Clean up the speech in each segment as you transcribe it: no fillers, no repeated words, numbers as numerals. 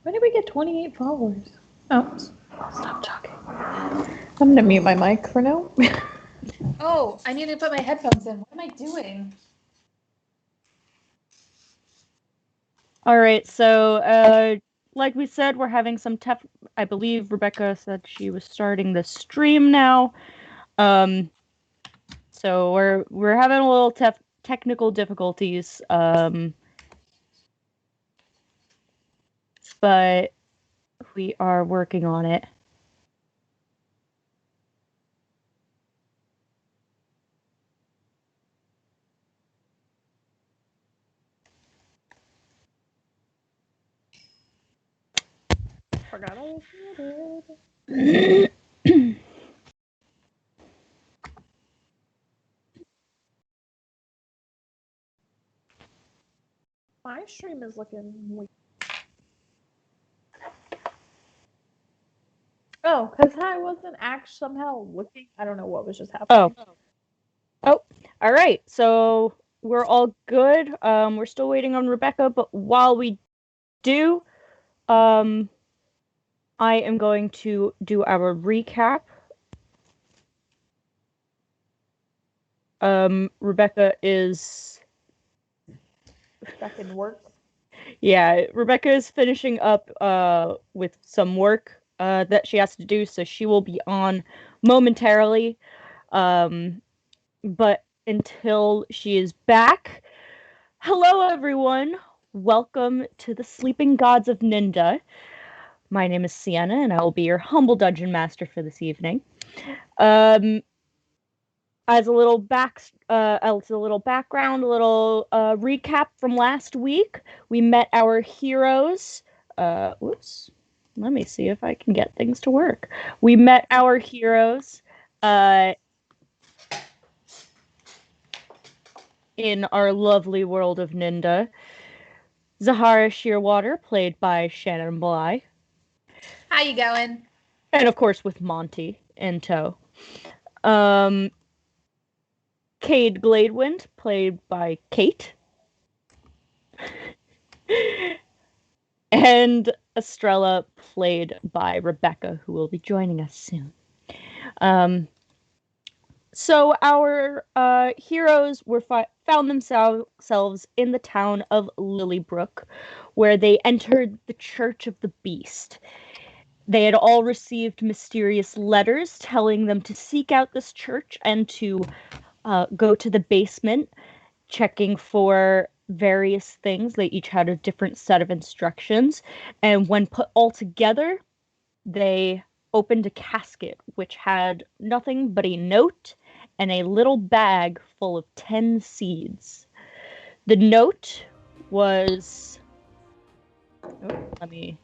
When did we get 28 followers? Oh, stop talking. I'm gonna mute my mic for now. Oh, I need to put my headphones in. What am I doing? All right, so like we said, we're having some I believe Rebecca said she was starting the stream now. So we're having a little technical difficulties. But we are working on it. Forgot I was muted. My stream is looking weird. Oh, because I wasn't actually somehow looking. I don't know what was just happening. Oh, all right. So we're all good. We're still waiting on Rebecca, but while we do, I am going to do our recap. Rebecca is back in work. Yeah, Rebecca is finishing up with some work that she has to do, so she will be on momentarily. But until she is back, hello everyone. Welcome to the Sleeping Gods of Ninda. My name is Sienna, and I will be your humble dungeon master for this evening. As a little background, a little recap from last week, we met our heroes. Whoops. Let me see if I can get things to work. We met our heroes in our lovely world of Ninda. Zahara Shearwater, played by Shannon Bly. How you going? And of course with Monty in tow. Cade Gladewind, played by Kate. And Estrella, played by Rebecca, who will be joining us soon. So our heroes found themselves in the town of Lilybrook, where they entered the Church of the Beast. They had all received mysterious letters telling them to seek out this church and to go to the basement, checking for various things. They each had a different set of instructions, and when put all together, they opened a casket which had nothing but a note and a little bag full of 10 seeds. The note was the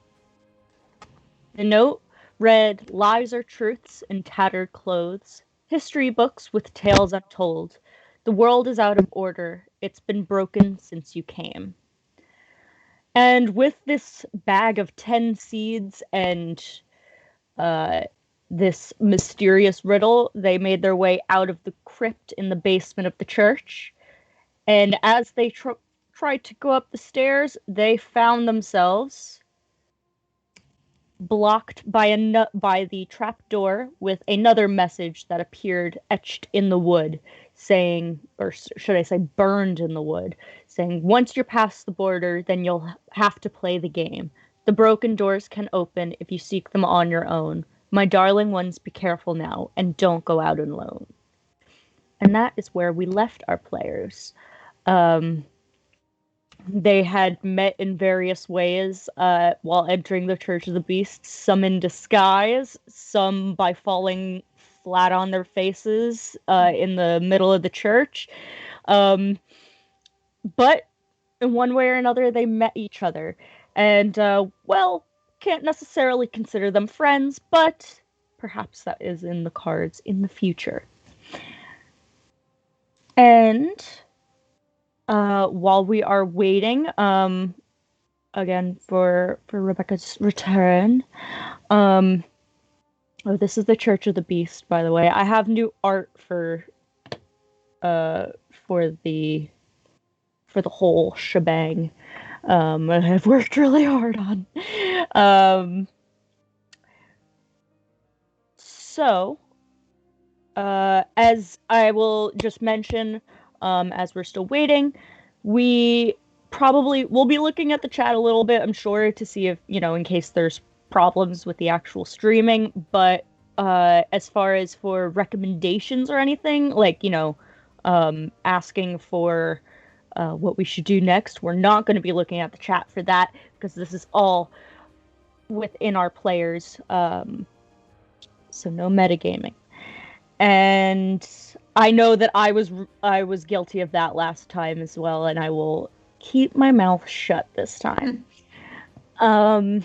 note read, "Lies are truths in tattered clothes, history books with tales untold. The world is out of order. It's been broken since you came." And with this bag of 10 seeds and this mysterious riddle, they made their way out of the crypt in the basement of the church. And as they tried to go up the stairs, they found themselves blocked by the trap door with another message that appeared etched in the wood, saying, or should I say burned in the wood, saying, "Once you're past the border, then you'll have to play the game. The broken doors can open if you seek them on your own. My darling ones, be careful now, and don't go out alone." And that is where we left our players. They had met in various ways while entering the Church of the Beast, some in disguise, some by falling flat on their faces in the middle of the church. But in one way or another, they met each other. And, can't necessarily consider them friends, but perhaps that is in the cards in the future. And while we are waiting, again for Rebecca's return, oh, this is the Church of the Beast, by the way. I have new art for the whole shebang. I've worked really hard on. So, as I will just mention, as we're still waiting, we probably will be looking at the chat a little bit, I'm sure, to see if, in case there's problems with the actual streaming. But as far as for recommendations or anything, like, asking for what we should do next, we're not going to be looking at the chat for that, because this is all within our players. So no metagaming. And I know that I was guilty of that last time as well, and I will keep my mouth shut this time. And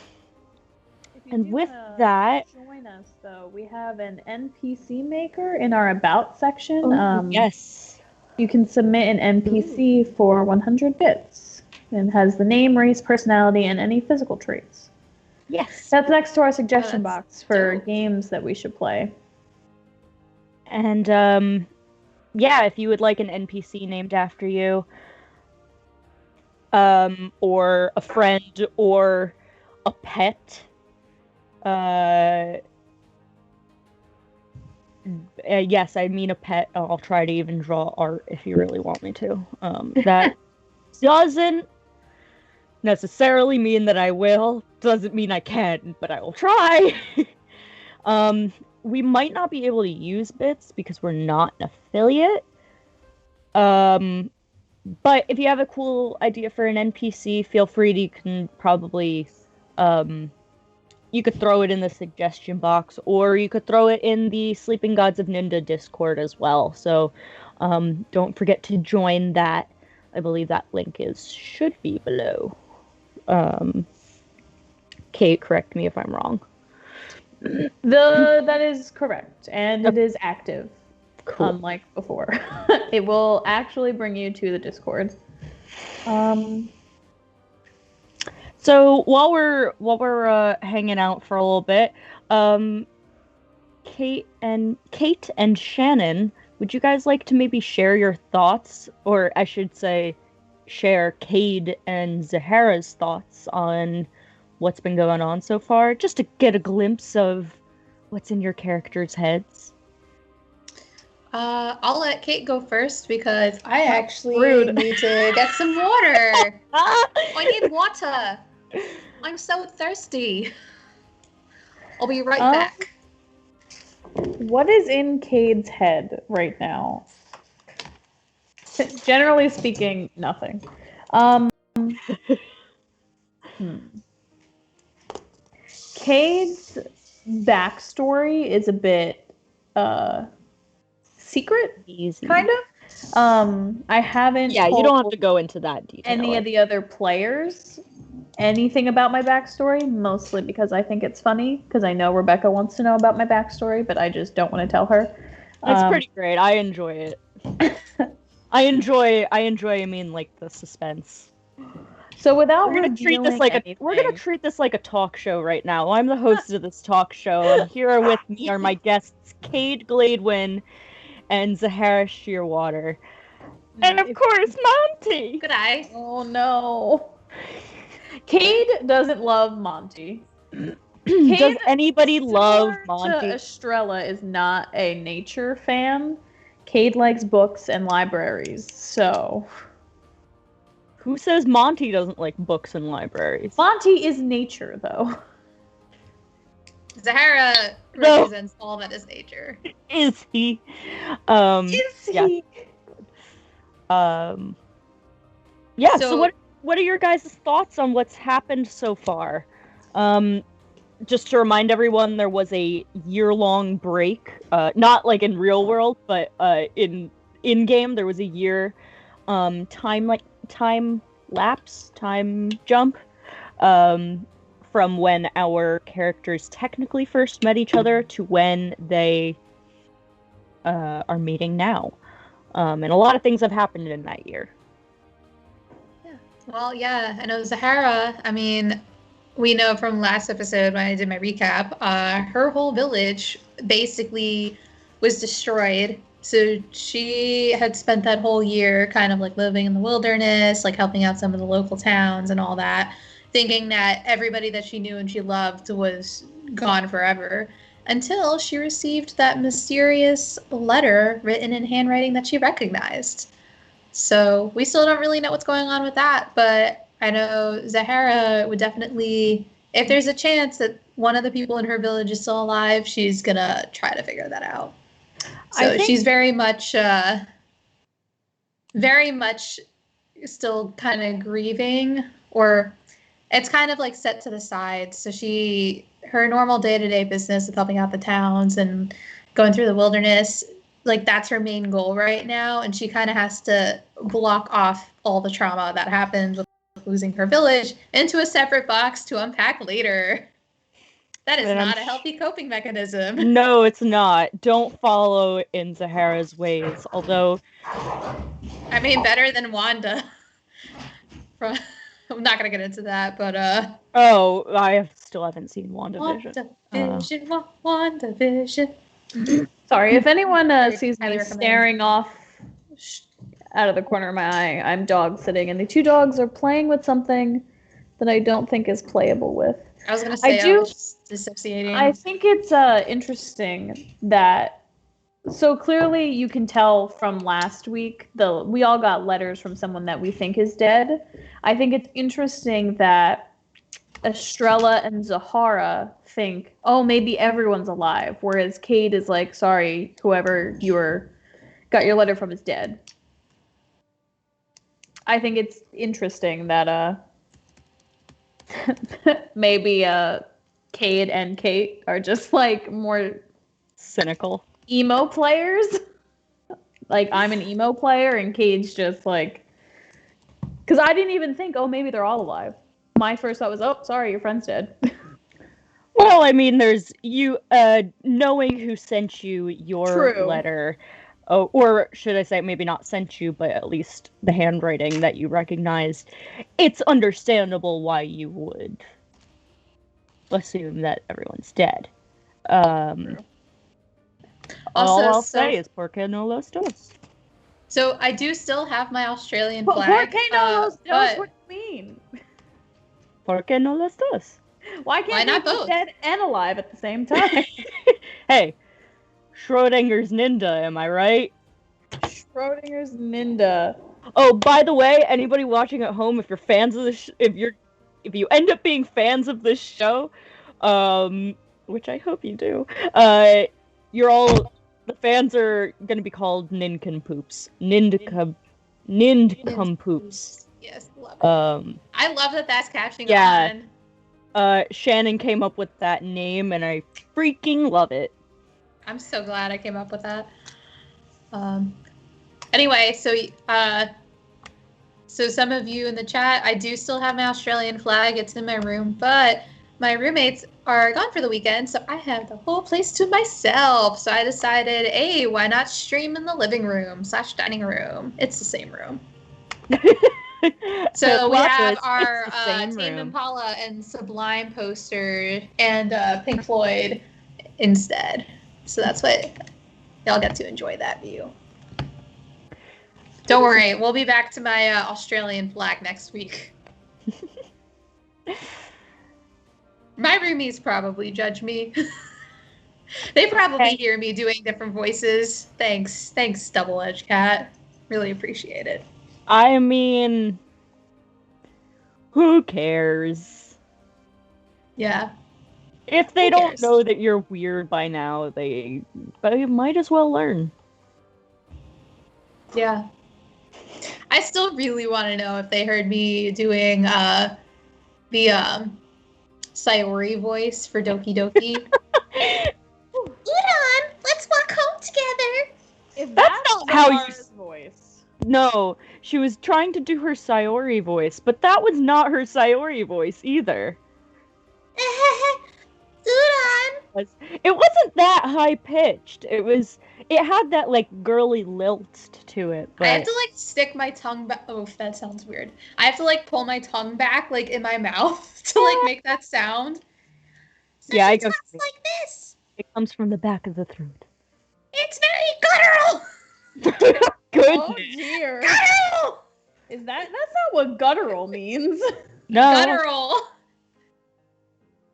with that, join us though. We have an NPC maker in our about section. Yes, you can submit an NPC for 100 bits, and has the name, race, personality, and any physical traits. Yes, that's next to our suggestion box for games that we should play. And yeah, if you would like an NPC named after you, or a friend, or a pet, yes, I mean a pet. I'll try to even draw art if you really want me to. That doesn't necessarily mean that I will. Doesn't mean I can, but I will try. We might not be able to use bits because we're not an affiliate. But if you have a cool idea for an NPC, feel free to, you can probably, you could throw it in the suggestion box, or you could throw it in the Sleeping Gods of Ninda Discord as well. So, don't forget to join that. I believe that link should be below. Kate, correct me if I'm wrong. That is correct, and it is active. Cool. Unlike before. It will actually bring you to the Discord. So while we're hanging out for a little bit, Kate and Shannon, would you guys like to maybe share your thoughts, or I should say, share Cade and Zahara's thoughts on what's been going on so far, just to get a glimpse of what's in your characters' heads? I'll let Kate go first because I actually Rude. need to get some water. I need water. I'm so thirsty. I'll be right back. What is in Cade's head right now? Generally speaking, nothing. Cade's backstory is a bit secret, Easy. kind of. I haven't. Yeah, you don't have to go into that detail. Any of the other players anything about my backstory, mostly because I think it's funny, because I know Rebecca wants to know about my backstory, but I just don't want to tell her. It's pretty great. I enjoy it. I enjoy, I mean, like, the suspense. So without we're gonna treat this like a talk show right now. I'm the host of this talk show, and here with me are my guests, Cade Gladwin and Zahara Shearwater. And of course, Monty! Good eye. Oh no. Cade doesn't love Monty. Does anybody love Monty? Estrella is not a nature fan. Cade likes books and libraries, so... Who says Monty doesn't like books and libraries? Monty is nature, though. Zahara represents all that is nature. Is he? Is he? Yeah, so what are your guys' thoughts on what's happened so far? Just to remind everyone, there was a year-long break. Not like in real world, but in-game, there was a year time jump from when our characters technically first met each other to when they are meeting now. And a lot of things have happened in that year. Well, yeah, I know Zahara, I mean, we know from last episode when I did my recap, her whole village basically was destroyed So she had spent that whole year kind of like living in the wilderness, like helping out some of the local towns and all that, thinking that everybody that she knew and she loved was gone forever, until she received that mysterious letter written in handwriting that she recognized. So we still don't really know what's going on with that, but I know Zahara would definitely, if there's a chance that one of the people in her village is still alive, she's gonna try to figure that out. So she's very much still kind of grieving, or it's kind of like set to the side. So her normal day-to-day business of helping out the towns and going through the wilderness, like that's her main goal right now. And she kind of has to block off all the trauma that happened with losing her village into a separate box to unpack later. That is not a healthy coping mechanism. No, it's not. Don't follow in Zahara's ways. Although, I mean, better than Wanda. I'm not gonna get into that, but oh, I still haven't seen WandaVision. WandaVision. Sorry, if anyone sees me staring off out of the corner of my eye, I'm dog sitting, and the two dogs are playing with something that I don't think is playable with. I was gonna say I was dissociating. I think it's interesting that, so clearly you can tell from last week, we all got letters from someone that we think is dead. I think it's interesting that Estrella and Zahara think, oh, maybe everyone's alive, whereas Cade is like, sorry, whoever got your letter from is dead. I think it's interesting that maybe Cade and Kate are just like more cynical emo players. Like, I'm an emo player and Cade's just like, because I didn't even think, oh, maybe they're all alive. My first thought was, oh, sorry, your friend's dead. Well, I mean, there's you knowing who sent you your letter. Oh, or should I say, maybe not sent you, but at least the handwriting that you recognized. It's understandable why you would assume that everyone's dead. All I'll say is "Por qué no los dos?" So I do still have my Australian flag. Por qué no los dos? What do you mean? ¿Por qué no los dos? Why can't they be dead and alive at the same time? Hey, Schrodinger's Ninda, am I right? Schrodinger's Ninda. Oh, by the way, anybody watching at home, if you're fans of this, if you end up being fans of this show, which I hope you do, the fans are gonna be called Nincompoops. Nindcompoops. Yes, love it. I love that that's catching on. Shannon came up with that name, and I freaking love it. I'm so glad I came up with that. Anyway, so some of you in the chat, I do still have my Australian flag. It's in my room, but my roommates are gone for the weekend, so I have the whole place to myself. So I decided, hey, why not stream in the living room / dining room? It's the same room. So we have our Tame Impala and Sublime poster and Pink Floyd instead. So that's what y'all get to enjoy that view. Don't worry, we'll be back to my Australian flag next week. My roomies probably judge me. They probably hear me doing different voices. Thanks, Double Edge Cat. Really appreciate it. I mean, who cares? Yeah. If they don't know that you're weird by now, they might as well learn. Yeah. I still really want to know if they heard me doing the Sayori voice for Doki Doki. Udon, let's walk home together. If that's not how you voice. No, she was trying to do her Sayori voice, but that was not her Sayori voice either. Udon. It wasn't that high pitched. It had that like girly lilt to it. But... I have to like stick my tongue back. Oh, that sounds weird. I have to like pull my tongue back like in my mouth to like make that sound. So yeah, it talks like this. It comes from the back of the throat. It's very guttural. Goodness. Oh dear. Guttural. Is that's not what guttural means? No. Guttural.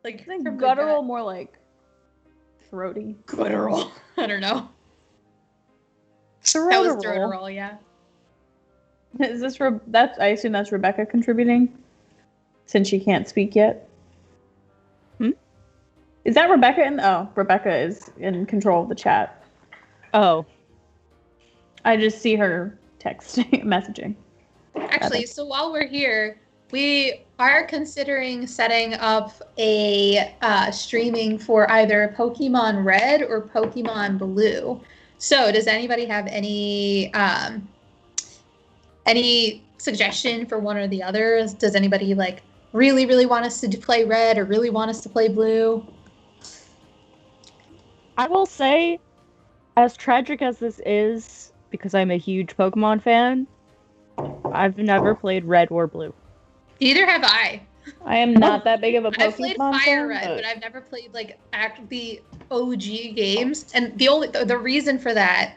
Like I think from the guttural gut. more like throaty. Guttural. I don't know. That Throatal. was throatal, yeah. Is this that's? I assume that's Rebecca contributing, since she can't speak yet. Is that Rebecca? Rebecca is in control of the chat. Oh. I just see her texting, messaging. Actually, so while we're here, we are considering setting up a streaming for either Pokemon Red or Pokemon Blue. So, does anybody have any suggestion for one or the other? Does anybody like really, really want us to play Red or really want us to play Blue? I will say, as tragic as this is, because I'm a huge Pokemon fan, I've never played Red or Blue. Neither have I. I am not that big of a Pokemon I've played Fire fan, Red, but I've never played like the OG games. And the reason for that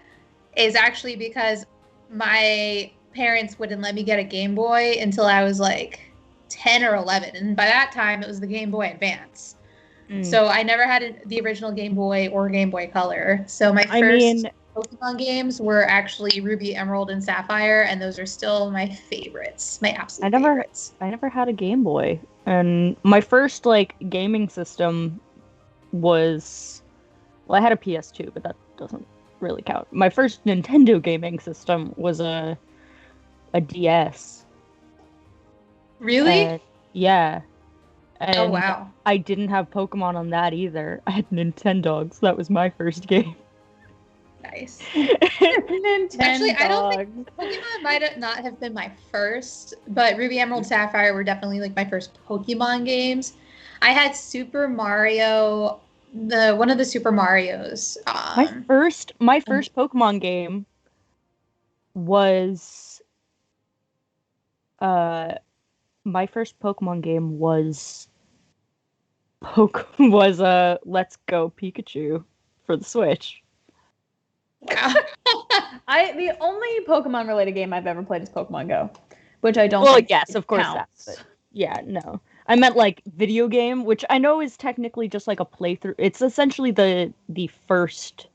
is actually because my parents wouldn't let me get a Game Boy until I was like 10 or 11, and by that time it was the Game Boy Advance. So I never had the original Game Boy or Game Boy Color. So my first Pokemon games were actually Ruby, Emerald, and Sapphire, and those are still my favorites. My absolute favorites. I never had a Game Boy, and my first like gaming system was, well, I had a PS2, but that doesn't really count. My first Nintendo gaming system was a DS. Really? Yeah. And oh wow! I didn't have Pokemon on that either. I had Nintendogs. That was my first game. Nice. Nintendo. Actually, I don't think Pokemon might not have been my first, but Ruby, Emerald, Sapphire were definitely like my first Pokemon games. I had Super Mario, one of the Super Marios. My first Pokemon game was my first Pokemon game was Let's Go Pikachu for the Switch. Wow. The only Pokemon related game I've ever played is Pokemon Go, which I don't. Well, think yes, of course counts. that. But yeah, no, I meant like video game, which I know is technically just like a playthrough. It's essentially the first,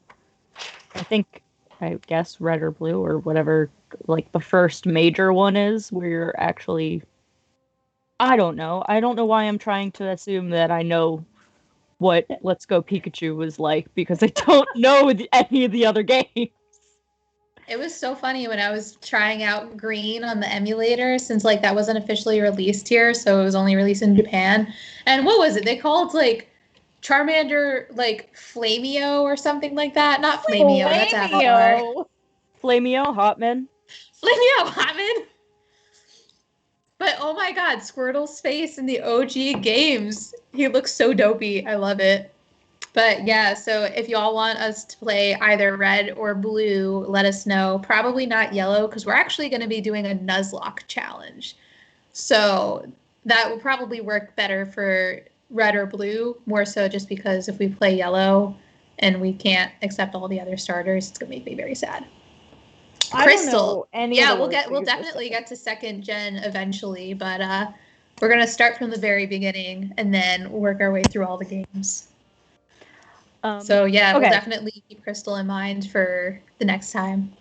I guess Red or Blue or whatever, like the first major one is where you're actually. I don't know why I'm trying to assume that I know what Let's Go Pikachu was like, because I don't know any of the other games. It was so funny when I was trying out Green on the emulator, since like that wasn't officially released here, so it was only released in Japan. And what was it? They called like Charmander like Flameo or something like that. Not Flameo, that's Avatar. Flameo, Hotman. Flameo Hotman. But oh my god, Squirtle's face in the OG games. He looks so dopey. I love it. But yeah, so if y'all want us to play either Red or Blue, let us know. Probably not Yellow, because we're actually going to be doing a Nuzlocke challenge. So that will probably work better for Red or Blue, more so just because if we play Yellow and we can't accept all the other starters, it's going to make me very sad. Crystal. We'll definitely get to second gen eventually, but we're gonna start from the very beginning and then work our way through all the games. So yeah, okay. We'll definitely keep Crystal in mind for the next time.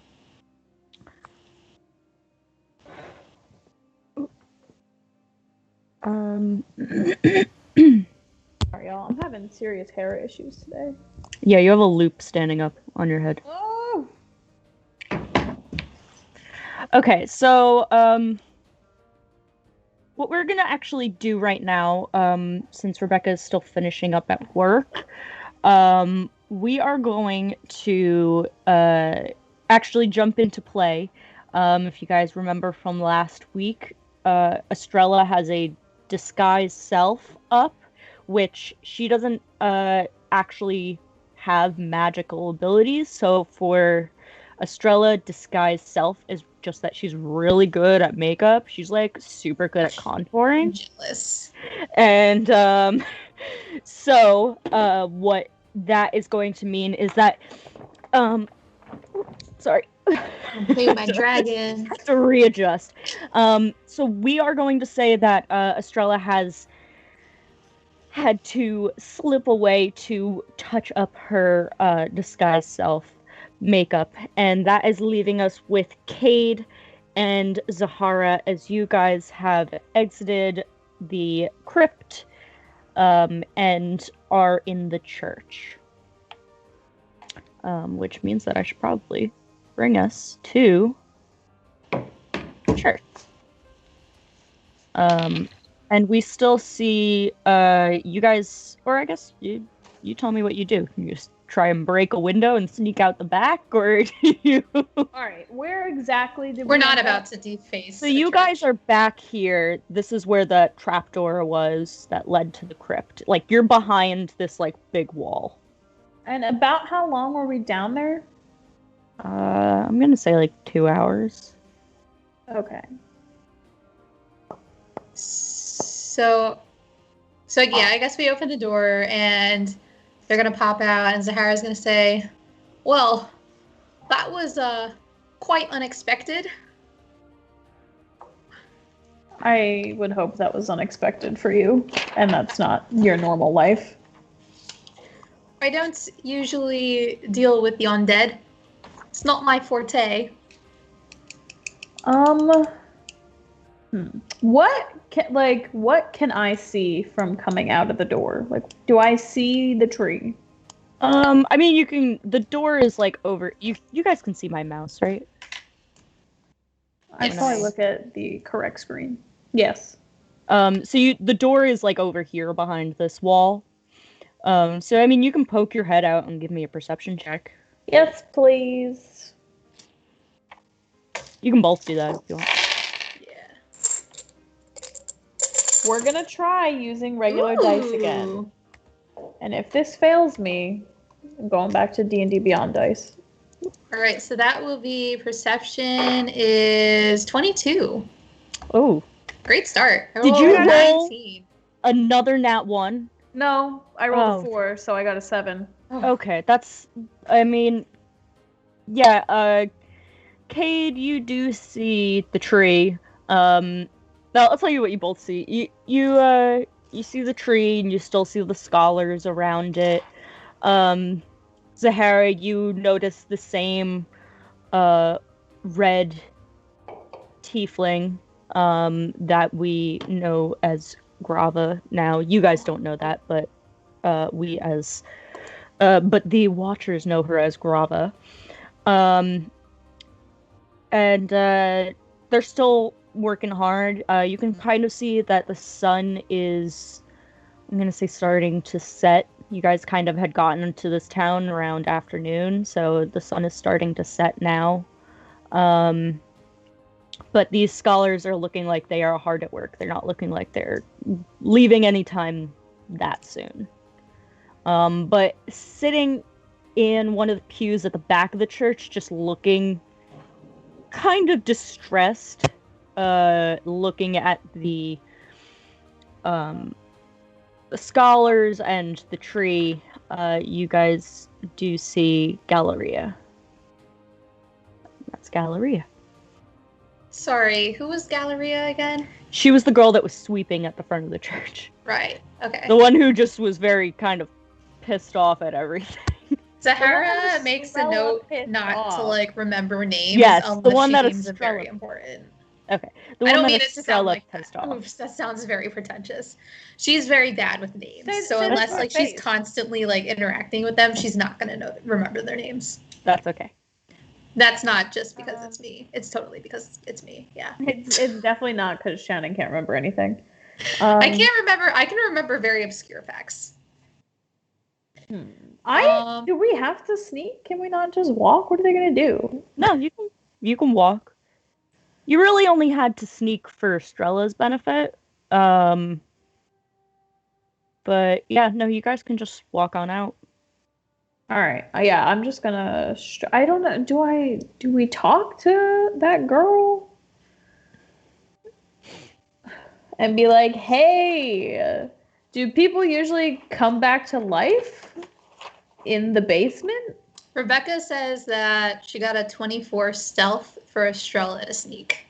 Sorry, y'all. I'm having serious hair issues today. Yeah, you have a loop standing up on your head. Oh. Okay, so what we're gonna actually do right now, since Rebecca is still finishing up at work, we are going to actually jump into play. If you guys remember from last week, Estrella has a disguise self up, which she doesn't actually have magical abilities. So for Estrella, disguise self is just that she's really good at makeup. She's like super good at contouring. Jealous. And so what that is going to mean is that Sorry. Play with my dragon. Have to readjust. So we are going to say that Estrella has had to slip away to touch up her disguised self makeup, and that is leaving us with Cade and Zahara as you guys have exited the crypt and are in the church. Which means that I should probably bring us to church. And we still see you guys, or I guess you tell me what you do. You just try and break a window and sneak out the back, or do you? All right, where exactly did We're not about to deface. So you guys are back here. This is where the trapdoor was that led to the crypt. Like, you're behind this, like, big wall. And about how long were we down there? I'm gonna say, like, 2 hours. Okay. So yeah, I guess we open the door and they're gonna pop out, and Zahara's gonna say, "Well, that was quite unexpected." I would hope that was unexpected for you, and that's not your normal life. I don't usually deal with the undead. It's not my forte. What can I see from coming out of the door? Like, do I see the tree? I mean, the door is, like, over, you guys can see my mouse, right? I probably look at the correct screen. Yes. So the door is, like, over here behind this wall. So, I mean, you can poke your head out and give me a perception check. Yes, please. You can both do that if you want. Yeah. We're gonna try using regular dice again. And if this fails me, I'm going back to D&D Beyond dice. All right, so that will be perception is 22. Oh. Great start. Did you roll 19. another nat 1? No, I rolled a 4, so I got a 7. Okay, that's, I mean, yeah, Cade, you do see the tree. Now, I'll tell you what you both see. You see the tree, and you still see the scholars around it. Zahara, you notice the same, red tiefling, that we know as Grava now. You guys don't know that, but, but the Watchers know her as Grava. And they're still working hard. You can kind of see that the sun is, I'm going to say, starting to set. You guys kind of had gotten into this town around afternoon, so the sun is starting to set now. But these scholars are looking like they are hard at work. They're not looking like they're leaving anytime that soon. But sitting in one of the pews at the back of the church, just looking kind of distressed, looking at the scholars and the tree, you guys do see Galleria. That's Galleria. Sorry, who was Galleria again? She was the girl that was sweeping at the front of the church. Right, okay. The one who just was very kind of pissed off at everything. Zahara makes a note not to, like, remember names unless the one she that deems is it very important. Okay. I don't mean it to sound like that. Oops, that sounds very pretentious. She's very bad with names. So unless, like, she's constantly, like, interacting with them, she's not going to remember their names. That's okay. That's not just because it's me. It's totally because it's me. Yeah. It's definitely not because Shannon can't remember anything. I can remember very obscure facts. Do we have to sneak? Can we not just walk? What are they gonna do? No, you can walk. You really only had to sneak for Estrella's benefit. But yeah, no, you guys can just walk on out. All right. Yeah, I'm just gonna. I don't know. Do we talk to that girl and be like, "Hey, do people usually come back to life in the basement?" Rebecca says that she got a 24 stealth for Estrella to sneak.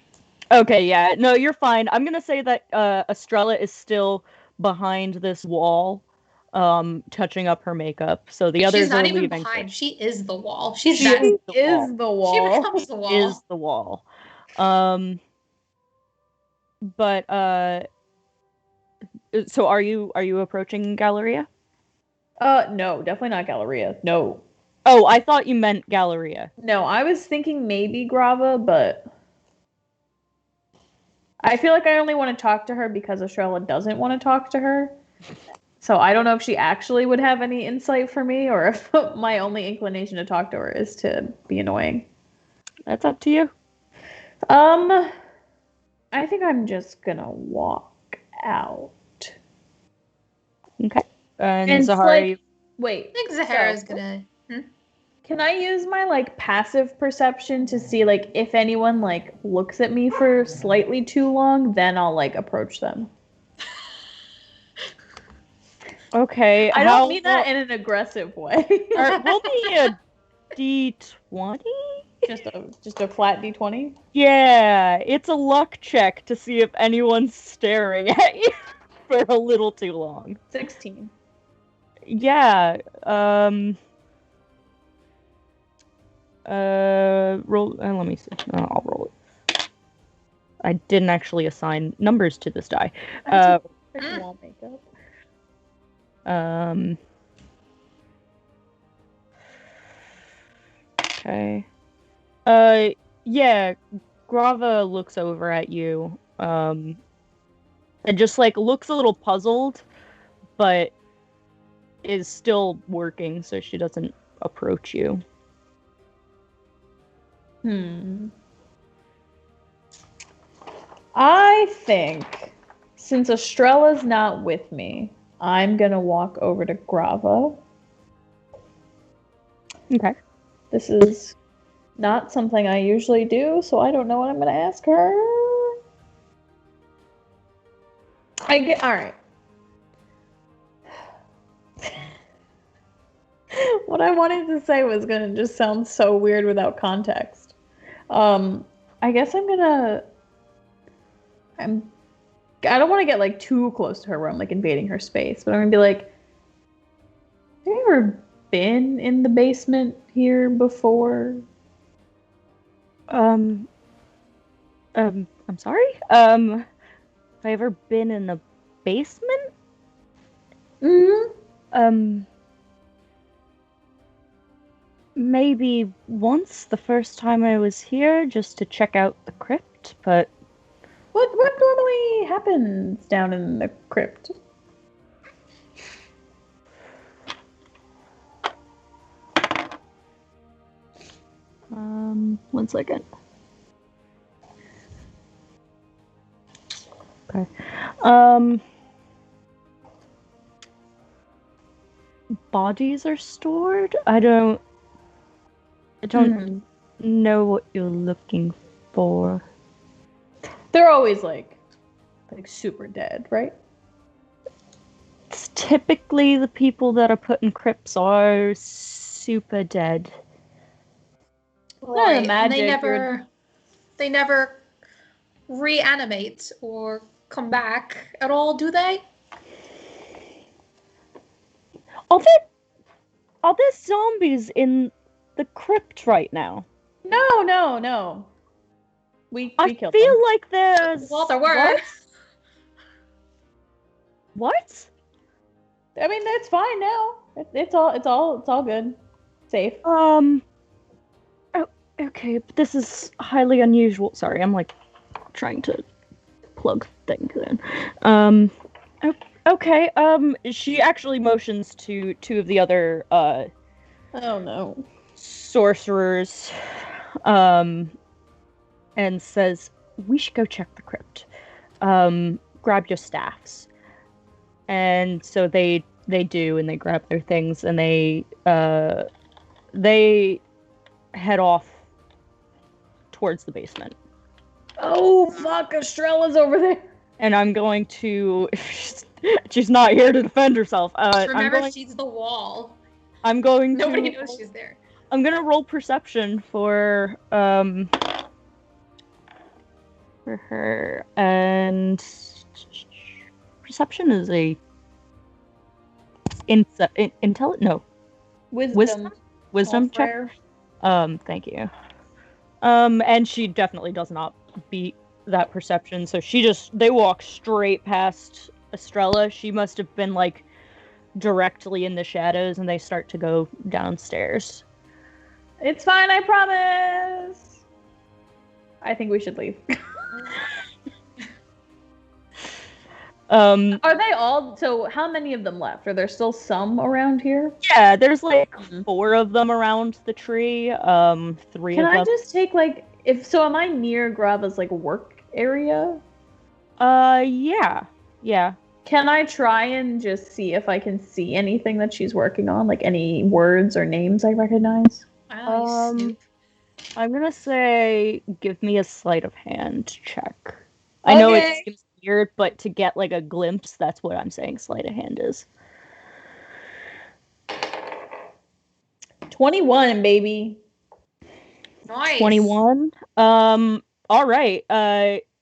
Okay, yeah. No, you're fine. I'm gonna say that Estrella is still behind this wall, touching up her makeup. So the others She's not are even leaving. behind. She is the wall. She is the wall. She becomes the wall. Is the wall. But so are you approaching Galleria? No, definitely not Galleria. No. Oh, I thought you meant Galleria. No, I was thinking maybe Grava, but I feel like I only want to talk to her because Estrella doesn't want to talk to her. So I don't know if she actually would have any insight for me, or if my only inclination to talk to her is to be annoying. That's up to you. I think I'm just gonna walk out. Okay. And it's Zahara, like, wait. I think Zahara's gonna. Can I use my like passive perception to see like if anyone like looks at me for slightly too long, then I'll like approach them. Okay. I don't mean that in an aggressive way. Roll me a d20. Just a flat d20. Yeah, it's a luck check to see if anyone's staring at you for a little too long. 16. Yeah. Roll. Let me see. I'll roll it. I didn't actually assign numbers to this die. Wall makeup. Okay. Yeah. Grava looks over at you. And just like looks a little puzzled, but is still working, so she doesn't approach you. I think since Estrella's not with me, I'm gonna walk over to Grava. Okay. This is not something I usually do, so I don't know what I'm gonna ask her. Alright. What I wanted to say was gonna just sound so weird without context. I guess I don't want to get like too close to her where I'm like invading her space, but I'm gonna be like, have you ever been in the basement here before? I'm sorry? Have I ever been in the basement? Mm-hmm. Maybe once, the first time I was here, just to check out the crypt, but... What normally happens down in the crypt? One second. Okay. Bodies are stored? I don't know what you're looking for. They're always like super dead, right? It's typically the people that are put in crypts are super dead. Right. And they never reanimate or come back at all, do they? Are there zombies in the crypt right now? No. We I killed feel them. like there's... Well, there were. What? I mean, that's fine now. It's all good. Safe. Oh, okay, but this is highly unusual. Sorry, I'm like trying to plug things in. Okay, she actually motions to two of the other, oh no. sorcerers, and says, we should go check the crypt. Grab your staffs. And so they do, and they grab their things, and they head off towards the basement. Oh, fuck, Estrella's over there. And I'm going to... she's not here to defend herself. Remember, she's the wall. I'm going Nobody to... knows she's there. I'm gonna roll perception for her, and perception is a no, Wisdom. wisdom check. Frere. Thank you. And she definitely does not beat that perception, so they walk straight past Estrella. She must have been like directly in the shadows, and they start to go downstairs. It's fine, I promise. I think we should leave. Are they all? So how many of them left? Are there still some around here? Yeah, there's like 4 of them around the tree. 3 of them. Can I just take like am I near Grava's like work area? Yeah. Can I try and just see if I can see anything that she's working on, like any words or names I recognize? Snoop. I'm gonna say give me a sleight of hand check. I know it seems weird, but to get like a glimpse, that's what I'm saying sleight of hand is. 21, baby. Nice. 21. All right.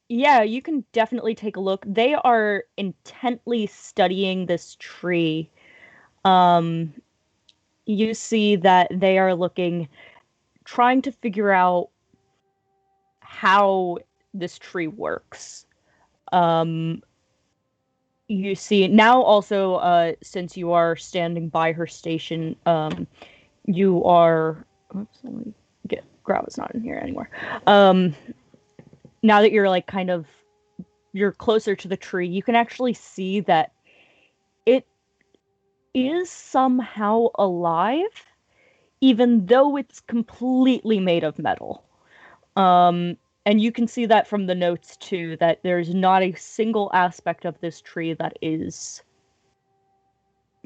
Yeah, you can definitely take a look. They are intently studying this tree. You see that they are trying to figure out how this tree works. You see now also, since you are standing by her station, you are. Oops, let me get Grava's not in here anymore. Now that you're like you're closer to the tree, you can actually see that it is somehow alive, even though it's completely made of metal. And you can see that from the notes too, that there's not a single aspect of this tree that is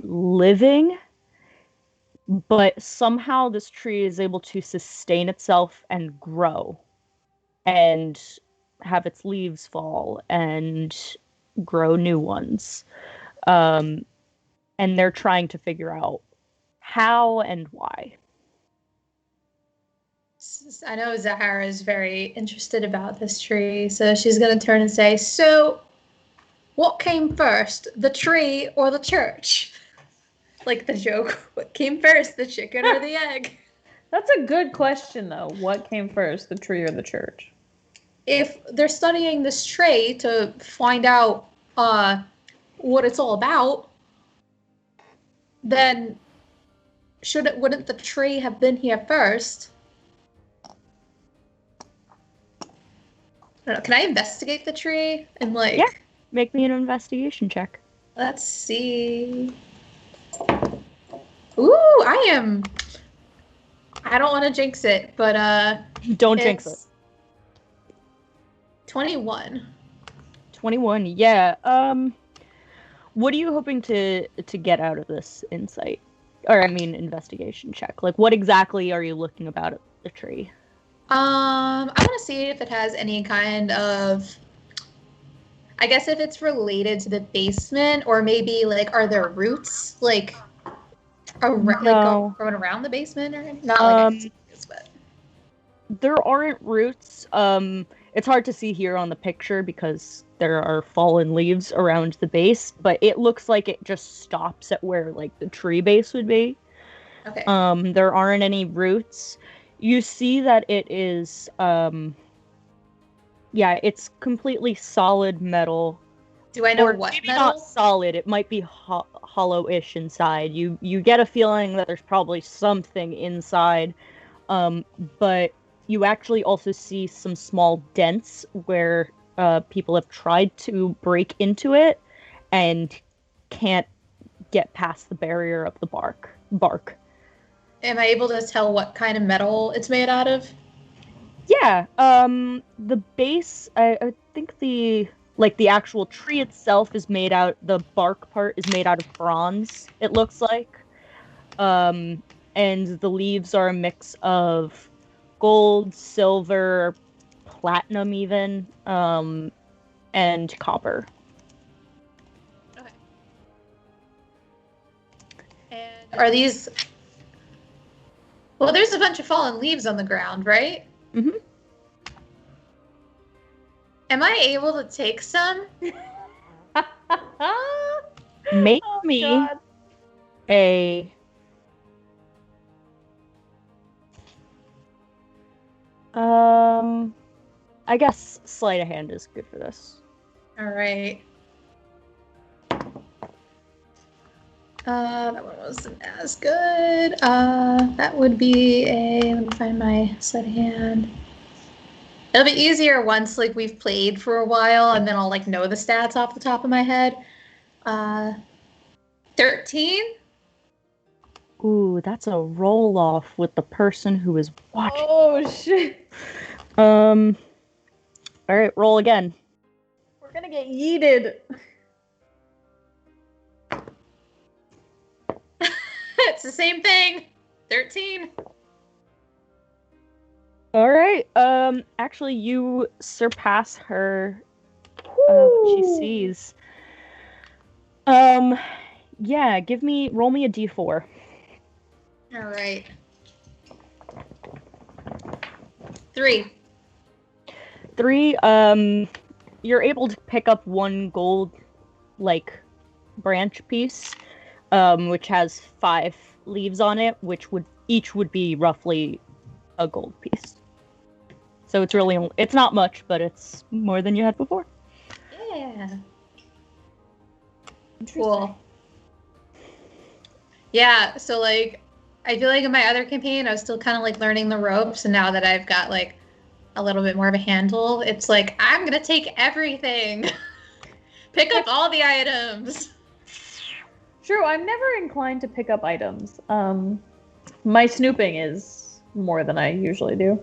living, but somehow this tree is able to sustain itself and grow and have its leaves fall and grow new ones. And they're trying to figure out how and why. I know Zahara is very interested about this tree, so she's going to turn and say, so what came first, the tree or the church? Like the joke, what came first, the chicken or the egg? That's a good question, though. What came first, the tree or the church? If they're studying this tree to find out what it's all about, then wouldn't the tree have been here first? I don't know. Can I investigate the tree and Yeah, make me an investigation check. Let's see. Ooh, I don't want to jinx it, but don't jinx it. 21. 21, yeah. What are you hoping to get out of this insight? Or, I mean, investigation check. Like, what exactly are you looking about at the tree? I want to see if it has any kind of... I guess if it's related to the basement, or maybe, like, are there roots, like, going around the basement? Or not like I can see this, but... There aren't roots. It's hard to see here on the picture because there are fallen leaves around the base, but it looks like it just stops at where like the tree base would be. Okay. There aren't any roots. You see that it is it's completely solid metal. Do I know or what maybe metal? Not solid. It might be hollow-ish inside. You get a feeling that there's probably something inside. But you actually also see some small dents where people have tried to break into it and can't get past the barrier of the bark. Am I able to tell what kind of metal it's made out of? Yeah, the base, I think the actual tree itself is made out, the bark part is made out of bronze, it looks like. And the leaves are a mix of gold, silver, platinum even, and copper. Okay. And are these... Well, there's a bunch of fallen leaves on the ground, right? Mm-hmm. Am I able to take some? Make Oh, me God. a I guess sleight of hand is good for this. All right. That one wasn't as good. That would be a. Let me find my sleight of hand. It'll be easier once like we've played for a while, and then I'll like know the stats off the top of my head. 13. Ooh, that's a roll off with the person who is watching. Oh, shit. All right, roll again. We're gonna get yeeted. It's the same thing. 13. All right. Actually, you surpass her. What she sees. Yeah. Roll me a d4. All right. 3. 3. You're able to pick up one gold, like, branch piece, which has 5 leaves on it, which would be roughly a gold piece. So it's not much, but it's more than you had before. Yeah. Cool. Yeah, so like I feel like in my other campaign I was still kind of like learning the ropes, and now that I've got like a little bit more of a handle, it's like I'm gonna take everything. Pick up all the items. True, I'm never inclined to pick up items. My snooping is more than I usually do.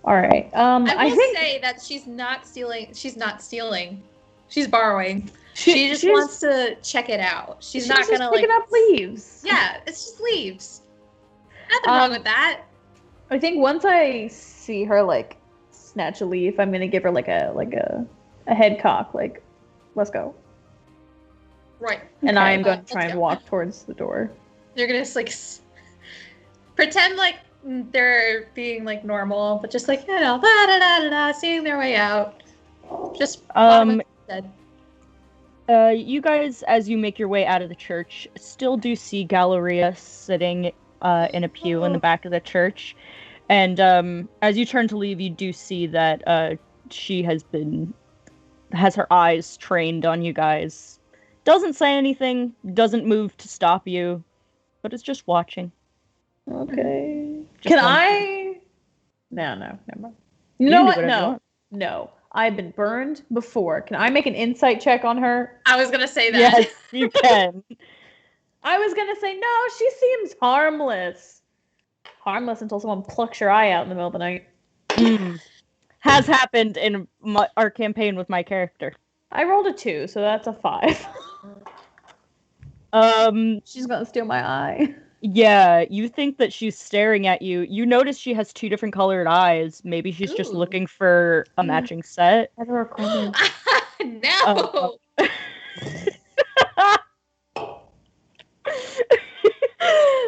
All right. I will say that she's not stealing. She's borrowing. She just wants to check it out. She's not gonna picking up leaves. Yeah, it's just leaves. Nothing wrong with that. I think once I see her like snatch a leaf, I'm gonna give her like a head cock, like, let's go. Right. And Okay. I'm going to try and walk towards the door. You're gonna just like pretend like they're being like normal, but just like, you know, da da da da da, seeing their way out. Just dead. You guys, as you make your way out of the church, still do see Galleria sitting in a pew in the back of the church. And as you turn to leave, you do see that she has her eyes trained on you guys. Doesn't say anything, doesn't move to stop you, but is just watching. Okay. Just Can one I? No, never mind. You No, can do what? whatever you No, want. no. I've been burned before. Can I make an insight check on her? I was gonna say that. Yes, you can. I was gonna say no. She seems harmless. Harmless until someone plucks your eye out in the middle of the night. Has happened in our campaign with my character. I rolled a 2, so that's a 5. She's gonna steal my eye. Yeah, you think that she's staring at you. You notice she has 2 different colored eyes. Maybe she's just Ooh. looking for a matching set. No.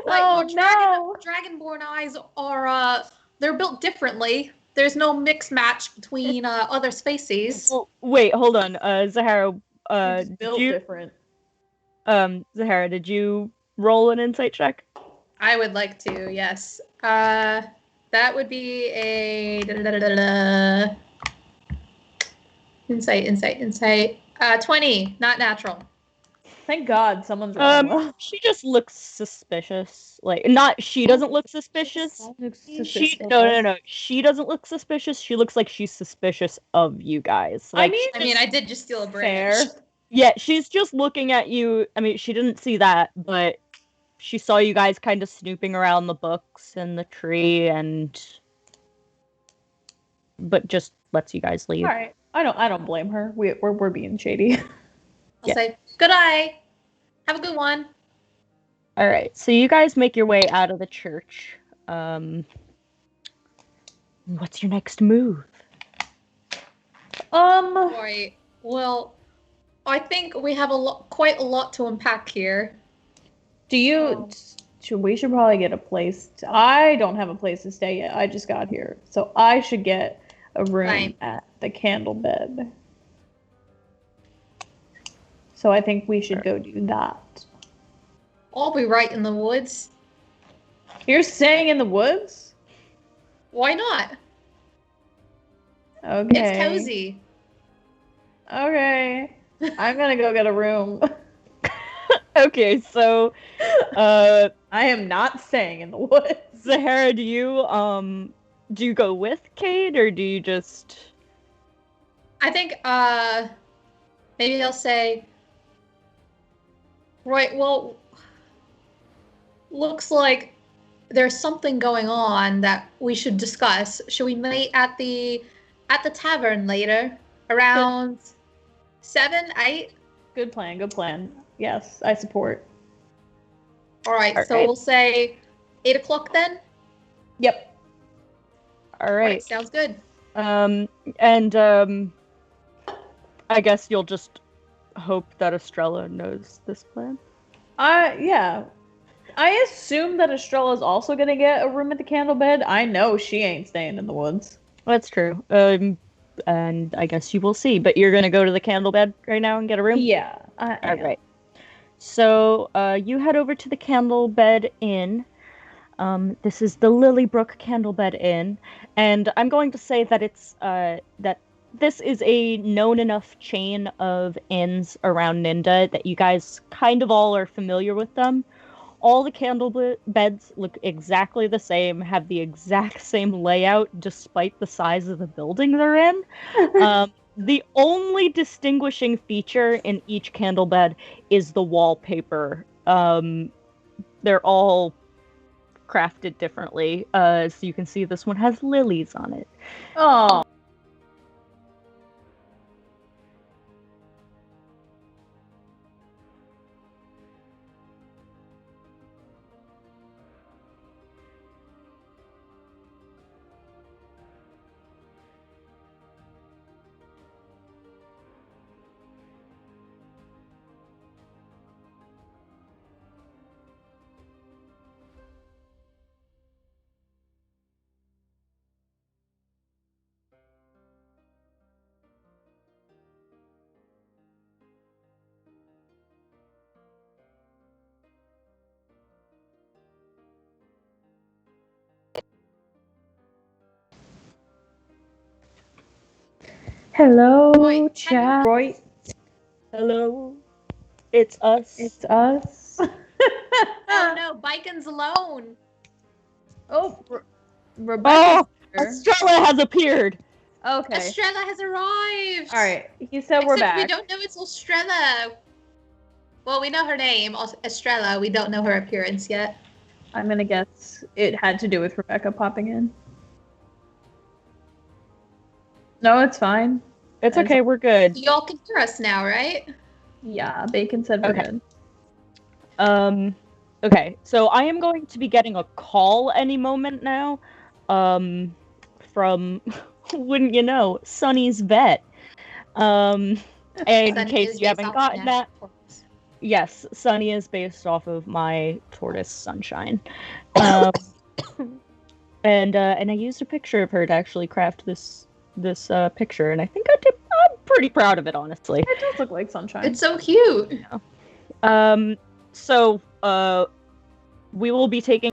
Like, Dragonborn eyes are they're built differently. There's no mix match between other species. Well, wait, hold on. Zahara, built different. Zahara, did you roll an insight check? I would like to, yes. That would be a insight. 20, not natural. Thank God someone's wrong. She just looks suspicious. Like, not she doesn't look suspicious. No. She doesn't look suspicious. She looks like she's suspicious of you guys. Like, I mean, I did just steal a branch. Fair. Yeah, she's just looking at you. I mean, she didn't see that, but she saw you guys kind of snooping around the books and the tree, but just lets you guys leave. All right. I don't blame her. We're being shady. I'll say good eye. Have a good one. All right, so you guys make your way out of the church. What's your next move? Right. Well, I think we have quite a lot to unpack here. Do you? we should probably get a place. I don't have a place to stay yet. I just got here, so I should get a room Fine. at the candle bed. So I think we should go do that. I'll be right in the woods. You're staying in the woods? Why not? Okay. It's cozy. Okay. I'm gonna go get a room. Okay, so I am not staying in the woods. Zahara, do you go with Cade or do you just I think maybe I'll say right, well, looks like there's something going on that we should discuss. Should we meet at the tavern later around 7, 8? Good plan, good plan. Yes, I support. All right, so Alright. we'll say 8 o'clock then. Yep. all All right, right? sounds good. I guess you'll just hope that Estrella knows this plan. Yeah. I assume that Estrella's also gonna get a room at the candle bed. I know she ain't staying in the woods. That's true. And I guess you will see. But you're gonna go to the candle bed right now and get a room. Yeah. All right. So you head over to the Candle Bed Inn. This is the Lilybrook Candle Bed Inn, and I'm going to say that it's that this is a known enough chain of inns around Ninda that you guys kind of all are familiar with them. All the beds look exactly the same, have the exact same layout, despite the size of the building they're in. The only distinguishing feature in each candle bed is the wallpaper. They're all crafted differently. So you can see this one has lilies on it. Oh. Hello, Right. chat. Roy, Hello, it's us. it's us. Oh no, Biken's alone. Oh, Rebecca's here. Estrella has appeared. Okay. Estrella has arrived. All right. He said we're Except back. we don't know it's Estrella. Well, we know her name, Estrella. We don't know her appearance yet. I'm gonna guess it had to do with Rebecca popping in. No, it's fine. It's okay, we're good. Y'all can hear us now, right? Yeah, Bacon said we're Okay. good. Okay, so I am going to be getting a call any moment now, from, wouldn't you know, Sunny's vet. And in Sunny case is you based haven't off gotten National that, Tortoise. yes, Sunny is based off of my tortoise Sunshine. And I used a picture of her to actually craft this picture, and I think I'm pretty proud of it, honestly. It does look like sunshine. It's so cute. So we will be taking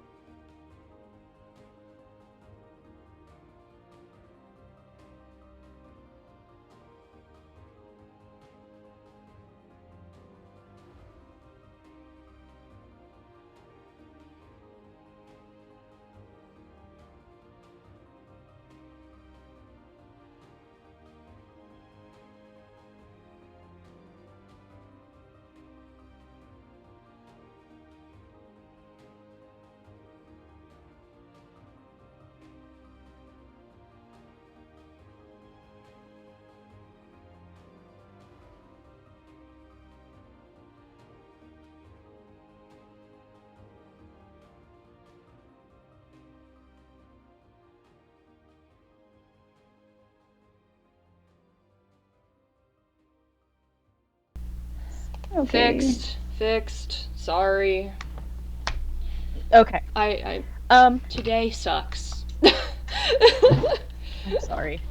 Okay. Fixed. Sorry. Okay. I today sucks. I'm sorry.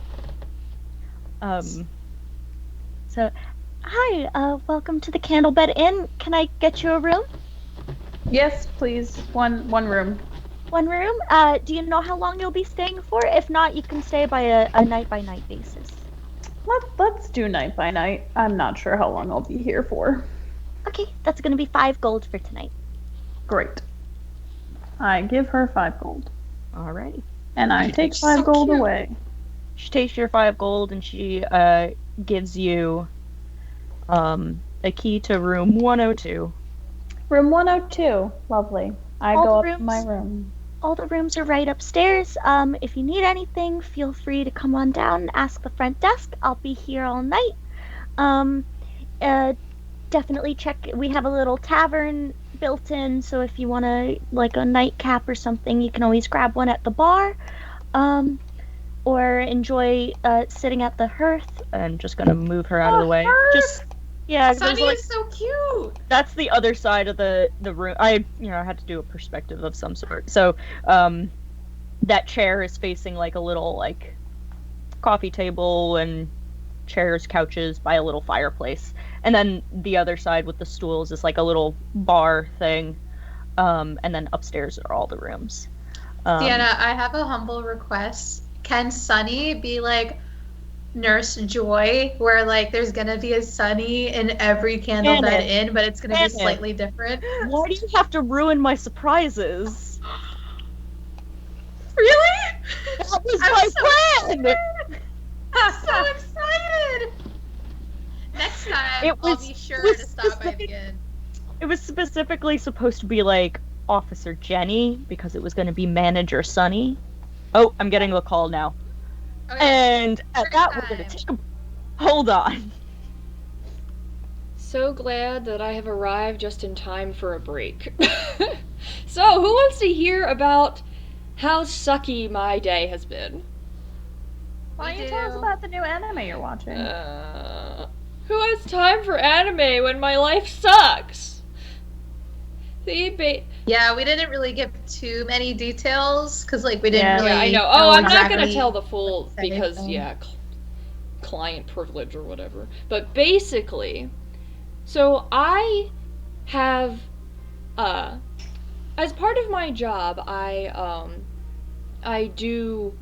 So, hi, welcome to the Candlebed Inn. Can I get you a room? Yes, please. One room. One room? Do you know how long you'll be staying for? If not, you can stay by a night-by-night basis. Let's do night by night. I'm not sure how long I'll be here for. Okay, that's gonna be 5 gold for tonight. Great. I give her 5 gold. Alrighty. And I take 5 so gold cute. away. She takes your 5 gold and she gives you a key to room 102. Room 102. Lovely. I All go the up to my rooms- room. All the rooms are right upstairs. If you need anything, feel free to come on down and ask the front desk. I'll be here all night. Definitely check. We have a little tavern built in, so if you want to, like, a nightcap or something, you can always grab one at the bar. Or enjoy sitting at the hearth. I'm just gonna move her out of the way. Just yeah, there's, Sunny like, is so cute. that's the other side of the room. I had to do a perspective of some sort. So that chair is facing like a little like coffee table and chairs, couches by a little fireplace. And then the other side with the stools is like a little bar thing. And then upstairs are all the rooms. Deanna, I have a humble request. Can Sunny be like Nurse Joy, where like there's gonna be a Sunny in every Candlebed Inn, but it's gonna be Janet. slightly different? Why do you have to ruin my surprises? Really? That was I'm my so plan! I'm so excited! Next time, It I'll was- be sure it was to stop by specific- the inn. It was specifically supposed to be like Officer Jenny because it was going to be Manager Sunny. Oh, I'm getting a call now. Okay. And at that, we're going Time. to take a... Hold on. So glad that I have arrived just in time for a break. So, who wants to hear about how sucky my day has been? Why don't We you tell us do. about the new anime you're watching? Who has time for anime when my life sucks? Yeah, we didn't really give too many details because like we didn't Yeah, really. Yeah, I know. Oh, I'm not gonna exactly tell the full what to say, because so. yeah, client privilege or whatever. But basically, so I have, as part of my job, I do.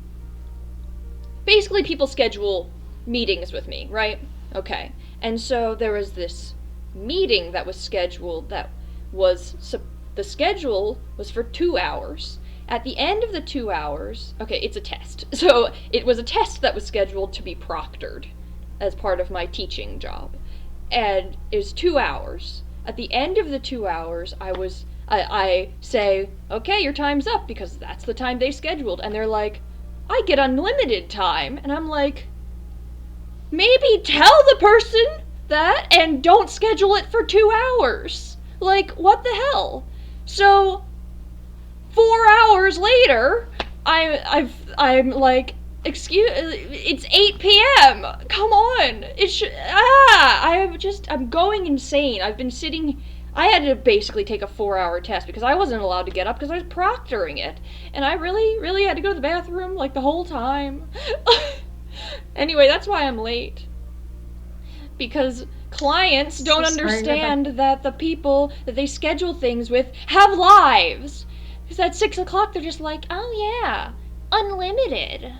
Basically, people schedule meetings with me, right? Okay, and so there was this meeting that was scheduled that was the schedule was for 2 hours. At the end of the 2 hours, okay, it's a test. So it was a test that was scheduled to be proctored as part of my teaching job. And it was 2 hours. At the end of the 2 hours, I say, okay, your time's up because that's the time they scheduled. And they're like, I get unlimited time. And I'm like, maybe tell the person that and don't schedule it for 2 hours. Like, what the hell? So, 4 hours later, I'm like, it's 8 p.m. Come on. I'm going insane. I've been sitting, I had to basically take a 4-hour test because I wasn't allowed to get up because I was proctoring it. And I really, really had to go to the bathroom like the whole time. Anyway, that's why I'm late. Because clients don't So sorry about understand that the people that they schedule things with have lives. Because at 6 o'clock they're just like, oh yeah, unlimited.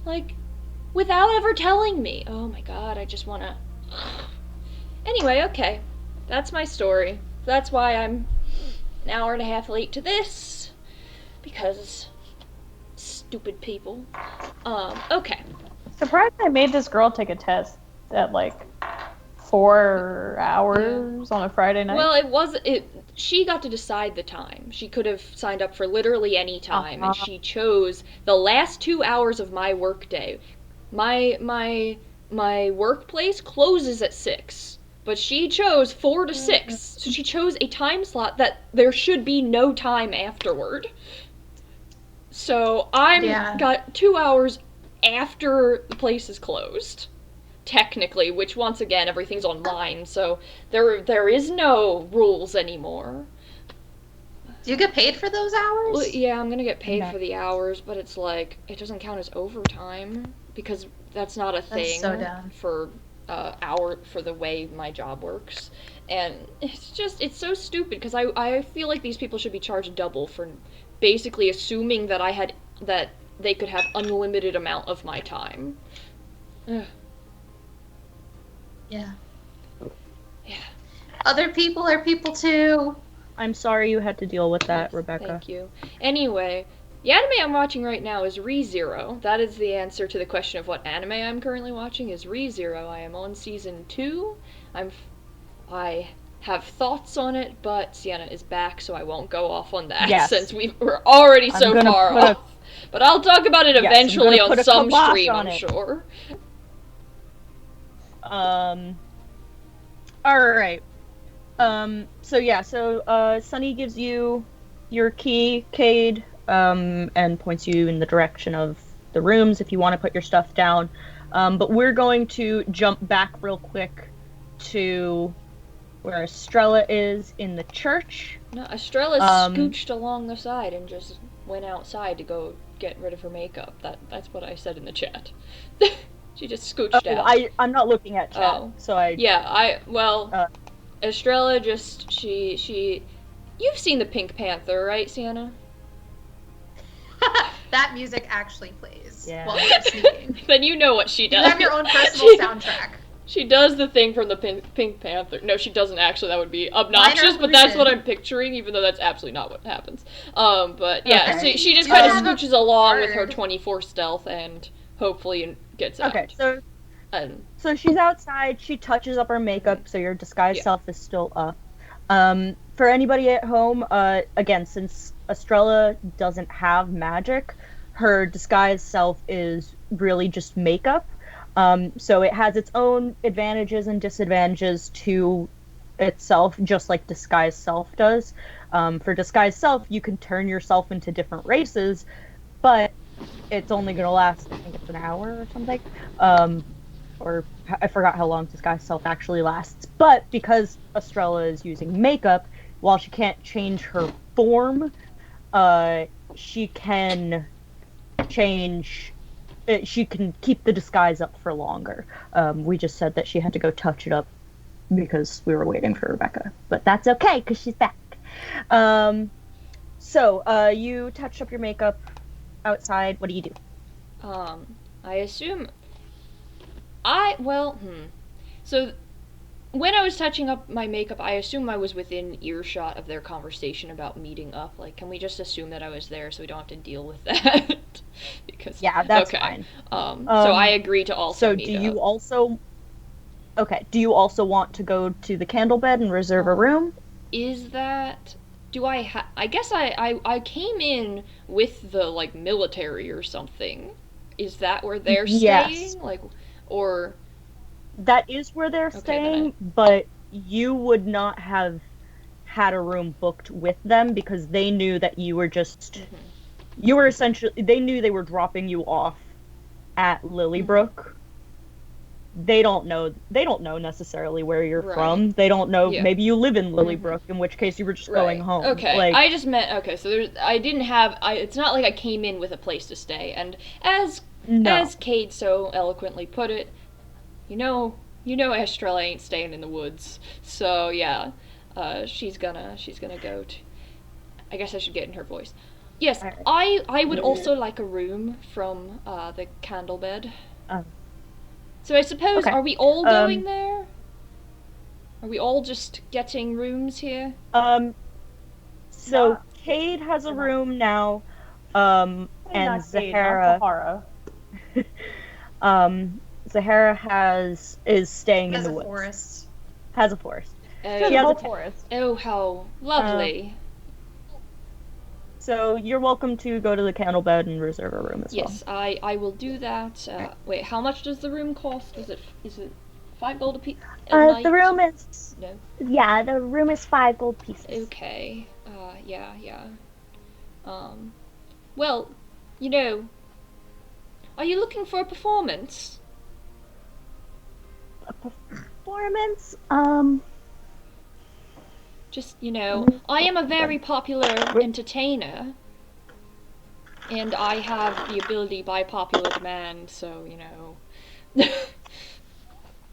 Like, without ever telling me. Oh my god, I just wanna... Anyway, okay. That's my story. That's why I'm an hour and a half late to this. Because stupid people. Okay. Surprised I made this girl take a test at like 4 hours on a Friday night. Well, she got to decide the time. She could have signed up for literally any time, and she chose the last 2 hours of my workday. My workplace closes at 6, but she chose 4 to 6. So she chose a time slot that there should be no time afterward. So Yeah. got 2 hours after the place is closed. Technically, which once again everything's online, so there is no rules anymore. Do you get paid for those hours? Well, yeah, I'm gonna get paid No. for the hours, but it's like it doesn't count as overtime because that's not a thing so dumb. for for the way my job works, and it's so stupid because I feel like these people should be charged double for basically assuming that they could have unlimited amount of my time. Ugh. Yeah. Yeah. Other people are people too. I'm sorry you had to deal with that, Rebecca. Thank you. Anyway, the anime I'm watching right now is ReZero. That is the answer to the question of what anime I'm currently watching is ReZero. I am on season 2. I have thoughts on it, but Sienna is back, so I won't go off on that Yes. since we're already so gonna far put off. But I'll talk about it Yes, I'm eventually gonna put on a some kibosh stream, on I'm it. sure. Alright. So Sunny gives you your key, Cade, and points you in the direction of the rooms if you want to put your stuff down. But we're going to jump back real quick to where Estrella is in the church. No, Estrella's Um, scooched along the side and just went outside to go get rid of her makeup. That's what I said in the chat. She just scooched out. I'm not looking at chat, Oh. so I... Yeah, Uh. Estrella just, she, you've seen the Pink Panther, right, Sienna? That music actually plays Yeah. while you're speaking. Then you know what she You does. have your own personal soundtrack. She does the thing from the Pink Panther. No, she doesn't actually. That would be obnoxious, but that's what I'm picturing, even though that's absolutely not what happens. But yeah, Okay. so she just You kind of have a scooches along with her bird. 24 stealth and hopefully gets out. Okay, so And she's outside, she touches up her makeup, so your disguise Yeah. self is still up. For anybody at home, again, since Estrella doesn't have magic, her disguise self is really just makeup. So it has its own advantages and disadvantages to itself, just like disguise self does. For disguise self, you can turn yourself into different races, but it's only going to last, I think it's an hour or something. Or I forgot how long disguise self actually lasts. But because Estrella is using makeup, while she can't change her form, she can change. She can keep the disguise up for longer. We just said that she had to go touch it up because we were waiting for Rebecca, but that's okay because she's back. So you touched up your makeup outside. What do you do? I assume So when I was touching up my makeup, I assume I was within earshot of their conversation about meeting up. Like, can we just assume that I was there so we don't have to deal with that? Because Yeah, that's okay. fine. So I agree to also So meet do you up. also? Okay. Do you also want to go to the candle bed and reserve a room? Is that? Do I guess I came in with the like military or something. Is that where they're Yes. staying? Like, or That is where they're then staying, but you would not have had a room booked with them because they knew that you were just. You were essentially. They knew they were dropping you off at Lilybrook. They don't know. They don't know necessarily where you're Right. from. They don't know. Yeah. Maybe you live in Lilybrook, in which case you were just going home. Okay, Like, I just meant okay. So I didn't have. It's not like I came in with a place to stay. And as Cade so eloquently put it, you know, Estrella ain't staying in the woods. So yeah, she's gonna go to. I guess I should get in her voice. Yes, Alright. I would also like a room from the candle bed. Oh. So I suppose, Okay. are we all going there? Are we all just getting rooms here? So Not- Cade has a not- room now, and Not Cade, not Zahara. Zahara is staying As in a the woods. forest. Has a forest. She She has has a a whole forest. Oh, how lovely. So you're welcome to go to the candle bed and reserve a room as Yes, I will do that. Wait, how much does the room cost? Is it 5 gold a piece? The room is No. the room is 5 gold pieces. Okay. Yeah. Well, you know, are you looking for a performance? A performance? Just, I am a very popular entertainer. And I have the ability by popular demand, so,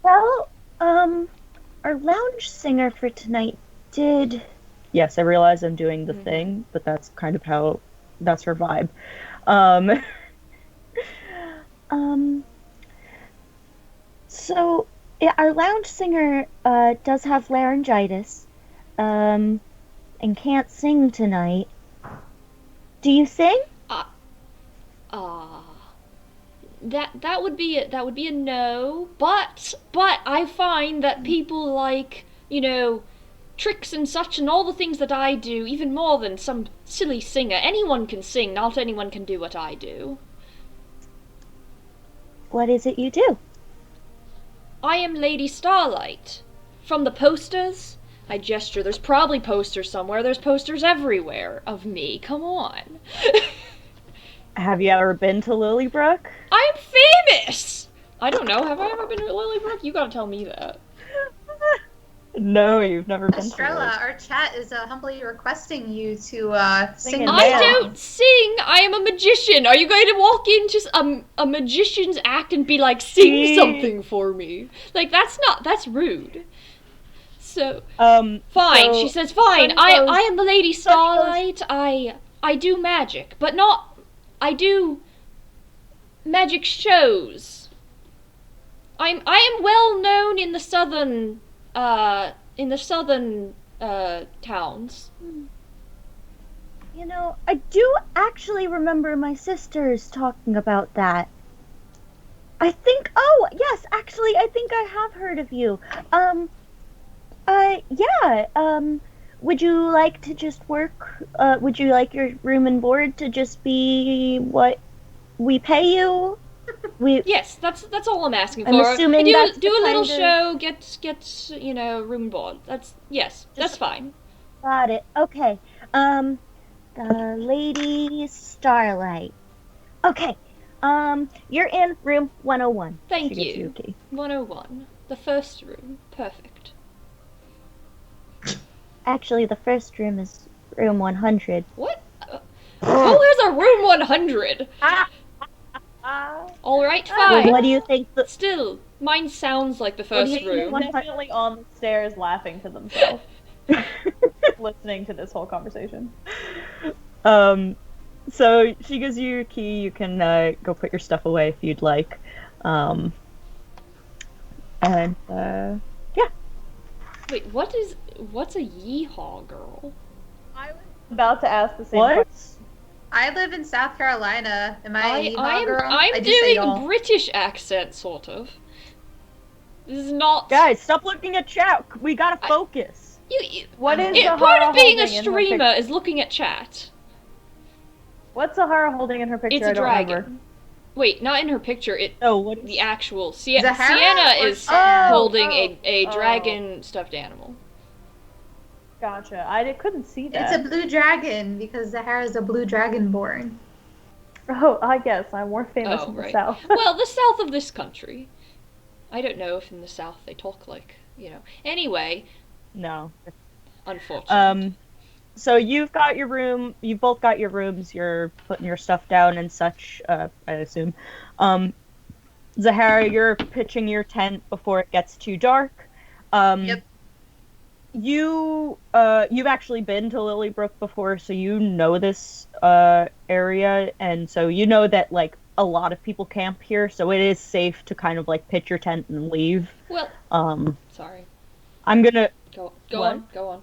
Well, our lounge singer for tonight did. Yes, I realize I'm doing the thing, but that's kind of that's her vibe. Um, So, yeah, our lounge singer does have laryngitis, and can't sing tonight. Do you sing? That would be a no, but I find that people like, tricks and such and all the things that I do even more than some silly singer. Anyone can sing, not anyone can do what I do. What is it you do? I am Lady Starlight. From the posters, I gesture. There's probably posters somewhere. There's posters everywhere of me. Come on. have you ever been to Lilybrook? I'm famous! I don't know. Have I ever been to Lilybrook? You gotta tell me that. No, you've never been to Estrella, Lilybrook. our chat is humbly requesting you to sing and the dance. I song. don't sing. I am a magician. Are you going to walk into a magician's act and be like, sing something for me? Like, that's rude. So, fine. So, She says, fine. Sun I goes- am the Lady sun goes- Starlight. I do magic, but not. I do magic shows. I am well known in the southern towns. You know, I do actually remember my sisters talking about that. Oh, yes, actually, I think I have heard of you. Yeah, would you like to just work, would you like your room and board to just be what we pay you? Yes, that's all I'm asking I'm for. assuming do that's do the a little kind of- show, get room and board. That's fine. Got it. Okay. The Lady Starlight. Okay. You're in room 101. Thank she gives you a you. key. 101, the first room, perfect. Actually, the first room is room 100. What? Oh, there's a room 100. All right, Well, fine. what do you think? Still, mine sounds like the Well, first he's room. definitely on the stairs laughing to themselves, listening to this whole conversation. So she gives you your key. You can go put your stuff away if you'd like. And yeah. Wait, what's a yeehaw girl? I was about to ask the same What? question. I live in South Carolina. Am I a yeehaw girl? I'm I just say doing a y'all. British accent, sort of. This is not. Guys, stop looking at chat. We gotta focus. What is Part Zahara of being a holding in her streamer pic- is looking at chat. What's Zahara holding in her picture? It's a I don't dragon. remember. Wait, not in her picture. Oh, what is The actual Zahara Sienna or is Sam? holding Oh, a oh. dragon stuffed animal. Gotcha. couldn't see It's that. a blue dragon because Zahara's a blue dragonborn. Oh, I guess I'm more famous Oh, in the right. south. Well, the south of this country. I don't know if in the south they talk like, Anyway, No. unfortunate. So you've got your room. You both got your rooms. You're putting your stuff down and such. I assume. Zahara, you're pitching your tent before it gets too dark. Yep. You've actually been to Lilybrook before, so you know this area, and so you know that like a lot of people camp here, so it is safe to kind of like pitch your tent and leave. Well, sorry. I'm gonna. Go What? on, go on.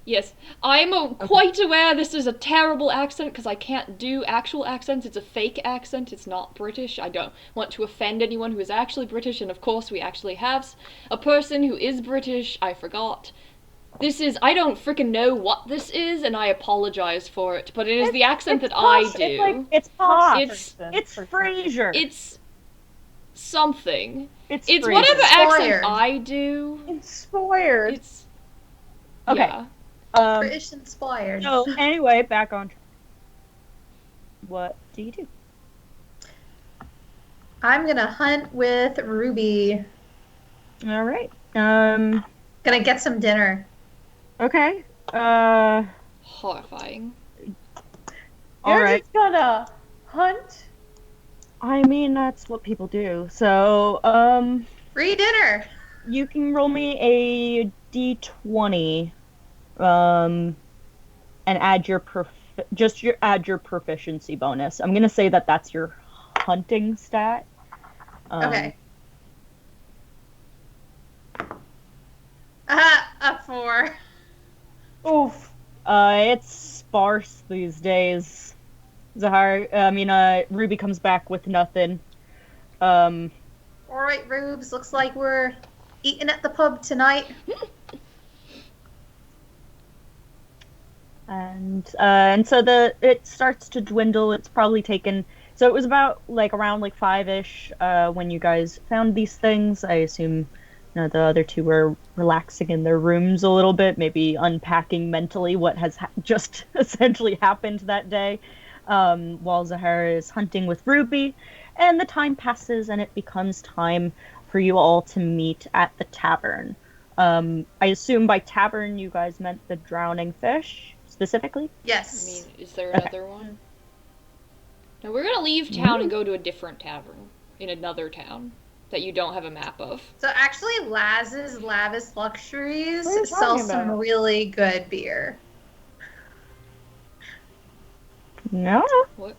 Yes, I'm quite aware this is a terrible accent because I can't do actual accents. It's a fake accent. It's not British. I don't want to offend anyone who is actually British, and of course we actually have a person who is British. I forgot. I don't freaking know what this is, and I apologize for it, but it is the accent that I posh. do. It's like It's pop. It's- It's Frasier. It's something. It's Frasier. whatever accent Inspired. I do. Inspired. It's Okay. yeah. British inspired. So anyway, back on track. What do you do? I'm gonna hunt with Ruby. All right. Gonna Gonna get some dinner. Okay. Horrifying. All You're right. just gonna hunt? I mean, that's what people do. So, Free dinner. you can roll me a d20, and add your add your proficiency bonus. I'm gonna say that that's your hunting stat. Okay. A 4. Oof. It's sparse these days. Ruby comes back with nothing. All right, Rubes. Looks like we're eating at the pub tonight. And so it starts to dwindle. It's probably taken. So it was about around 5ish when you guys found these things. I assume the other two were relaxing in their rooms a little bit, maybe unpacking mentally what has just essentially happened that day, while Zahara is hunting with Ruby. And the time passes, and it becomes time for you all to meet at the tavern. I assume by tavern you guys meant the Drowning Fish, specifically? Yes. I mean, is there another one? No, we're gonna leave town and go to a different tavern in another town that you don't have a map of. So actually, Laz's Lavish Luxuries What are you sells talking some about? really good beer. No. What?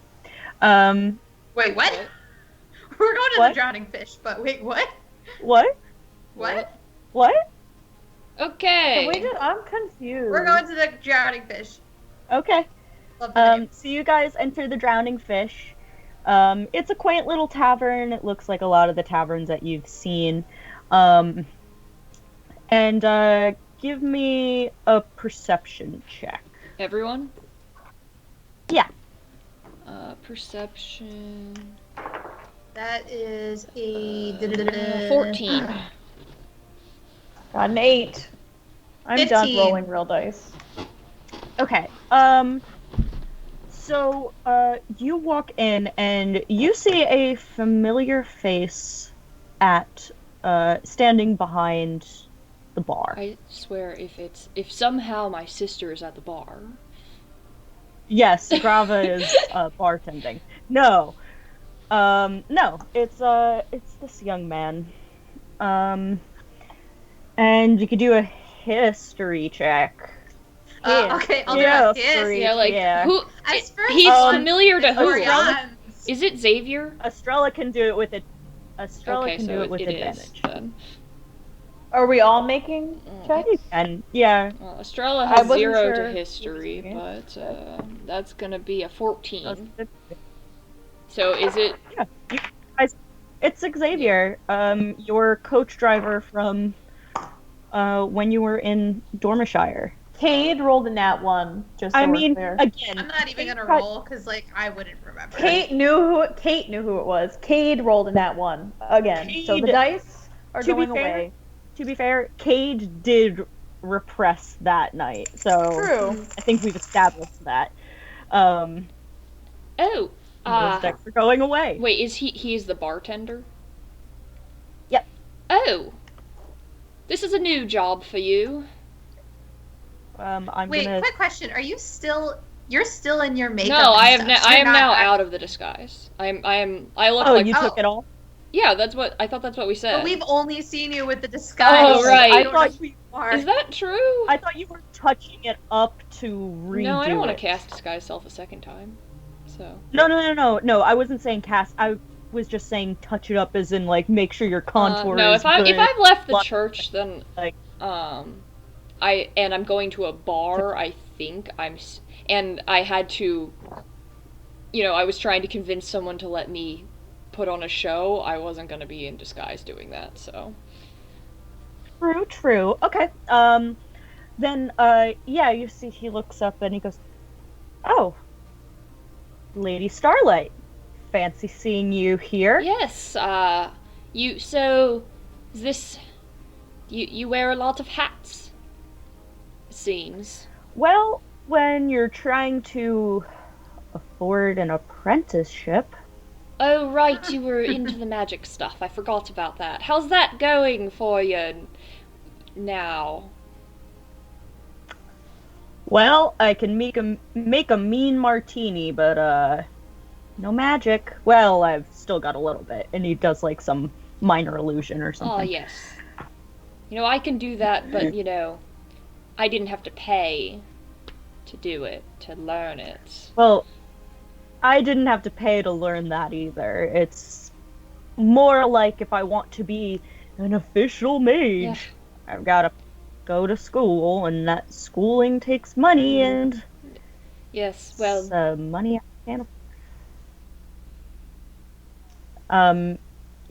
Wait, what? What? We're going to What? the Drowning Fish, but wait, what? What? What? What? Okay. I'm confused. We're going to the Drowning Fish. Okay. Love the name. So you guys enter the Drowning Fish. It's a quaint little tavern. It looks like a lot of the taverns that you've seen. And give me a perception check. Everyone? Yeah. Perception. That is a 14. Got an 8. I'm done 15. rolling real dice. Okay. So, you walk in and you see a familiar face standing behind the bar. I swear, if somehow my sister is at the bar. Yes, Grava is bartending. No, it's this young man. And you could do a history check. Okay, I'll do Yeah, a hiss. sorry. Yeah, who? As for He's familiar to who? Orion. Is it Xavier? Estrella can do it with it. Estrella Okay, can so do it with it is advantage. then. Are we all making checks? And yeah, Well, Estrella I has wasn't 0 sure. to history, but that's gonna be a 14. So is it? yeah. You guys, it's Xavier, your coach driver from when you were in Dormishire. Cade rolled a nat 1. Just so I we're mean, clear. again, I'm not even gonna got- roll because I wouldn't remember. Kate knew who it was. Cade rolled a nat 1 again. So the Cade- dice are to be going fair- away. To be fair, Cade did repress that night, so True. I think we've established that. Oh, Those decks are going away. wait, is he's the bartender? Yep. Oh, this is a new job for you. I'm Wait, gonna. quick question: Are you still? You're still in your makeup? No, and I am. stuff, so I you're am not now act- out of the disguise. I look Oh, like. you took it all. Yeah, that's what I thought. That's what we said. But we've only seen you with the disguise. Oh, right. I I don't know thought who you are. Is that true? I thought you were touching it up to redo No, I don't want it. to cast disguise self a second time. So. No. I wasn't saying cast. I was just saying touch it up, as in make sure your contour No, is if I've good. left the Look, church, then like- I'm going to a bar. I think and I had to. I was trying to convince someone to let me put on a show. I wasn't going to be in disguise doing that. So. True. Okay. Then yeah, you see, he looks up and he goes, "Oh, Lady Starlight, fancy seeing you here." Yes. You wear a lot of hats. It seems. Well, when you're trying to afford an apprenticeship. Oh, right, you were into the magic stuff. I forgot about that. How's that going for you? now? Well, I can make a mean martini, but no magic. Well, I've still got a little bit, and he does like some minor illusion or Oh, something. yes. I can do that, but, I didn't have to pay to do it, to learn it. Well, I didn't have to pay to learn that either. It's more like if I want to be an official mage, Yeah. I've got to go to school, and that schooling takes money, and Yes, well, money I can't afford.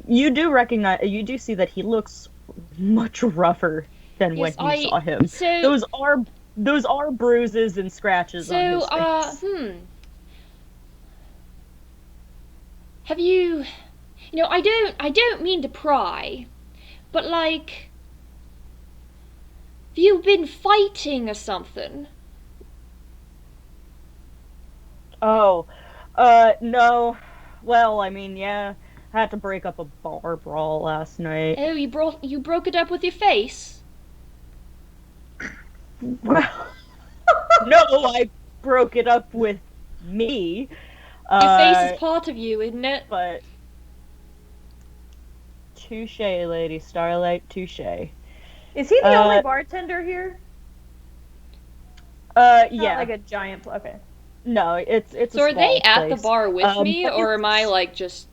You do see that he looks much rougher than yes, when you saw him. So, Those are bruises and scratches on his face. Have you, I don't mean to pry, but like, have you been fighting or something? Oh, no. Well, I mean, yeah, I had to break up a bar brawl last night. Oh, you broke it up with your face? Well, no, I broke it up with me. Your face is part of you, isn't it? But touche, Lady Starlight, touche. Is he the only bartender here? Yeah. Not like a giant. Okay. No, it's. So a are they small at the place. bar with me, but or am I like just?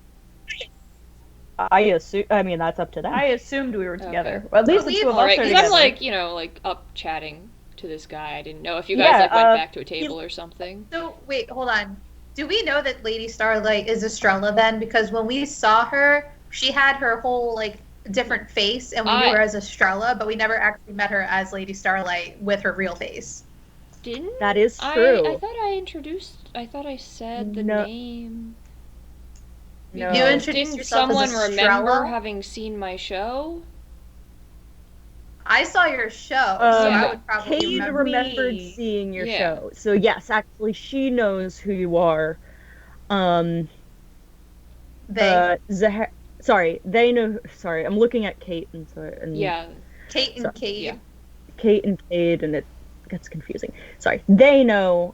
I assume. I mean, that's up to them. I assumed we were together. Okay. Well, at least the two of us Alright, are because together. I'm like, up chatting to this guy. I didn't know if you guys went back to a table or something. So, wait, hold on. Do we know that Lady Starlight is Estrella then? Because when we saw her, she had her whole, like, different face, and we knew her as Estrella, but we never actually met her as Lady Starlight with her real face. Didn't? That is true. I thought I said the name. No. You introduced Didn't yourself someone as Estrella? remember having seen my show? I saw your show, so I would probably Kate remember. remembered seeing your Yeah. show. So yes, actually, she knows who you are. They. Sorry, they know. Sorry, I'm looking at Kate and Yeah. Kate and Cade. Yeah. Kate and Cade, and it gets confusing. Sorry, they know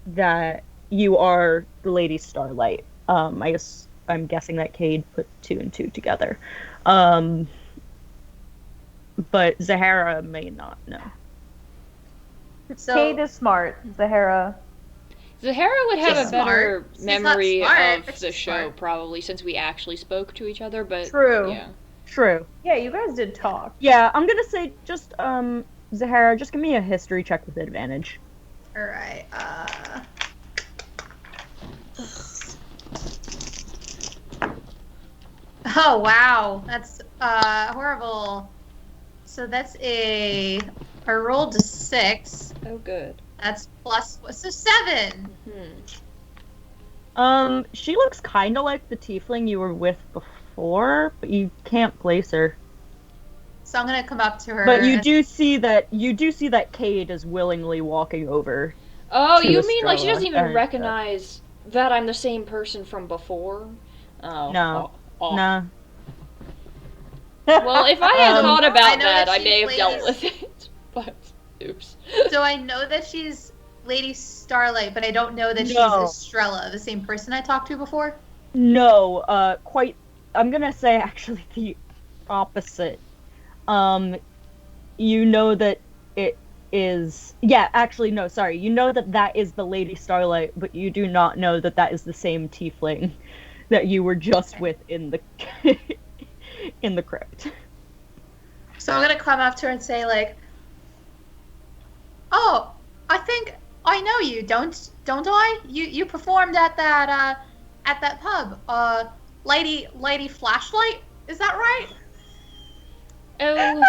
that you are the Lady Starlight. I'm guessing that Cade put 2 and 2 together. But Zahara may not know. So, Kate is smart. Zahara. Zahara would have She's a better smart. She's not memory smart, of but the she's show, smart. probably, since we actually spoke to each other, but... True. Yeah. True. Yeah, you guys did talk. Yeah, I'm gonna say just Zahara, just give me a history check with advantage. Alright, Oh, wow. That's, horrible. So that's I rolled a 6. Oh, good. That's plus, so 7. She looks kind of like the tiefling you were with before, but you can't place her. So I'm gonna come up to her. But you do see that Cade is willingly walking over. Oh, to you mean like she Estrella, doesn't even and, recognize that I'm the same person from before? Oh. No. Oh. Nah. Well, if I had thought I about know that, that I she may have dealt plays- with it. But, oops. So I know that she's Lady Starlight, but I don't know that No. she's Estrella, the same person I talked to before. No, quite. I'm gonna say actually the opposite. You know that it is. Yeah, actually, no, sorry. You know that is the Lady Starlight, but you do not know that is the same tiefling that you were just with in the in the crypt. So I'm gonna come up to her and say like, "Oh, I think I know you, don't I? You performed at that pub, Lady Flashlight, is that right?" Oh.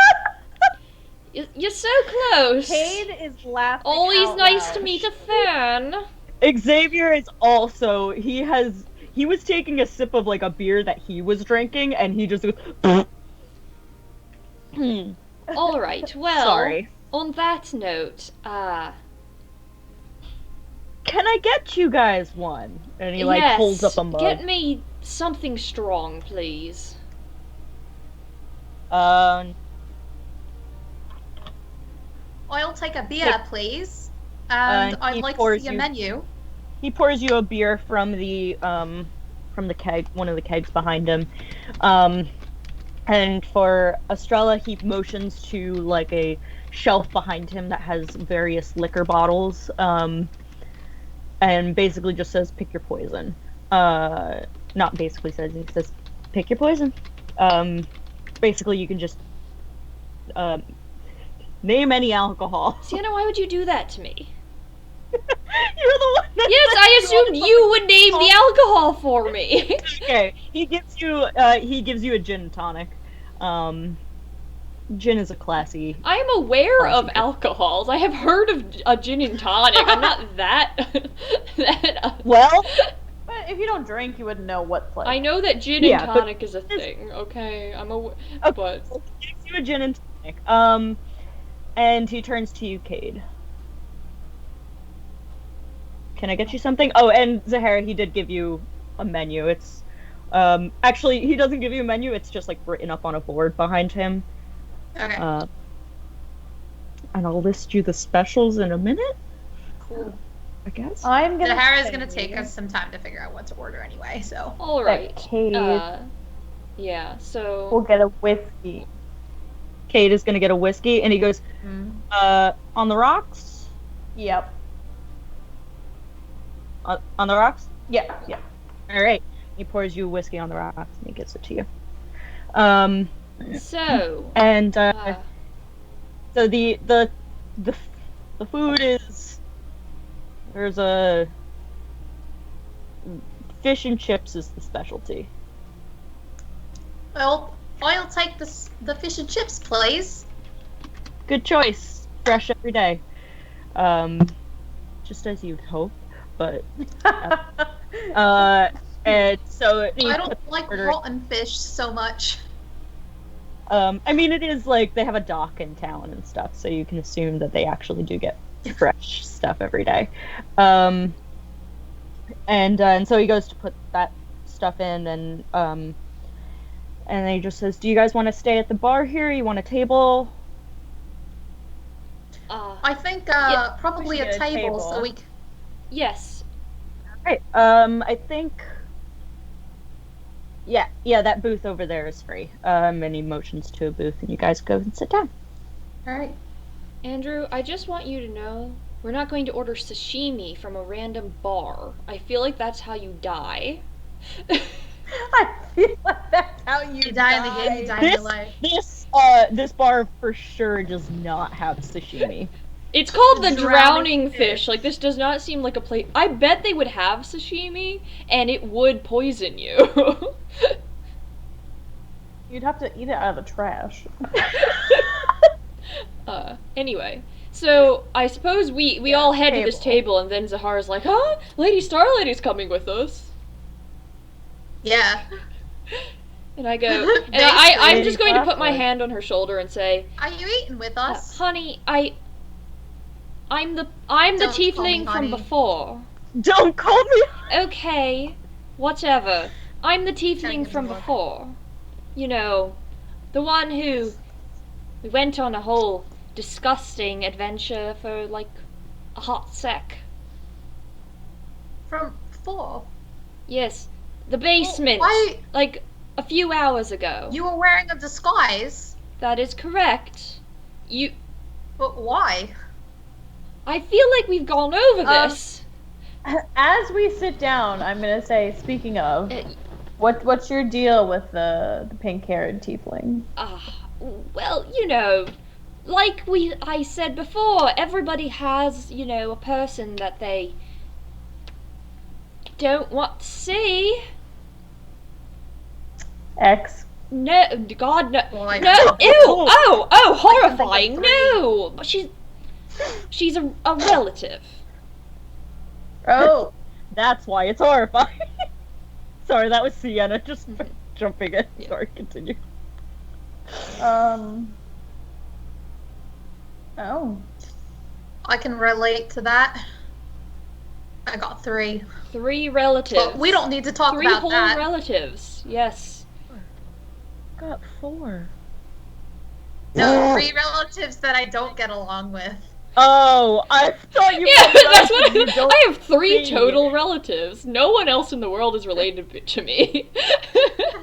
You're so close. Cade is laughing. Always out nice loud. to meet a fan. Xavier is also he was taking a sip of like a beer that he was drinking, and he just goes. All right. Well, Sorry. on that note, Can I get you guys one? And he like yes, holds up a mug. get me something strong, please. Um, I'll take a beer, please. And I'd he like to pours see a you- menu. He pours you a beer from the keg, one of the kegs behind him. And for Estrella, he motions to like a shelf behind him that has various liquor bottles. And basically just says, "Pick your poison." Not basically says, he says, "Pick your poison." Basically, you can just name any alcohol. Sienna, why would you do that to me? You're the one that Yes, I assumed you would name the alcohol for me. Okay, he gives you a gin and tonic. Gin is a classy. I am aware of Classy. alcohols. I have heard of a gin and tonic. I'm not that. Well, But if you don't drink, you wouldn't know what's like. I know that gin Yeah, and but- tonic is a thing. Okay, I'm aware. Okay. But he gives you a gin and tonic. And he turns to you, Cade. Can I get you something? Oh, and Zahara, he did give you a menu. It's actually he doesn't give you a menu. It's just like written up on a board behind him. Okay. And I'll list you the specials in a minute, Cool. I guess. I'm gonna. Zahara's say gonna take us some time to figure out what to order anyway, so. all right. Cade Yeah. So We'll get a whiskey. Cade is gonna get a whiskey, and he goes, on the rocks? Yep. On the rocks? Yeah. Yeah. Alright. He pours you whiskey on the rocks, and he gives it to you. so And, uh, so the food is, there's a, fish and chips is the specialty. Well, I'll take the fish and chips, please. Good choice. Fresh every day. Just as you'd hope, but and so I don't like rotten fish so much. I mean, it is like they have a dock in town and stuff, so you can assume that they actually do get fresh stuff every day. And so he goes to put that stuff in, and he just says, "Do you guys want to stay at the bar here? You want a table?" I think Yeah, probably we should a get a table, table. so we. yes. Right. I think. Yeah, that booth over there is free. And he motions to a booth, and you guys go and sit down. All right. Andrew, I just want you to know we're not going to order sashimi from a random bar. I feel like that's how you die. I feel like that's how you You die in the game, you die in This- your life. This bar for sure does not have sashimi. It's called the The drowning drowning fish. fish. Like, this does not seem like a place. I bet they would have sashimi, and it would poison you. You'd have to eat it out of the trash. Anyway. So, I suppose we all head to this table, and then Zahara's like, huh? Lady Starlady's coming with us. Yeah. And I go, and I'm Lady just going to put my Blackwood. hand on her shoulder and say, Are you eating with us? honey, I'm the Don't call me tiefling from honey. before. Don't call me. Okay, whatever. I'm the tiefling Dragon's from Lore. before. You know, the one who we went on a whole disgusting adventure for like a hot sec. From 4. Yes, the basement. Why? Like a few hours ago. You were wearing a disguise. That is correct. But why? I feel like we've gone over this. As we sit down, I'm gonna say, speaking of, Uh, what's your deal with the pink-haired tiefling? Well, you know, like I said before, everybody has, you know, a person that they don't want to see. X. No, God, no. Well, like, No, oh, ew, oh, I can think of horrifying, 3. no. But she's a relative. Oh, That's why it's horrifying. Sorry, that was Sienna just jumping in. Yeah. Sorry, continue. oh. I can relate to that. I got 3. 3 relatives. But we don't need to talk 3 about whole that. relatives, yes. Got 4. No, 3 relatives that I don't get along with. Oh, I thought you Yeah, meant that's what you don't I have 3 see. total relatives. No one else in the world is related to me.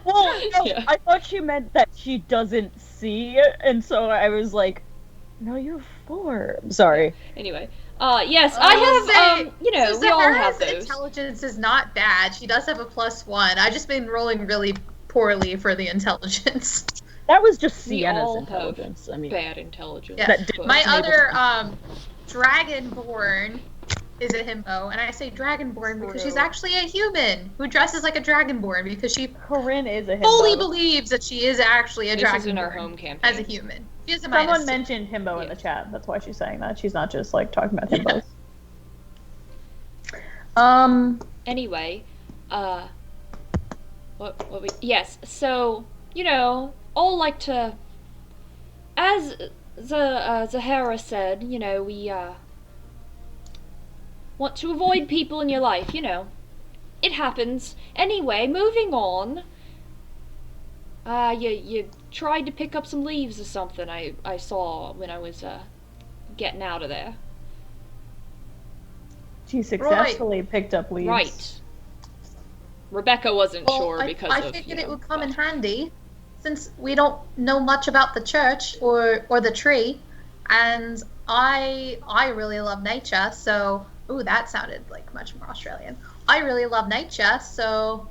Well, no, Yeah. I thought she meant that she doesn't see it, and so I was like, no, you have 4. I'm sorry. Anyway, yes, I will I have, say, we all have Zahara's those. intelligence is not bad. She does have a +1. I've just been rolling really poorly for the intelligence. That was just We Sienna's all intelligence. I mean, Bad intelligence. Yeah. That did- My wasn't able other dragonborn is a himbo, and I say dragonborn because she's True. actually a human who dresses like a dragonborn because she Corinne is a himbo. fully believes that she is actually a This is in our dragonborn home campaign. as a human. She is a Someone -2. mentioned himbo in the Yes. chat. That's why she's saying that. She's not just like talking about himbos. Anyway, yes, so, all like to, as Zahara said, we, want to avoid people in your life, It happens. Anyway, moving on. You tried to pick up some leaves or something I saw when I was, getting out of there. She successfully picked up leaves. Right. Rebecca wasn't sure I because I of, figured it would come in handy since we don't know much about the church or the tree, and I really love nature. So, ooh, that sounded like much more Australian. I really love nature, so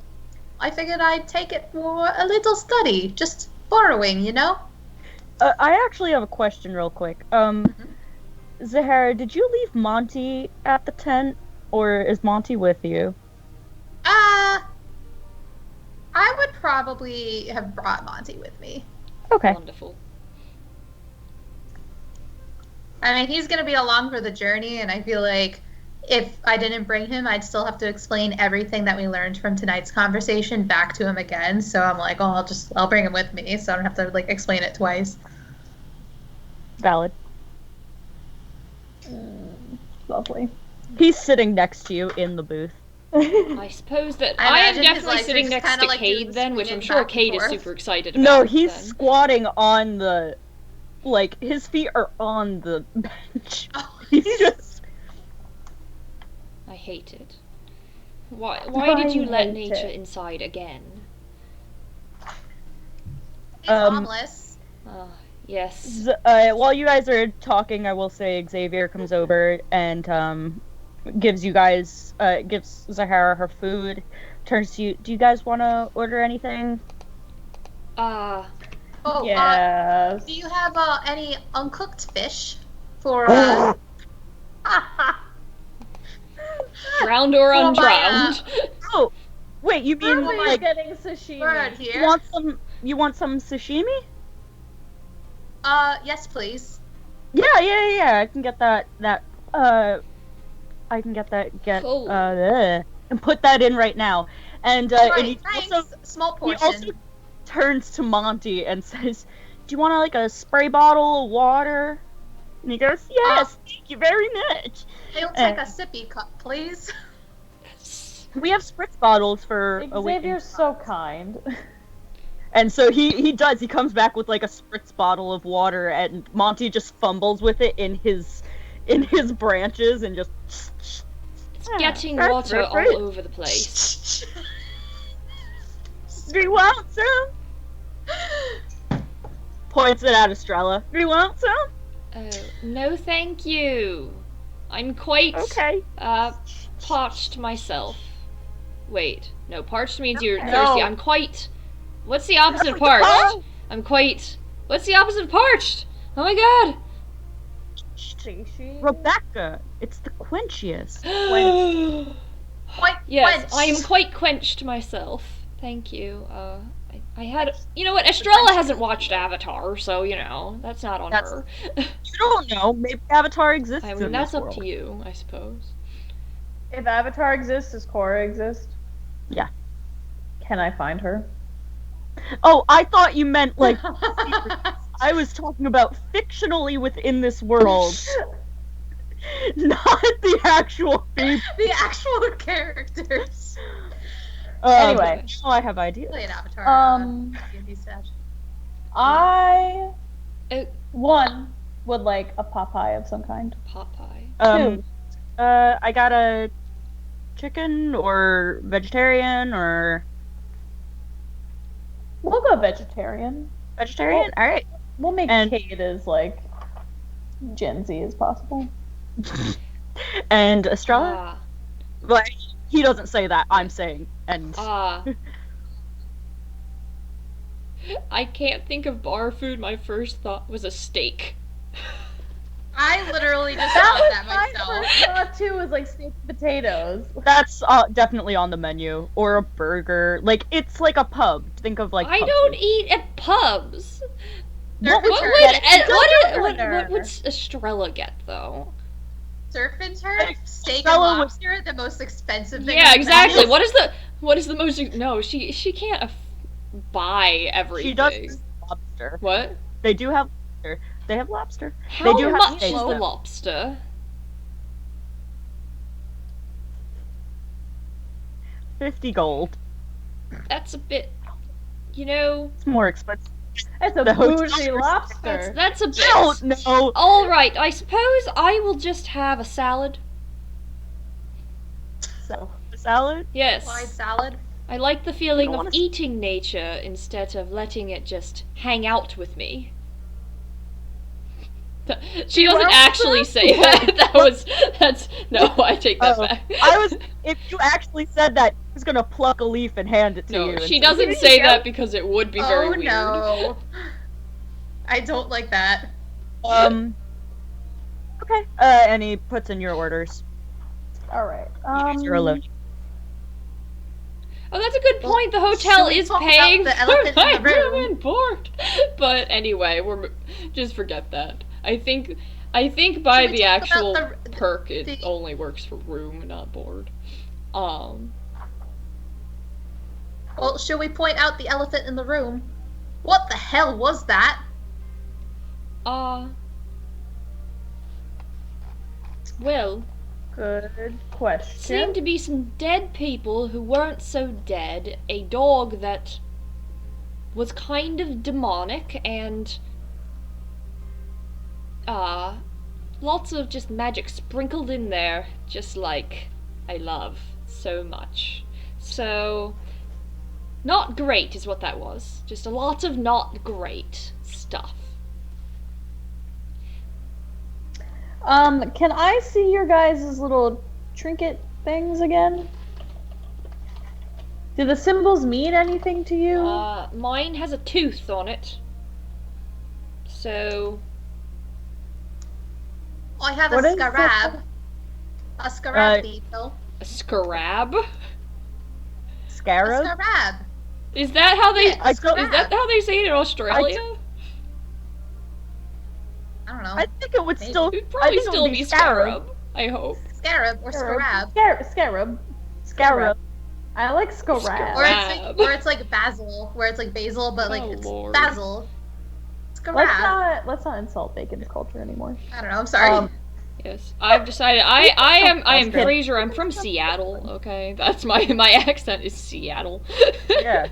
I figured I'd take it for a little study, just borrowing, I actually have a question real quick. Zahara, did you leave Monty at the tent, or is Monty with you? I would probably have brought Monty with me. Okay. Wonderful. I mean, he's going to be along for the journey, and I feel like if I didn't bring him, I'd still have to explain everything that we learned from tonight's conversation back to him again. So I'm like, oh, I'll bring him with me, so I don't have to explain it twice. Valid. Lovely. He's sitting next to you in the booth. I suppose that I I am imagine his definitely legs are sitting just next kinda to like doing Cade the then, which I'm swinging sure back and Cade is forth. super excited about. No, he's then. squatting on the, his feet are on the bench. Oh, He's just, I hate it. Why did you let hate nature it. inside again? he's Um, harmless. Yes. while you guys are talking, I will say Xavier comes over and, gives Zahara her food, turns to you, do you guys want to order anything? Oh, Yes. do you have any uncooked fish for Drowned or Well, my, undrowned? Oh, wait, you mean, We're like, getting sashimi. bird you here? want some sashimi? Yes, please. Yeah, I can get that, Cool. and put that in right now. And, Right, and he thanks. also, Small he portion. also turns to Monty and says, do you want a spray bottle of water? And he goes, yes, thank you very much. I'll take a sippy cup, please. We have spritz bottles for Xavier's so kind. And so he does. He comes back with a spritz bottle of water, and Monty just fumbles with it in his branches and just. It's getting that's water great. all over the place. Do you want some? Points it at Estrella. Do you want some? Oh, no thank you. I'm quite, Okay. parched myself. Wait, no, parched means you're No. thirsty. I'm quite... What's the opposite of parched? Oh! What's the opposite of parched? Oh my god! Rebecca, it's the quenchiest. Quite Yes, quenched. I am quite quenched myself. Thank you. I had... You know what, Estrella hasn't watched Avatar, so, that's not on That's- her. You don't know. Maybe Avatar exists. I in mean, that's this up world. to you, I suppose. If Avatar exists, does Korra exist? Yeah. Can I find her? Oh, I thought you meant I was talking about fictionally within this world, not the actual people. The actual characters. Anyway. Um, now I have ideas. Play an avatar. Um, D&D session. I 1 would like a pot pie of some kind. Pot pie. 2. I got a chicken or vegetarian or We'll go vegetarian. vegetarian. All right. We'll make And- Kate as like Gen Z as possible. And Estrella. Ah. Well, he doesn't say that. I'm saying. And I can't think of bar food. My first thought was a steak. I literally just thought that My myself. first thought too was like steak and potatoes. that's definitely on the menu. Or a burger. Like, it's like a pub. Think of like I pub don't food. eat at pubs. What would What you would get? what would Estrella get though? Surf and turf, steak and Estrella would- lobster, the most expensive thing. Yeah, on the exactly. menu. What is the most? No, she can't buy everything. She does lobster. What? They do have lobster. They have lobster. How do have much steak, is the though. lobster? 50 gold. That's a bit. You know, It's more expensive. It's a The hotel bougie restaurant. lobster. that's a bit. I don't know. All right, I suppose I will just have a salad. So, salad? Yes. Wide salad. I like the feeling don't of wanna s- eating nature instead of letting it just hang out with me. She doesn't Well, actually say that. No, I take that back. If you actually said that, I was gonna pluck a leaf and hand it to you. No, and she say, doesn't "Here say you go." that because it would be very Oh weird. no. I don't like that. Okay. And he puts in your orders. All right. You guys are alone. Oh, that's a good Well, point. The hotel should we is talk about paying the for elephant in my the room? room and board. But anyway, just forget that. I think by Should we the talk actual about the- perk, it the- only works for room, not board. Well, should we point out the elephant in the room? What the hell was that? Well, Good question. seemed to be some dead people who weren't so dead, a dog that was kind of demonic, and lots of just magic sprinkled in there, just like I love so much. So, not great is what that was. Just a lot of not great stuff. Can I see your guys' little trinket things again? Do the symbols mean anything to you? Mine has a tooth on it. So, I have What a is scarab. A scarab beetle. a scarab? A Scarab? scarab. Is that how they? Yeah, a Is that scarab. how they say it in Australia? I don't know. I think it would Maybe. still. It'd I probably think it still would be scarab. scarab. I hope. Scarab or scarab. Scarab. Scarab. I like scarab. Or it's like basil, where it's like basil, but like Oh, it's Lord. basil. Scarab. Let's not insult Bacon's culture anymore. I don't know. I'm sorry. Yes, I've decided. I am Okay. Fraser. I'm from Seattle. Okay, that's my accent is Seattle. Yeah.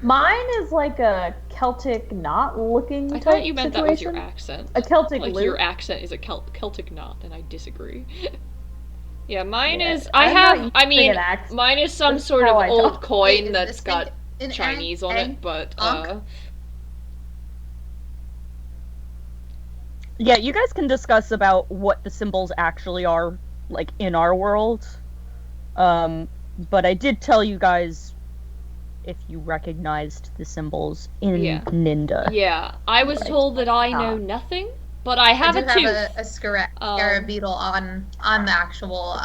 Mine is like a Celtic knot looking I type thought you meant that was situation. your accent. A Celtic Like loop. your accent is a Celtic knot, and I disagree. Yeah, mine Yeah, is. I'm not using I mean, an accent. mine is some That's sort how of I old talk. coin Wait, is that's this got thing an Chinese on egg? it, but Yeah, you guys can discuss about what the symbols actually are, like, in our world. But I did tell you guys if you recognized the symbols in Yeah. Ninda. yeah, I was Right. told that I know nothing, but I have I a do tooth. have a scarab beetle on the actual.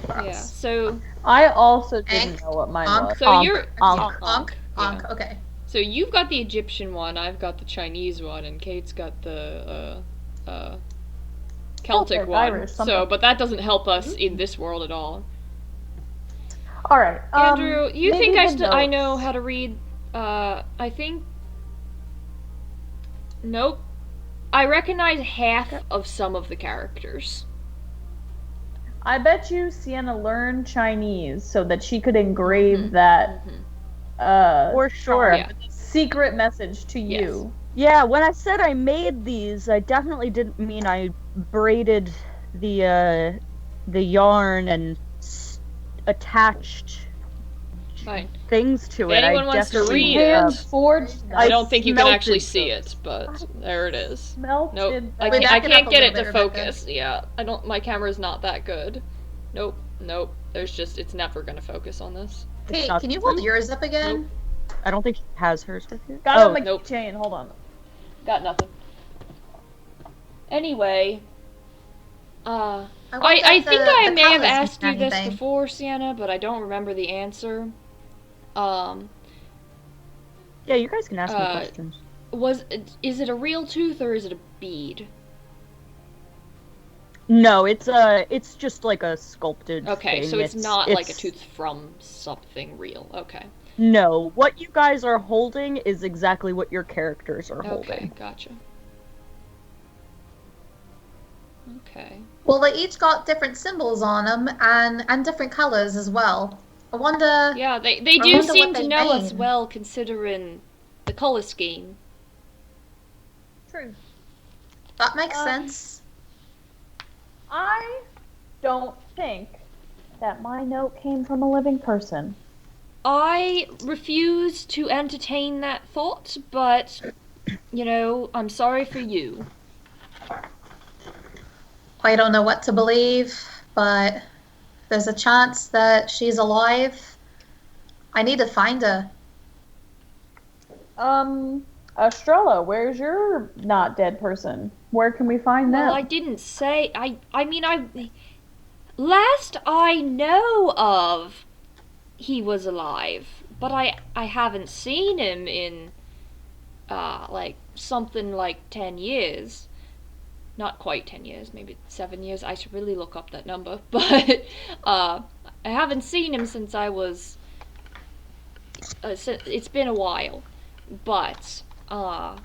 Yeah, so I also didn't Ankh, know what mine Ankh. was. so Ankh, you're Ankh. Ankh. yeah. Ankh. Okay. So you've got the Egyptian one, I've got the Chinese one, and Kate's got the Celtic Celtic, one. Irish, So, something. but that doesn't help us in this world at all. All right, Andrew, you maybe think the I know notes. how to read? I think. Nope. I recognize half of some of the characters. I bet you Sienna learned Chinese so that she could engrave Mhm. that Mhm. For sure. Yeah. secret message to you. Yeah, when I said I made these, I definitely didn't mean I braided the yarn and attached Fine. things to If it. anyone I wants to definitely read Hand it, forged them. I don't think you can actually smelted see those. it, but there it is. Smelted Nope. them. I Wait, can't, back it up a get little it to bit, Rebecca. focus. Yeah, I don't. My camera's not that good. Nope. It's never gonna focus on this. Hey, not can you hold true. yours up again? I don't think she has hers with you. Got it on my Nope. keychain. Hold on. Got nothing. Anyway, wonder I if think the- I the may have colours asked you mean this anything. before, Sienna, but I don't remember the answer. Yeah, you guys can ask me Uh, questions. Is it a real tooth or is it a bead? No, it's just like a sculpted Okay, thing. so it's not like a it's- tooth from something real. Okay. No, what you guys are holding is exactly what your characters are Okay, holding. gotcha. Okay. Well, they each got different symbols on them and different colors as well. I wonder. Yeah, they I do wonder seem what to they know us mean. well, considering the color scheme. True. That makes sense. I don't think that my note came from a living person. I refuse to entertain that thought, but, I'm sorry for you. I don't know what to believe, but there's a chance that she's alive. I need to find her. Estrella, where's your not dead person? Where can we find them? Well, I didn't say. Last I know of, he was alive, but I haven't seen him in, something like 10 years. Not quite 10 years, maybe 7 years. I should really look up that number, but, I haven't seen him since I was, it's been a while, but, fine,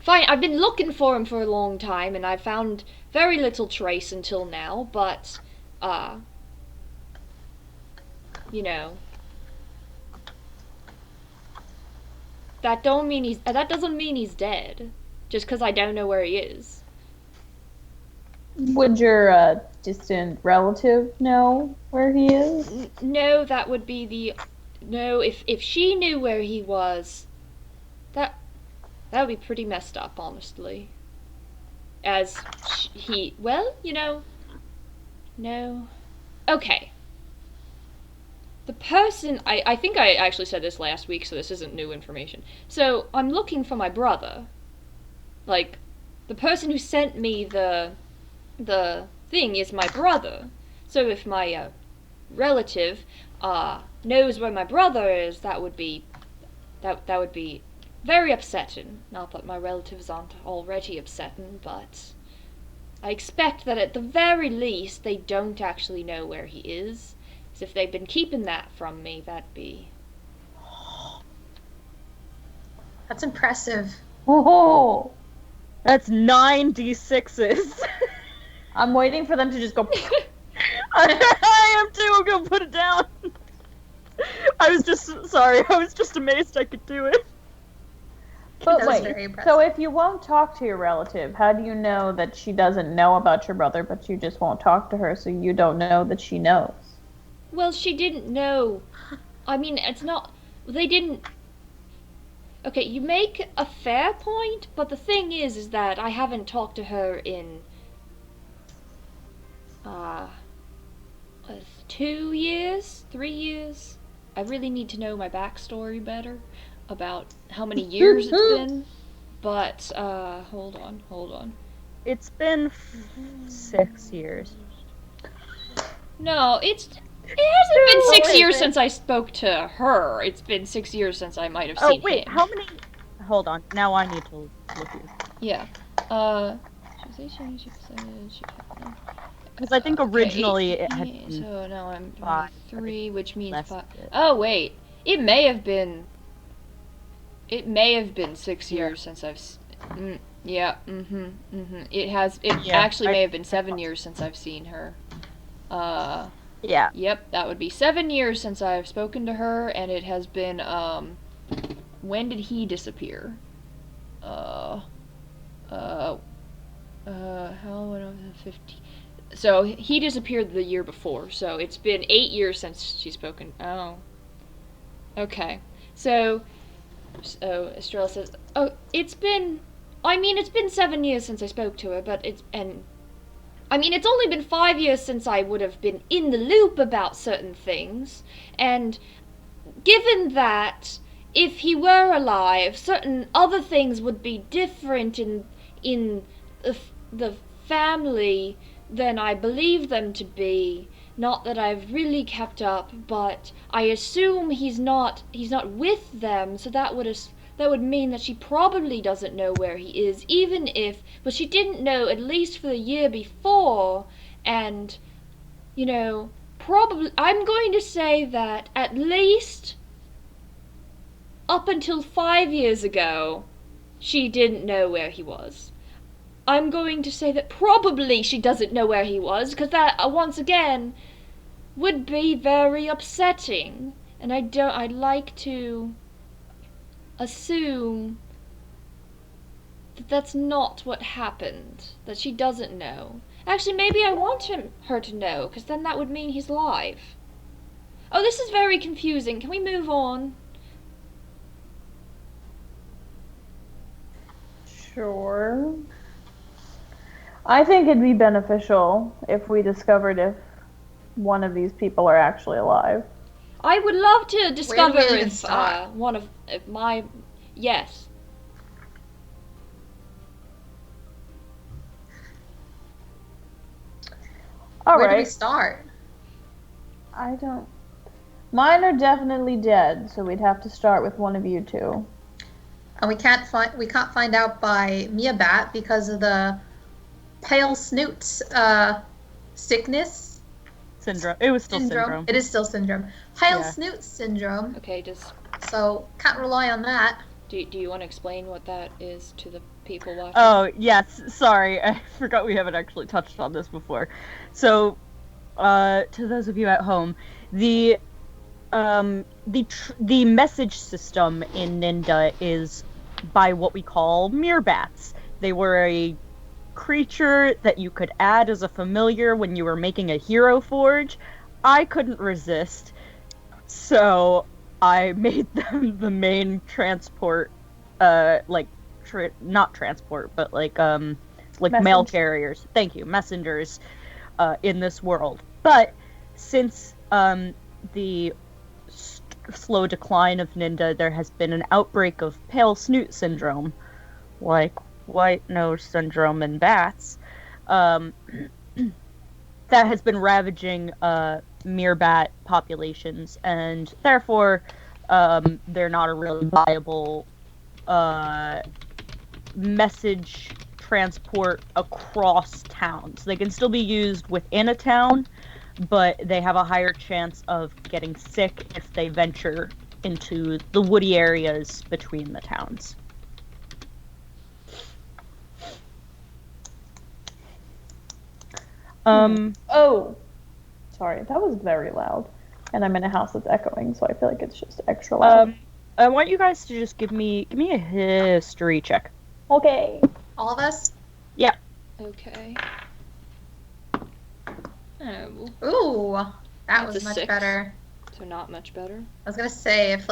I've been looking for him for a long time, and I found very little trace until now, but, that doesn't mean he's dead, just because I don't know where he is. Would your distant relative know where he is? No, that would be no, if she knew where he was, that would be pretty messed up, honestly. As no. Okay. The person, I think I actually said this last week, so this isn't new information. So, I'm looking for my brother. Like, the person who sent me the thing is my brother. So if my, relative, knows where my brother is, that would be very upsetting. Not that my relatives aren't already upsetting, but I expect that at the very least they don't actually know where he is. So if they've been keeping that from me, that'd be... That's impressive. Oh, That's 9 d6s. I'm waiting for them to just go. I am too. I'm gonna put it down. I was just amazed I could do it. But That was wait, very impressive. so if you won't talk to your relative, how do you know that she doesn't know about your brother, but you just won't talk to her, so you don't know that she knows? Well, she didn't know. I mean, it's not... They didn't... Okay, you make a fair point, but the thing is that I haven't talked to her in... 2 years? 3 years? I really need to know my backstory better about how many years it's been. But, hold on. It's been 6 years. No, it hasn't been 6 wait, years wait. since I spoke to her. It's been 6 years since I might have Oh seen wait, him. how many? Hold on. Now I need to look at it. Yeah. Because I think originally it had Okay, been so now I'm 5, 3, which means less 5. it. Oh wait, it may have been 6 years since I've. Yeah. It has. It Yeah, actually I- may have been 7 years since I've seen her. Yeah. Yep, that would be 7 years since I've spoken to her, and it has been, when did he disappear? How would I 50? So he disappeared the year before, so it's been 8 years since she's spoken. Oh. Okay. So Estrella says, oh, it's been 7 years since I spoke to her, but it's only been 5 years since I would have been in the loop about certain things, and given that if he were alive, certain other things would be different in the family than I believe them to be. Not that I've really kept up, but I assume he's not with them, so that would mean that she probably doesn't know where he is, but she didn't know at least for the year before, and, probably, I'm going to say that at least up until 5 years ago, she didn't know where he was. I'm going to say that probably she doesn't know where he was, because that, once again, would be very upsetting. And I'd like to assume that that's not what happened, that she doesn't know. Actually, maybe I want her to know, because then that would mean he's alive. Oh, this is very confusing. Can we move on? Sure. I think it'd be beneficial if we discovered if one of these people are actually alive. I would love to discover Where do we even if start? one of my... Yes. All Where do we right. start? I don't. Mine are definitely dead, so we'd have to start with one of you two. And we can't find out by Mia Bat because of the pale snoots sickness Syndrome. It was still syndrome. It is still syndrome. Pale Yeah. snoot syndrome. Okay, So can't rely on that. do you want to explain what that is to the people watching? Oh, yes. Sorry. I forgot we haven't actually touched on this before. So, to those of you at home, the message system in Ninda is by what we call meerbats. They were a creature that you could add as a familiar when you were making a hero forge. I couldn't resist, so I made them the main transport, not transport, but mail carriers. Thank you, messengers, in this world. But since the slow decline of Ninda, there has been an outbreak of pale snoot syndrome, like white nose syndrome in bats, that has been ravaging meerbat populations, and therefore they're not a really viable message transport across towns. They can still be used within a town, but they have a higher chance of getting sick if they venture into the woody areas between the towns. Oh, sorry, that was very loud. And I'm in a house that's echoing, so I feel like it's just extra loud. I want you guys to just give me a history check. Okay. All of us? Yeah. Okay. Oh, Ooh, that That's was a much 6. better. so not much better. I was gonna say if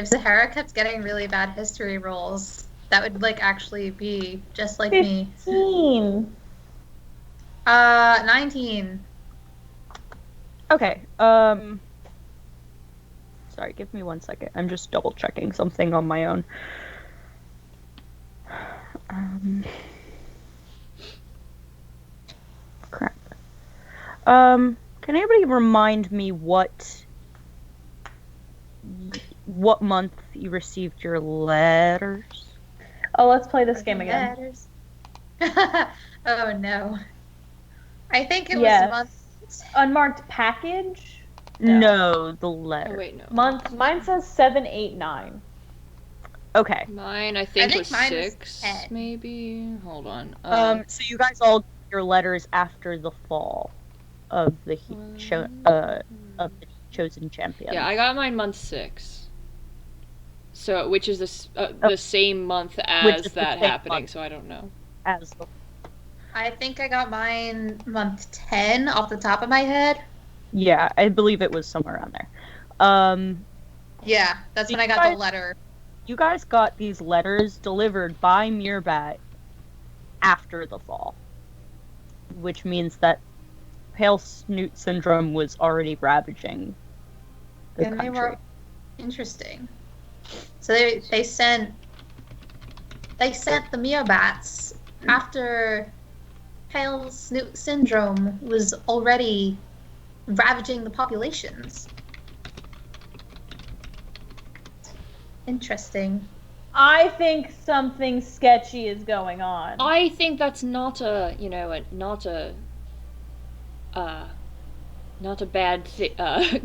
Sahara kept getting really bad history rolls, that would actually be just like me. 15. 19. Okay. Sorry, give me 1 second. I'm just double checking something on my own. Crap. Can anybody remind me what month you received your letters? Oh, let's play this game again. Letters. Oh no. I think it Yes. was month. Unmarked package? No, the letter. Oh wait, no. Month. Mine says 789. Okay. Mine, I think was mine was 6, 10. maybe. Hold on. So you guys all get your letters after the fall. of the chosen champion. Yeah, I got mine month 6. So, which is the same month Which as is the that same happening, month. so I don't know. As the I think I got mine month 10 off the top of my head. Yeah, I believe it was somewhere around there. Yeah, that's when I got the letter. You guys got these letters delivered by Mirbat after the fall, which means that pale snoot syndrome was already ravaging the country. They were interesting. So they sent the Meobats after pale snoot syndrome was already ravaging the populations. Interesting. I think something sketchy is going on. I think that's not a bad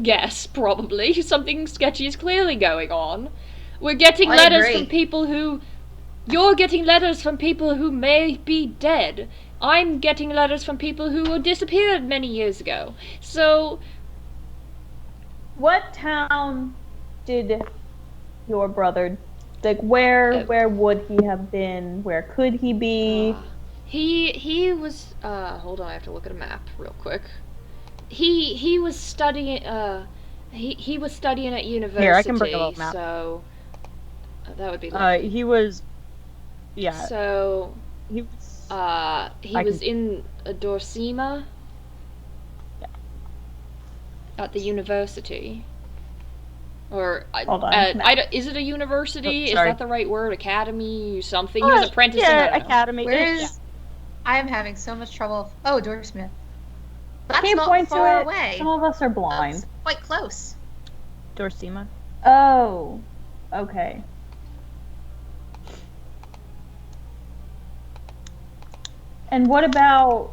guess, probably. Something sketchy is clearly going on. We're getting letters from people who... You're getting letters from people who may be dead. I'm getting letters from people who disappeared many years ago. So... What town did your brother... Like, where would he have been? Where could he be? He was... hold on, I have to look at a map real quick. He was studying... He was studying at university, Here, I can bring up a map. So... that would be... He was... Yeah. So... He was... he was in Dorsima. Yeah. At the university. Or, Hold on. is it a university? Is Sorry. that the right word? Academy? Something? He was apprenticing. Yeah, academy. Where's... I am having so much trouble. Oh, Doorsmith. That's Can't not point far to it. away. Some of us are blind. That's quite close. Dorsima. Oh, okay. And what about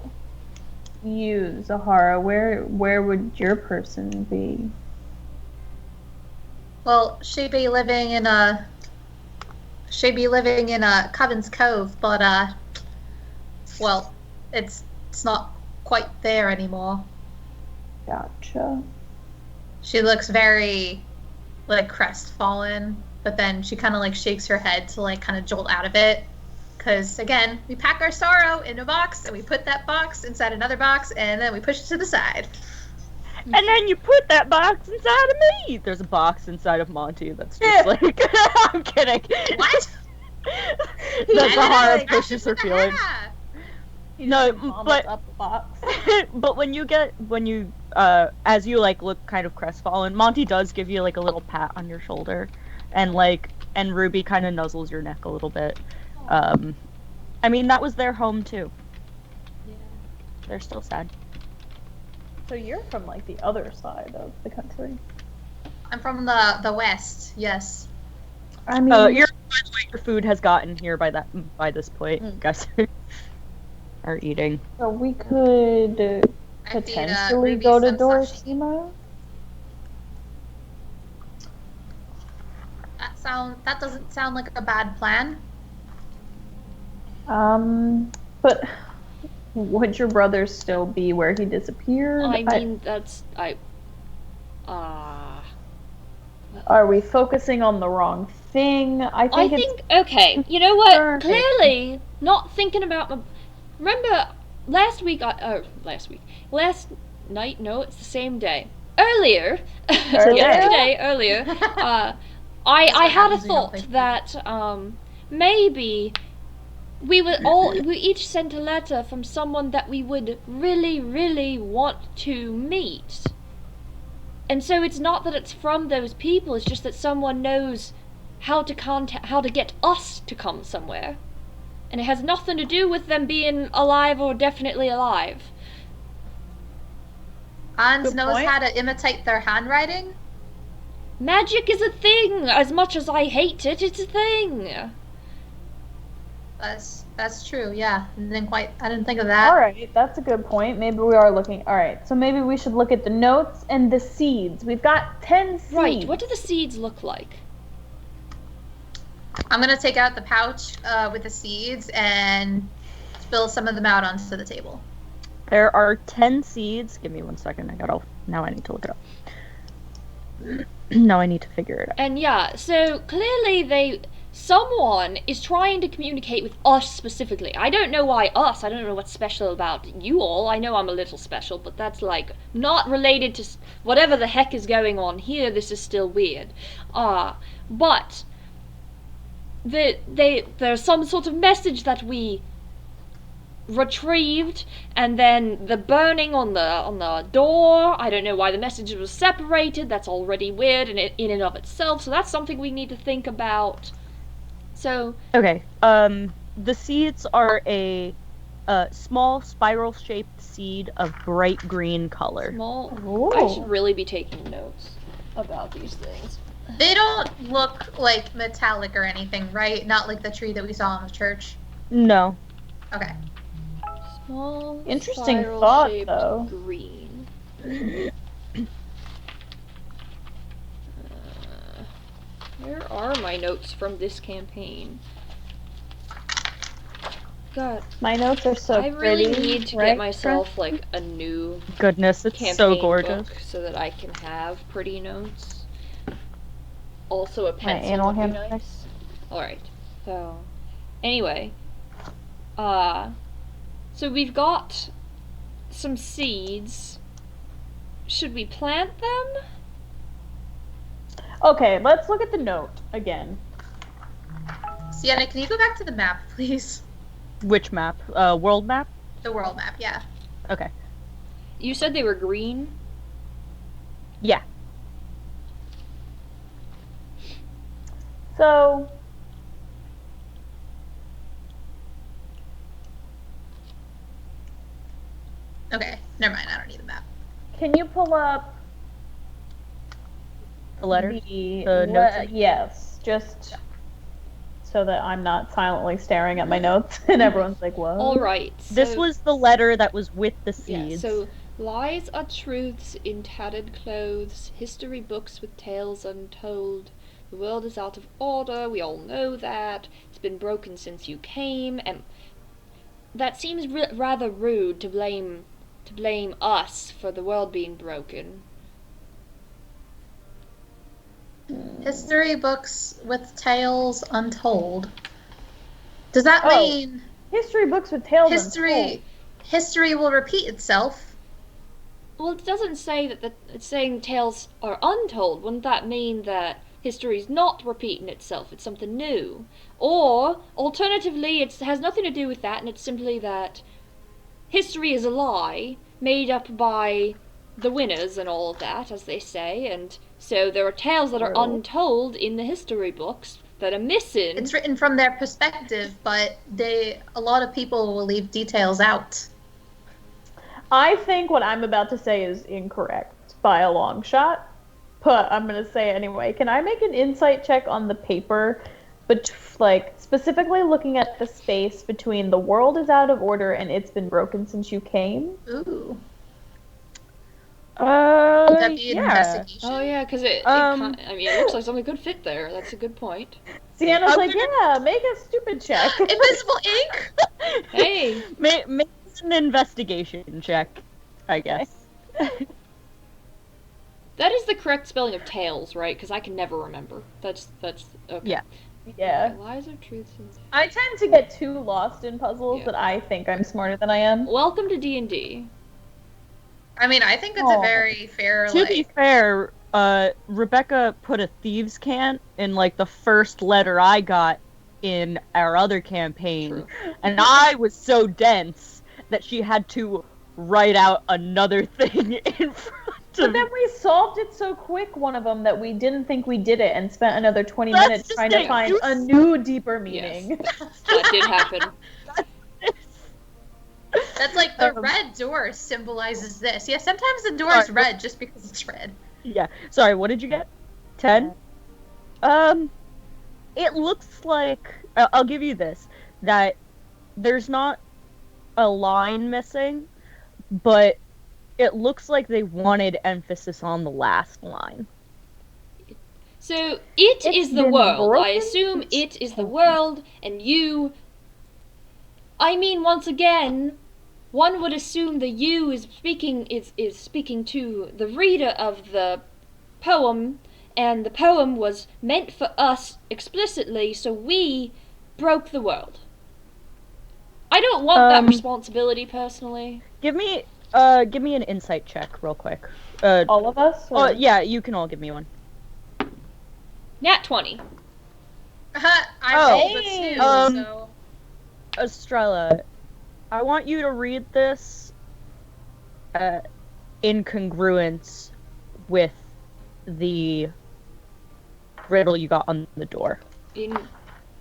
you, Zahara? Where would your person be? Well, she'd be living in Coven's Cove, but well, it's not quite there anymore. Gotcha. She looks very like crestfallen, but then she kind of like shakes her head to like kind of jolt out of it. Because again, we pack our sorrow in a box and we put that box inside another box and then we push it to the side. And then you put that box inside of me. There's a box inside of Monty that's just like... I'm kidding. What? The Zahara pushes her feelings. No, but up the box. but when you as you like look kind of crestfallen, Monty does give you like a little pat on your shoulder, and Ruby kind of nuzzles your neck a little bit. I mean, that was their home too. Yeah. They're still sad. So you're from like the other side of the country. I'm from the west. Yes. I mean, By the way, your food has gotten here by this point. You guys are eating. so we could potentially Ruby go to some sashimi. Dorsima. That doesn't sound like a bad plan. But would your brother still be where he disappeared? I mean, Are we focusing on the wrong thing? I think okay, you know what? Sure. Clearly, not thinking about my... Remember, last night, no, it's the same day. Earlier, yesterday, earlier, I had a thought that, maybe we each sent a letter from someone that we would really, really want to meet. And so it's not that it's from those people, it's just that someone knows how to get us to come somewhere. And it has nothing to do with them being alive or definitely alive. Hans knows how to imitate their handwriting. Magic is a thing! As much as I hate it, it's a thing! That's true, yeah. I didn't think of that. Alright, that's a good point. Maybe we are looking... Alright, so maybe we should look at the notes and the seeds. We've got 10 seeds. Right, what do the seeds look like? I'm gonna take out the pouch with the seeds and spill some of them out onto the table. There are 10 seeds. Give me 1 second. Now I need to look it up. Now I need to figure it out. And yeah, so clearly someone is trying to communicate with us specifically. I don't know why us. I don't know what's special about you all. I know I'm a little special, but that's like not related to whatever the heck is going on here. This is still weird. But there's some sort of message that we retrieved, and then the burning on the door. I don't know why the message was separated. That's already weird in and of itself. So that's something we need to think about. So okay, the seeds are a small spiral-shaped seed of bright green color. small. Ooh. I should really be taking notes about these things. They don't look like metallic or anything, right? Not like the tree that we saw in the church. No. Okay. Small. Interesting thought, spiral-shaped though. Green. Where are my notes from this campaign? God, My notes are so I really pretty. need to right, get myself like a new Goodness, it's campaign so gorgeous. book so that I can have pretty notes. Also, a pencil anal would be handbook. nice. All right. So, anyway, so we've got some seeds. Should we plant them? Okay, let's look at the note again. Sienna, can you go back to the map, please? Which map? World map? The world map, yeah. Okay. You said they were green. Yeah. So, Okay, never mind. I don't need the map. can you pull up The letters? the notes? yes, just so that I'm not silently staring at my notes and everyone's like, "What?" All right. This so- was the letter that was with the Yeah, seeds. so lies are truths in tattered clothes, history books with tales untold. The world is out of order, we all know that. It's been broken since you came, and that seems rather rude to blame us for the world being broken. History books with tales untold. Does that Oh. mean History books with tales history will repeat itself? Well, it doesn't say that it's saying tales are untold. Wouldn't that mean that history's not repeating itself? It's something new. Or, alternatively, it has nothing to do with that, and it's simply that history is a lie made up by the winners and all of that, as they say, and so there are tales that are True. untold in the history books that are missing. It's written from their perspective, but a lot of people will leave details out. I think what I'm about to say is incorrect by a long shot, but I'm gonna say it anyway. Can I make an insight check on the paper, but like specifically looking at the space between the world is out of order and it's been broken since you came? Ooh. Would that be an investigation? Oh yeah, because it looks like something could fit there. That's a good point. Sienna's I'm like, gonna- yeah, make a stupid check. Invisible ink? Hey, Make an investigation check, I guess. that is the correct spelling of tales, right? Because I can never remember. That's okay. Yeah. Yeah. Lies are truths. I tend to get too lost in puzzles Yeah. that I think I'm smarter than I am. Welcome to D&D. I mean, I think it's a very fair, To be fair, Rebecca put a thieves' cant in like the first letter I got in our other campaign, True. and I was so dense that she had to write out another thing in front But of then we solved it so quick, one of them, that we didn't think we did it and spent another 20 That's minutes the trying to thing, find you- a new, deeper meaning. That did happen. That's like the Um, red door symbolizes this. Yeah, sometimes the door is red just because it's red. Yeah. Sorry, what did you get? 10? It looks like I'll give you this, that there's not a line missing, but it looks like they wanted emphasis on the last line. So, it It's is the been world. I broken assume since it is the world, and you... I mean, once again, one would assume the you is speaking to the reader of the poem, and the poem was meant for us explicitly, so we broke the world. I don't want that responsibility personally. Give me an insight check real quick. All of us? Oh or- yeah, you can all give me one. Nat 20. I rolled a 2, so... Estrella, I want you to read this in congruence with the riddle you got on the door.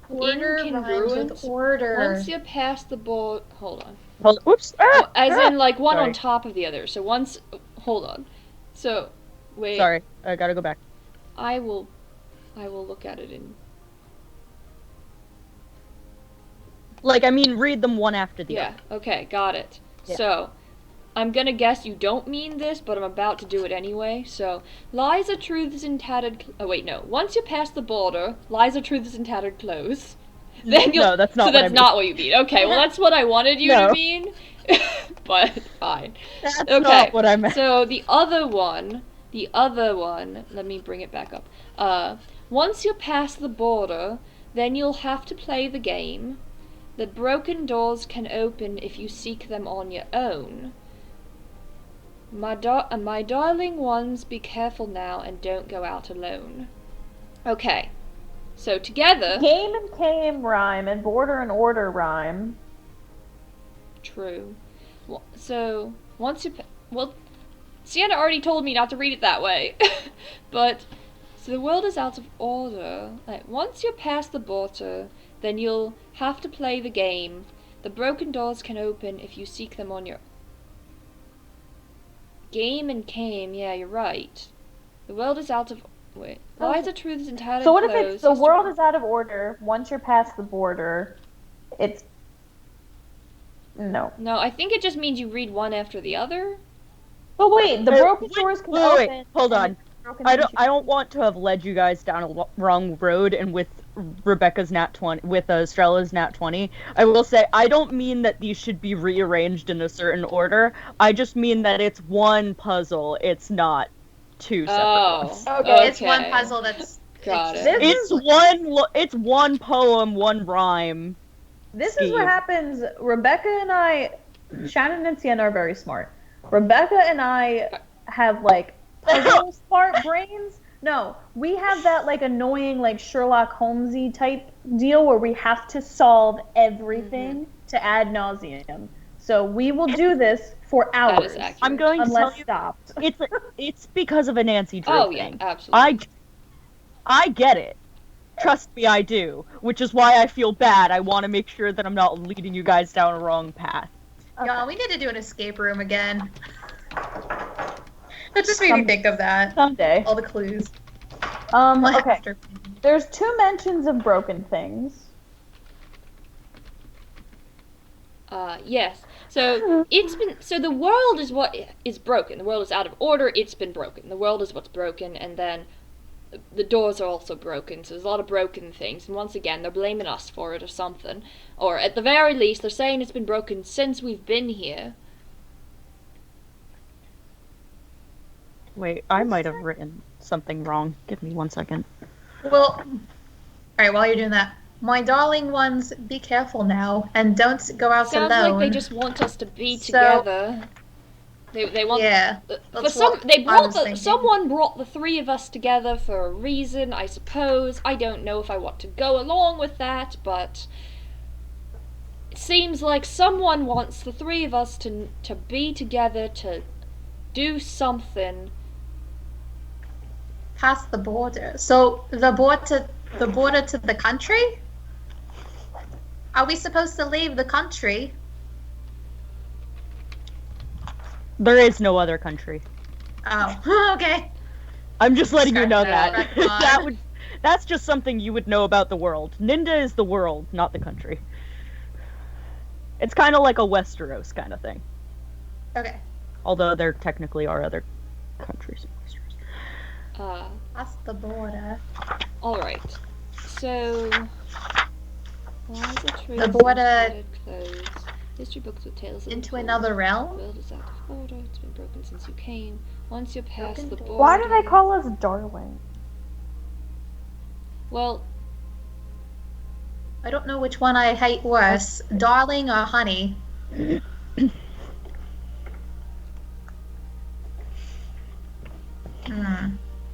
Order rhymes with Incongruence? order. Once you pass the ball, hold on. Oops. As in, like, one Sorry. on top of the other. So once, hold on. So, wait. Sorry, I gotta go back. I will look at it in. Like, I mean, read them one after the Yeah. other. Okay. Got it. Yeah. So, I'm gonna guess you don't mean this, but I'm about to do it anyway. So, lies are truths in tattered. Oh wait, no. Once you pass the border, lies are truths in tattered clothes. Then you'll. No, that's not So what I that's mean. not what you mean. Okay. Well, that's what I wanted you No. to mean. But fine. That's Okay. not what I meant. So the other one, let me bring it back up. Once you pass the border, then you'll have to play the game. The broken doors can open if you seek them on your own. My darling ones, be careful now and don't go out alone. Okay. So together. Game and came rhyme and border and order rhyme. True. So, once you... Well, Sienna already told me not to read it that way. But, so the world is out of order. Like, once you pass the border, then you'll have to play the game. The broken doors can open if you seek them on your... Game and came, yeah, you're right. The world is out of... Wait. Lies are truths and tattered So what if clothes. it's the world is out of order, once you're past the border, it's... No. No, I think it just means you read one after the other. But wait, the broken doors can open. Wait, hold on. I don't want to have led you guys down a wrong road, and with Rebecca's Nat 20, with Estrella's Nat 20, I will say I don't mean that these should be rearranged in a certain order. I just mean that it's one puzzle. It's not two separate ones. Okay, it's one puzzle that's... Got it. It's one poem, one rhyme. This is what happens. Rebecca and I, Shannon and Sienna are very smart. Rebecca and I have like puzzle smart brains. No, we have that like annoying like Sherlock Holmesy type deal where we have to solve everything to ad nauseum. So we will do this for hours. That is accurate. I'm going to unless tell you, stopped. it's because of a Nancy Drew Oh, thing. yeah, absolutely. I get it. Trust me, I do. Which is why I feel bad. I want to make sure that I'm not leading you guys down a wrong path. Y'all, we need to do an escape room again. That just made me think of that. Someday. All the clues. Okay. There's 2 mentions of broken things. Yes. So the world is what is broken. The world is out of order. It's been broken. The world is what's broken, and then the doors are also broken. So there's a lot of broken things. And once again, they're blaming us for it or something. Or at the very least, they're saying it's been broken since we've been here. Wait, I might have written something wrong. Give me 1 second. Well, alright, while you're doing that, my darling ones, be careful now, and don't go out Sounds alone. like they just want us to be together. They want. Yeah. Someone brought the 3 of us together for a reason, I suppose. I don't know if I want to go along with that, but it seems like someone wants the 3 of us to be together, to do something. Past the border. So the border to the country? Are we supposed to leave the country? There is no other country. Oh, okay. I'm just letting you know Scratch that. That's just something you would know about the world. Ninda is the world, not the country. It's kind of like a Westeros kind of thing. Okay. Although there technically are other countries in Westeros. Past the border. Alright. So... The border... History books with tales of Into untold. another The realm? world is out of order. It's been broken since you came. Once you're past Broken the door. border. Why do they call us darling? Well, I don't know which one I hate worse, darling or honey.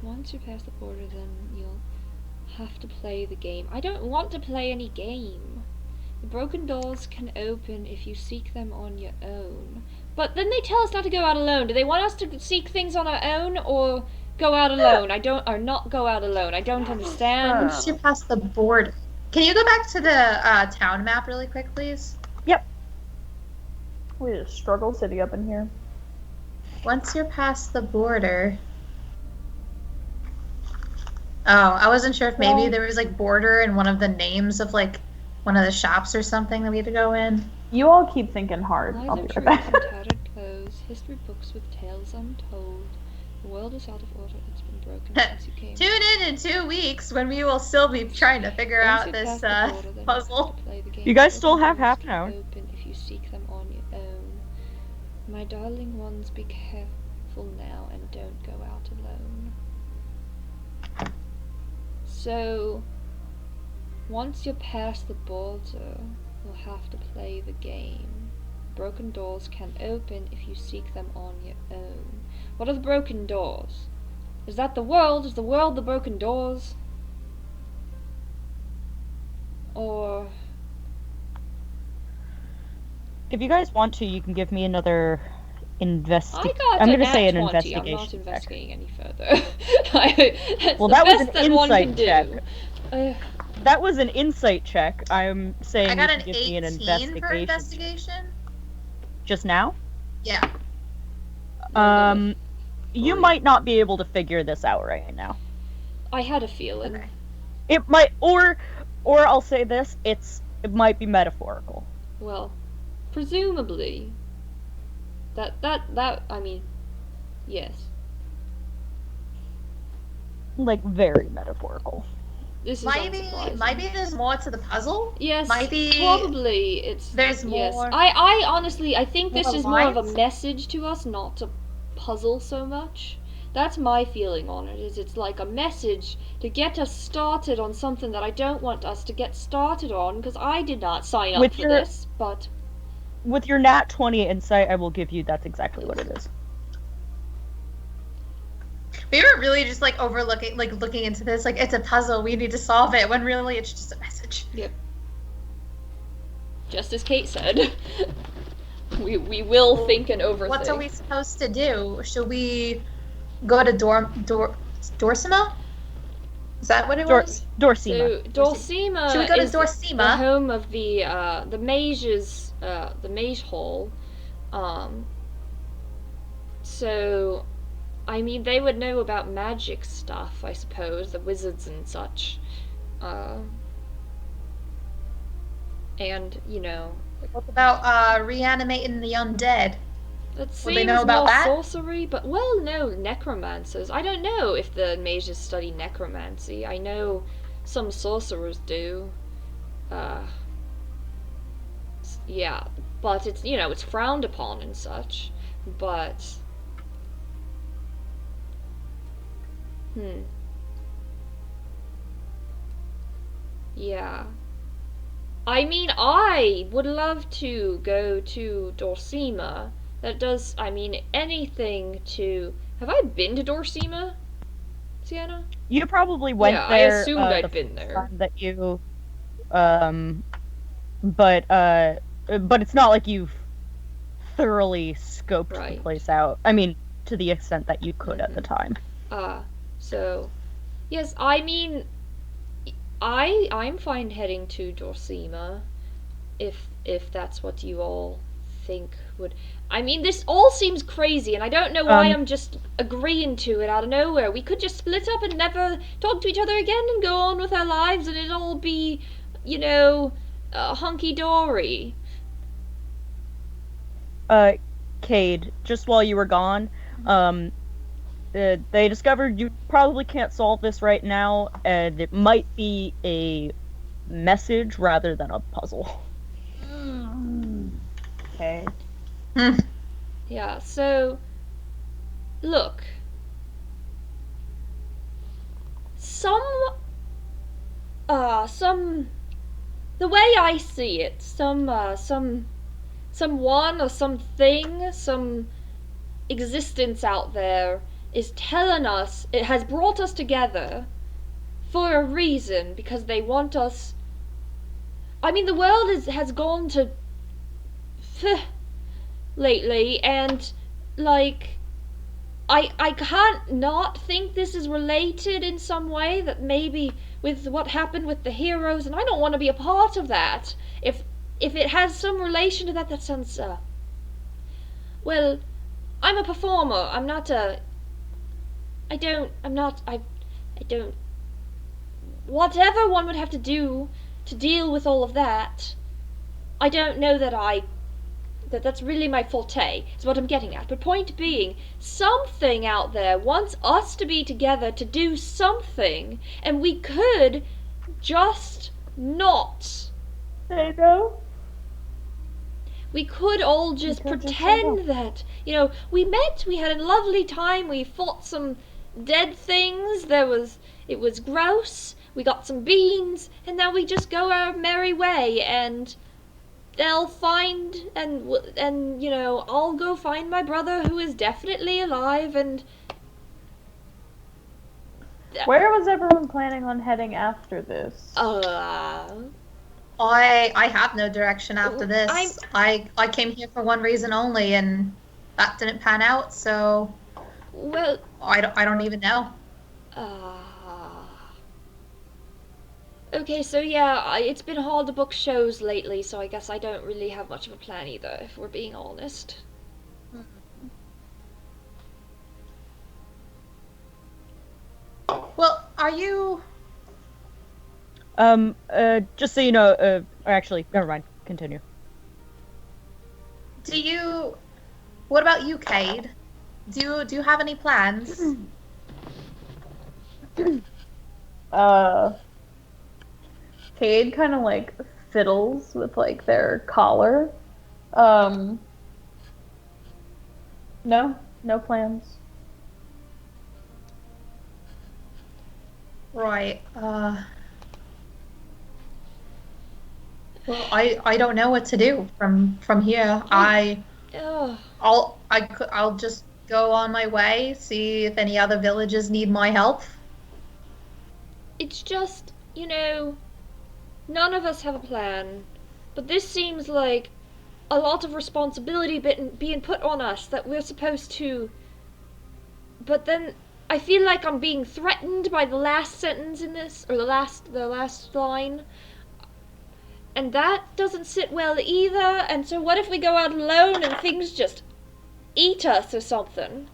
once you pass the border, then you'll have to play the game. I don't want to play any game. The broken doors can open if you seek them on your own. But then they tell us not to go out alone. Do they want us to seek things on our own or go out alone? Or not go out alone. I don't understand. Once you pass the border. Can you go back to the town map really quick, please? We just struggle sitting up in here. Once you're past the border. Oh, I wasn't sure if maybe there was like border in one of the names of like one of the shops or something that we had to go in. You all keep thinking hard. I'll Lies be of right truth back. and tattered clothes, history books with tales untold. The world is out of order, it's been broken since you came. Tune in 2 weeks when we will still be trying to figure Once out you this pass the border, then you have puzzle. to play the game. You guys still Broken have doors half an can hour. Open if you seek them on your own. My darling ones, be careful now and don't go out alone. So, once you're past the border, you'll have to play the game. Broken doors can open if you seek them on your own. What are the broken doors? Is that the world? Is the world the broken doors? Or... If you guys want to, you can give me another I got I'm a gonna nat say an 20. investigation I'm not check. investigating any further. That's Well, the that was best an that one insight can do. check. That was an insight check. I'm saying I got you an can give me an 18 investigation. for investigation. Just now? Yeah. You might not be able to figure this out right now. I had a feeling. Okay. It might, or I'll say this: it might be metaphorical. Well, presumably. I mean, yes. Like very metaphorical. This is Maybe unsurprising. there's more to the puzzle. Yes, maybe probably it's. there's Yes, more. I honestly, I think this more is more of a lines? message to us, not a puzzle so much. That's my feeling on it. Is it's like a message to get us started on something that I don't want us to get started on because I did not sign up With for your- this. But With your nat 20 insight, I will give you that's exactly what it is. We were really just like overlooking, like looking into this, like it's a puzzle, we need to solve it, when really it's just a message. just as Kate said, we will think and overthink. What are we supposed to do? Should we go to Dorsima? Is that what it was? Dorsima. So Dorsima Should we go to is the Dorsima? home of the mages, the mage hall. So, I mean, they would know about magic stuff, I suppose, the wizards and such. And you know, What about reanimating the undead? that Would seems they know about more that? sorcery, but well, no, necromancers. I don't know if the mages study necromancy. I know some sorcerers do. Yeah, but it's, you know, it's frowned upon and such. But yeah. I mean, I would love to go to Dorsima. That does, I mean, anything to... Have I been to Dorsima, Sienna? You probably went Yeah, I there. assumed I'd been there. Time that you, but it's not like you've thoroughly scoped Right. the place out. I mean, to the extent that you could at the time. So, yes, I mean, I'm fine heading to Dorsima, if that's what you all think would... I mean, this all seems crazy, and I don't know why I'm just agreeing to it out of nowhere. We could just split up and never talk to each other again and go on with our lives, and it'll all be, you know, hunky-dory. Cade, just while you were gone, they discovered you probably can't solve this right now, and it might be a message rather than a puzzle. okay. Yeah, so look. Some the way I see it, someone or something, some existence out there is telling us, it has brought us together for a reason, because they want us. I mean, the world has gone to lately, and like I can't not think this is related in some way, that maybe with what happened with the heroes, and I don't want to be a part of that. If it has some relation to that, that sounds well, I'm a performer. I'm not a I don't I'm not I don't whatever one would have to do to deal with all of that. I don't know that's really my forte, is what I'm getting at. But point being, something out there wants us to be together to do something, and we could just not. I know. We could all just could just pretend that, we met, we had a lovely time, we fought some dead things, it was gross, we got some beans, and now we just go our merry way, and they'll find, and I'll go find my brother, who is definitely alive, and Where was everyone planning on heading after this? I have no direction after this. I came here for one reason only, and that didn't pan out, so well, I don't even know. Okay, so yeah, it's been hard to book shows lately, so I guess I don't really have much of a plan either, if we're being honest. Well, are you... Just so you know, or actually, never mind. Continue. What about you, Cade? Do you have any plans? Cade kind of like fiddles with like their collar. No plans. Right. Well, I don't know what to do from here. I'll just go on my way, see if any other villages need my help. It's just, none of us have a plan, but this seems like a lot of responsibility being put on us that we're supposed to. But then I feel like I'm being threatened by the last sentence in this, or the last line. And that doesn't sit well either, and so what if we go out alone and things just eat us or something?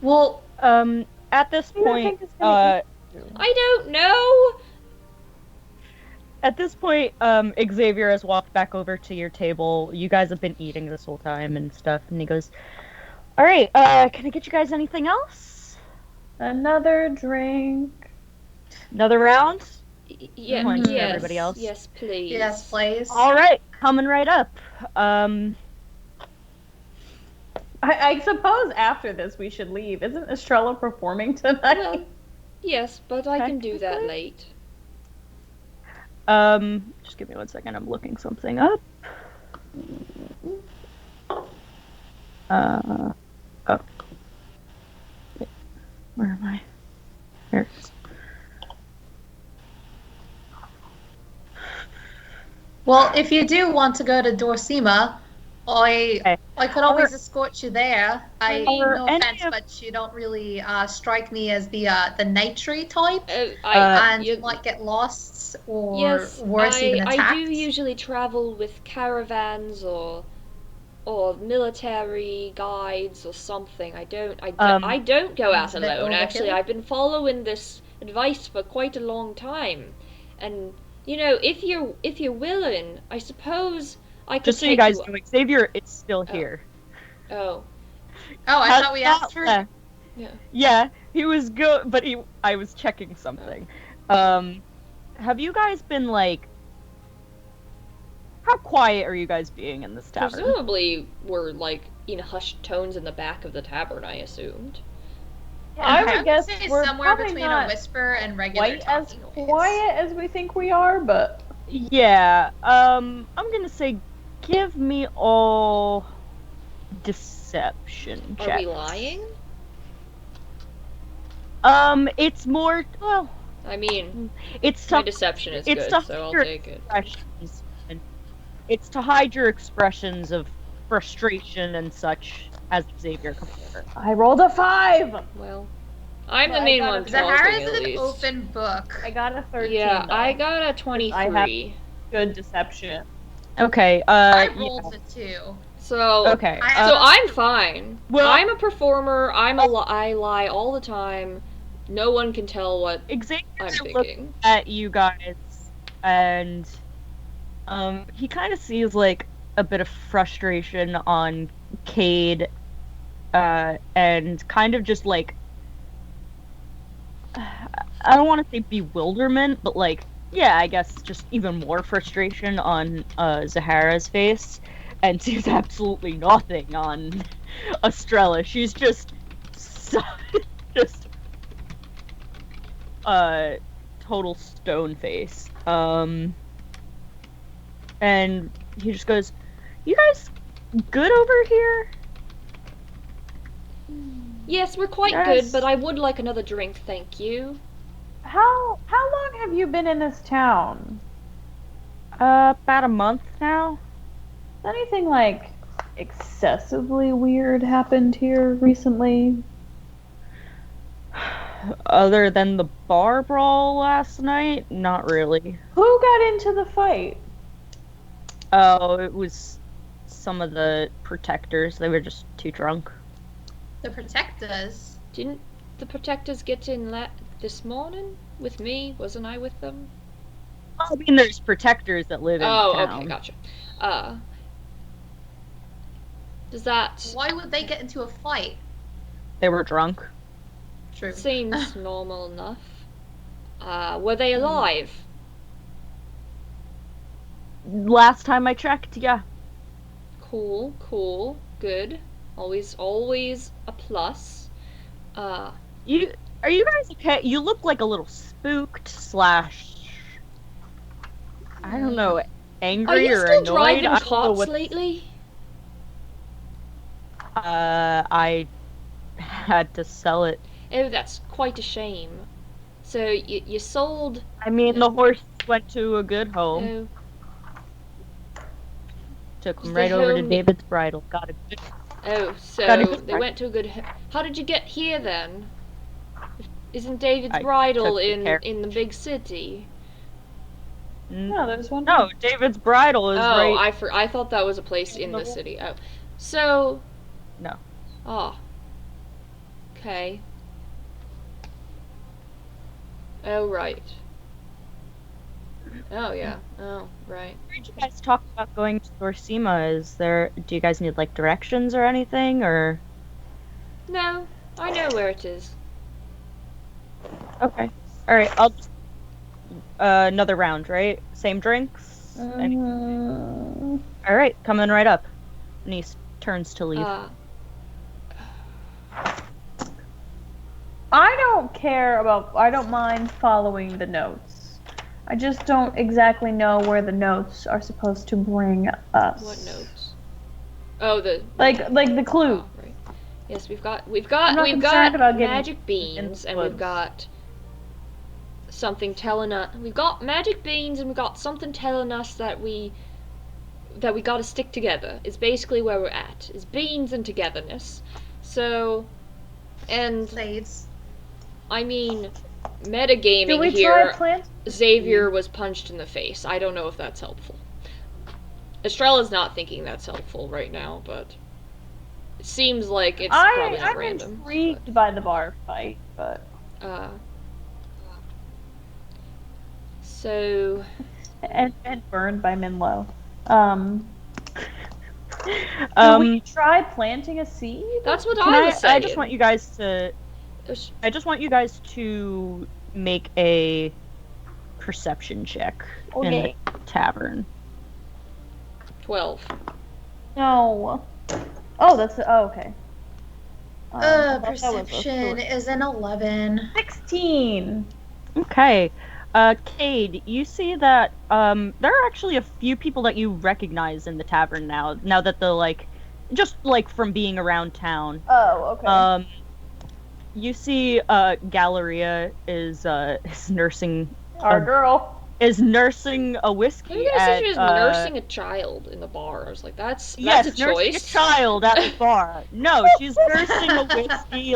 Well, at this point, I don't know! At this point, Xavier has walked back over to your table. You guys have been eating this whole time and stuff, and he goes, "Alright, can I get you guys anything else? Another drink. Another round?" Yeah, Points to yes, everybody else. yes, please. yes, please. Alright, coming right up. I suppose after this we should leave. Isn't Estrella performing tonight? Well, yes, but I can do that late. Just give me 1 second, I'm looking something up. Oh. Where am I? Here it is. Well, if you do want to go to Dorsima, I could always escort you there. No offense, but you don't really strike me as the nitry type, and you might get lost or worse, even attacked. I do usually travel with caravans or military guides or something. I don't go out alone. Actually, I've been following this advice for quite a long time, and if you're willing, I suppose I could. Just so you guys know, Xavier is still here. Oh, I thought we asked her. Yeah, he was good, but I was checking something. Have you guys been How quiet are you guys being in this tavern? Presumably, we're like in hushed tones in the back of the tavern. I assumed. Yeah, I would guess say we're somewhere probably between not a whisper and regular quite as talking noise. quiet as we think we are, but Yeah. I'm gonna say, give me all deception checks. Are we lying? It's more well. I mean, It's my to, deception is it's good, to so I'll hide your take it. expressions. It's to hide your expressions of frustration and such, as Xavier compared. I rolled a 5. Well, I'm Well, the I main got one it. talking Zahara's at an least. open book. I got a 13. Yeah, though. I got a 23. Good deception. Okay. I Yeah. rolled a 2. So Okay. So I'm fine. Well- I'm a performer. I lie all the time. No one can tell what Xavier I'm looks thinking. at you guys, and he kind of sees like a bit of frustration on Cade, and kind of just like I don't want to say bewilderment, but like yeah, I guess just even more frustration on Zahara's face, and sees absolutely nothing on Estrella. She's just just total stone face. And he just goes, "You guys good over here?" Yes, we're quite Yes. good, but I would like another drink, thank you. How long have you been in this town? About a month now. Has anything like excessively weird happened here recently? Other than the bar brawl last night, not really. Who got into the fight? Oh, it was some of the protectors. They were just too drunk. The Protectors. Didn't the protectors get in this morning with me? Wasn't I with them? I mean, there's protectors that live in town. Okay, gotcha. Does that Why would they get into a fight? They were drunk. True. seems normal enough? Were they alive? Last time I checked, yeah. Cool, good. Always a plus. Are you guys okay? You look like a little spooked slash I don't know, angry Are you or still annoyed. driving I don't know carts what- lately? I had to sell it. Oh, that's quite a shame. So you sold. I mean, the horse went to a good home. Oh, Took him the right over to home- David's bridal. Got a good. so Got a good they price. went to a good. How did you get here then? Isn't David's I bridal took the carriage. in the big city? No, there's one. No, David's bridal is Oh, right. I thought that was a place in the No. city. Oh, so. No. Oh. Okay. Oh right. Oh yeah. Oh right. Where did you guys talk about going to Dorsima? Do you guys need like directions or anything, or? No, I know where it is. Okay. All right. I'll just, another round, right? Same drinks. All right, coming right up. Niece turns to leave. I don't mind following the notes. I just don't exactly know where the notes are supposed to bring us. What notes? Oh, the Like the clue. Oh, right. Yes, we've got I'm not concerned about getting magic beans, and we've influenced. got something telling us. We've got magic beans, and we've got something telling us that we got to stick together. Is basically where we're at. Is beans and togetherness. So, and Blades. I mean, Do metagaming we here. try plant? Xavier was punched in the face. I don't know if that's helpful. Estrella's not thinking that's helpful right now, but it seems like it's probably not I'm random. intrigued by the bar fight, but So and burned by Minlo. Do we try planting a seed? that's what Can I was saying. I just want you guys to make a perception check in the Okay. tavern. 12. No. Oh, okay. I thought that was a Perception short- is an 11. 16. Okay. Cade, you see that there are actually a few people that you recognize in the tavern now that the just from being around town. Oh, okay. You see Galleria is nursing Our girl. is nursing a I whiskey was gonna say at she was nursing a child in the bar. I was like, that's yes, a nursing choice. a child at the bar. No, she's nursing a whiskey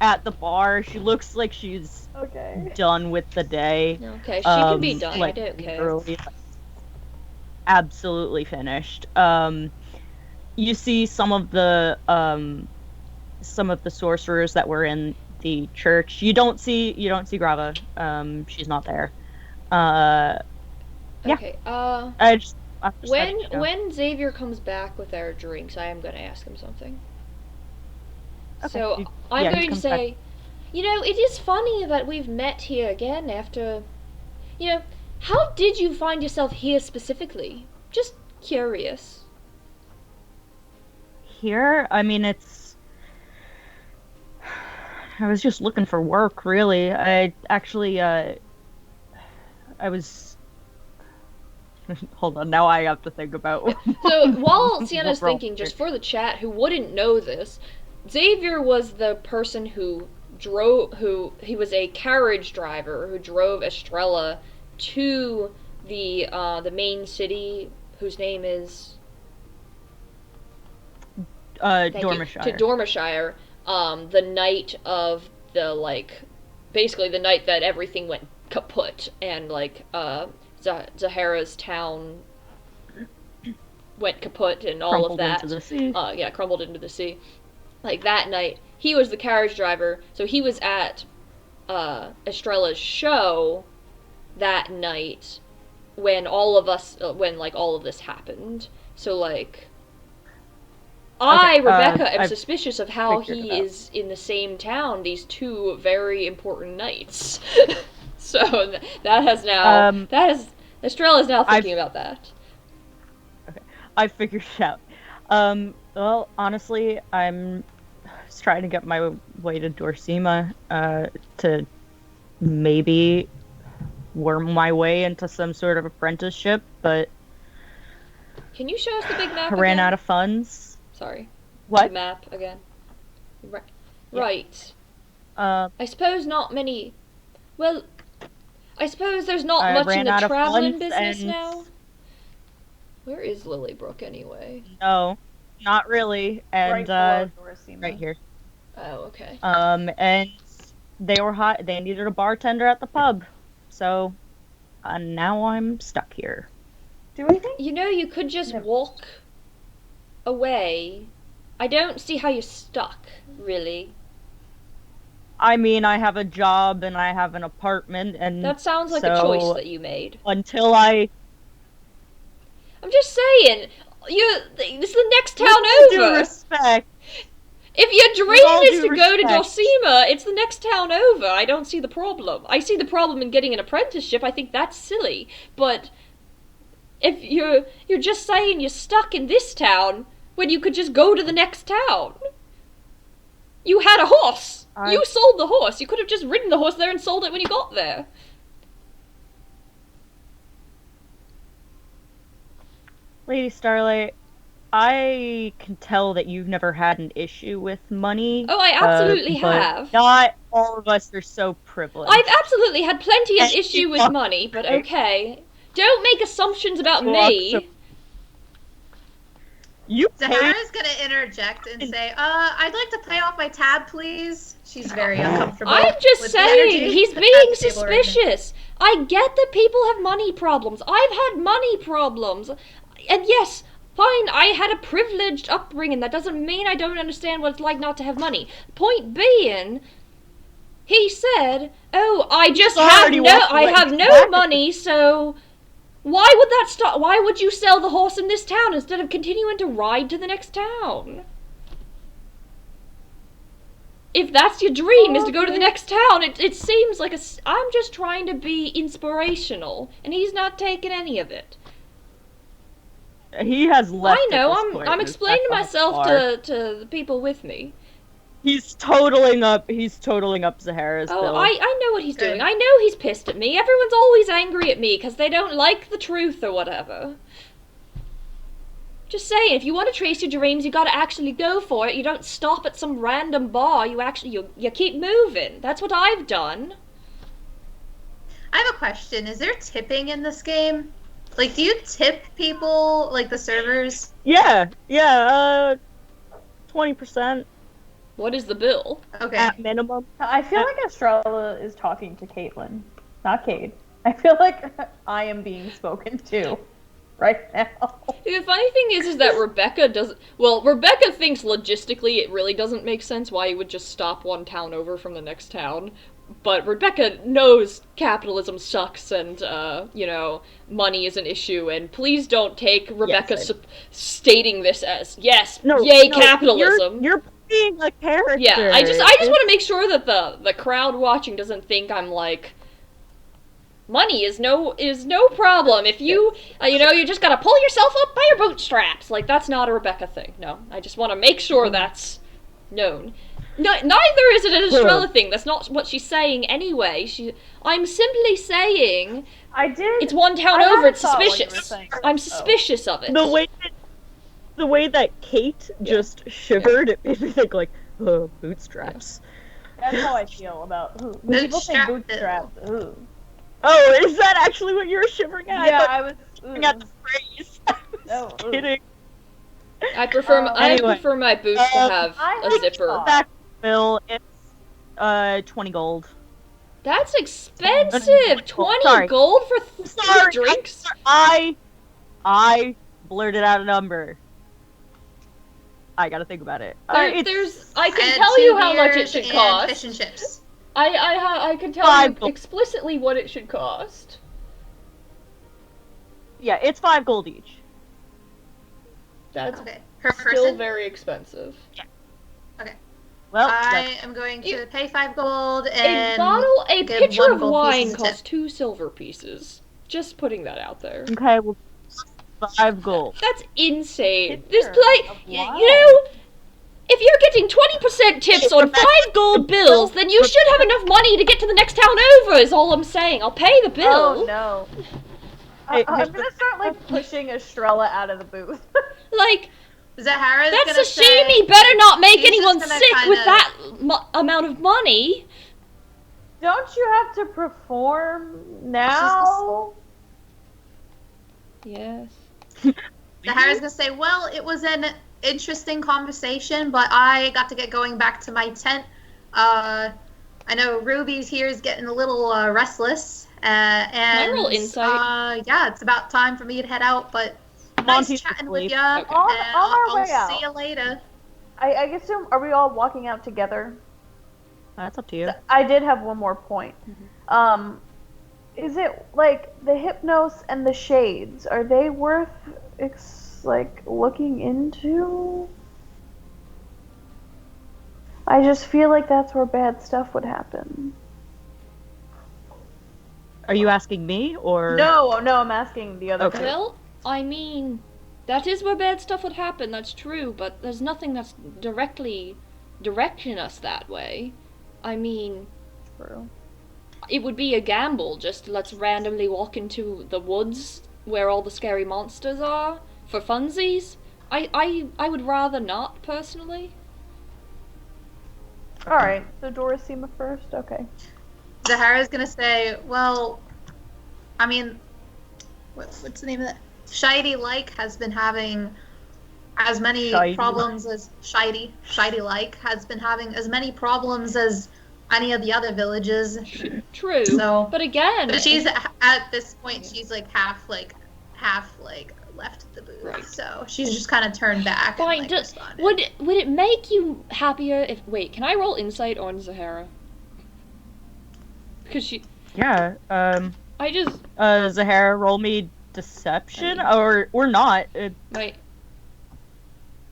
at the bar. She looks like she's Okay. done with the day. Okay, she can be done. I don't care. Literally, absolutely finished. You see some of the sorcerers that were in the church. You don't see Grava. She's not there. Yeah. Okay. When Xavier comes back with our drinks, I am going to ask him something. Okay. So I'm going to say, it is funny that we've met here again after, how did you find yourself here specifically? Just curious. Here, I mean, I was just looking for work, really. I actually, I was. Hold on, now I have to think about. So while Sienna's thinking, just for the chat who wouldn't know this, Xavier was the person who he was a carriage driver who drove Estrella to the main city, whose name is Dormishire. To Dormishire, the night of basically the night that everything went kaput and Zahara's town went kaput and all Crumpled of that. into the sea. Crumbled into the sea. Like that night, he was the carriage driver, so he was at Estrella's show that night when all of this happened. So Rebecca, am suspicious of how he is in the same town these two very important nights. So that has now Estrella is now thinking about that. Okay, I figured it out. Well, honestly, I'm just trying to get my way to Dorsima to maybe worm my way into some sort of apprenticeship, but can you show us the big map? I ran again? out of funds. Sorry. What? The map again. Right. Yeah. Right. I suppose not many. Well, I suppose there's not much in the traveling business now. Where is Lilybrook anyway? No, not really. And right here. Oh, okay. And they were hot. They needed a bartender at the pub, so now I'm stuck here. Do we think? You could just walk away. I don't see how you're stuck, really. I mean, I have a job and I have an apartment, and that sounds like a choice that you made. Until I'm just saying, this is the next town over. Due respect. If your dream is to go to Dorsima, it's the next town over. I don't see the problem. I see the problem in getting an apprenticeship. I think that's silly. But if you're just saying you're stuck in this town when you could just go to the next town. You had a horse. You sold the horse. You could have just ridden the horse there and sold it when you got there. Lady Starlight, I can tell that you've never had an issue with money. Oh, I absolutely have. Not all of us are so privileged. I've absolutely had plenty of issue with money, but okay. Don't make assumptions about me. Zahara's gonna interject and say, I'd like to pay off my tab, please. She's very uncomfortable. I'm just saying, he's being suspicious. I get that people have money problems. I've had money problems. And yes, fine, I had a privileged upbringing. That doesn't mean I don't understand what it's like not to have money. Point being, he said, I have no money, so why would that stop? Why would you sell the horse in this town instead of continuing to ride to the next town? If that's your dream, is to go to the next town, it seems like I'm just trying to be inspirational, and he's not taking any of it. He has left. I know. At this point. I'm He's explaining back on the myself bar. to the people with me. He's totaling up. He's totaling up Zahara's Oh, bill. I know what he's Good. doing. I know he's pissed at me. Everyone's always angry at me because they don't like the truth or whatever. Just saying, if you want to trace your dreams, you gotta actually go for it. You don't stop at some random bar. You keep moving. That's what I've done. I have a question. Is there tipping in this game? Like, do you tip people, like the servers? Yeah. 20% What is the bill? Okay. at minimum. I feel like Estrella is talking to Caitlin, not Cade. I feel like I am being spoken to right now. The funny thing is that Rebecca doesn't. Well, Rebecca thinks logistically it really doesn't make sense why you would just stop one town over from the next town. But Rebecca knows capitalism sucks and, money is an issue. And please don't take Rebecca Yes, stating this as, yes, No, yay, no, capitalism. You're being a character. Yeah, I just want to make sure that the crowd watching doesn't think I'm like, money is no problem. If you you just gotta pull yourself up by your bootstraps. Like, that's not a Rebecca thing. No, I just want to make sure that's known. No, neither is it an Estrella thing. That's not what she's saying anyway. I'm simply saying I did. it's one town I over. It's thought what you were suspicious. saying. I'm suspicious of it. The way that Kate just shivered, it made me think like, oh, bootstraps. That's how I feel about when people say Bootstrap. bootstraps. Ooh. Oh, is that actually what you were shivering at? Yeah, I I was. thought at the phrase. I was Oh, ooh. kidding. I prefer Anyway, I prefer my boots to have I a like zipper. that. Back bill, it's 20 gold. That's expensive. 20 Sorry. gold for Sorry, drinks. I blurted out a number. I gotta think about it. I can tell you how much it should Fish cost. and chips. I can tell $5 you gold. explicitly what it should cost. Yeah, it's 5 gold each. That's Okay. Per still person. very expensive. Well, I am going to pay 5 gold and A give pitcher 1 of gold wine pieces of costs 2 silver pieces. Just putting that out there. okay, well, 5 gold. That's insane. Pitcher this play, of you wine. know, if you're getting 20% tips on 5 gold bills, then you should have enough money to get to the next town over, is all I'm saying. I'll pay the bill. Oh no. Hey, I'm gonna start like pushing Estrella out of the booth. Like, Zahara's that's gonna a shame say, he better not make she's just anyone gonna sick with kinda- that amount of money. Don't you have to perform now? Yes. Zahara's gonna say, well, it was an interesting conversation, but I got to get going back to my tent. I know Ruby's here is getting a little restless. And roll insight? yeah, it's about time for me to head out, but nice Monty's chatting with asleep. ya. Okay. On And our way I'll out. see you later. I assume, are we all walking out together? That's up to you. I did have one more point. Is it like the hypnos and the shades? Are they worth looking into? I just feel like that's where bad stuff would happen. Are you asking me, or? No, I'm asking the other. Okay. person. Well, I mean, that is where bad stuff would happen, that's true, but there's nothing that's directly directing us that way. I mean, True. it would be a gamble, just let's randomly walk into the woods where all the scary monsters are for funsies. I would rather not, personally. Alright, so Doracima first? Okay. Zahara's gonna say, well, I mean, what's the name of that? Shady Like has been having as many Shady problems as Shady Like has been having as many problems as any of the other villages. True. So, But again, but she's at this point, she's like half left the booth. Right. So she's just kind of turned back. fine. And, like, responded. Would it make you happier if... Wait, can I roll insight on Zahara? Because she... Yeah. I just... Zahara, roll me deception, or not. Wait.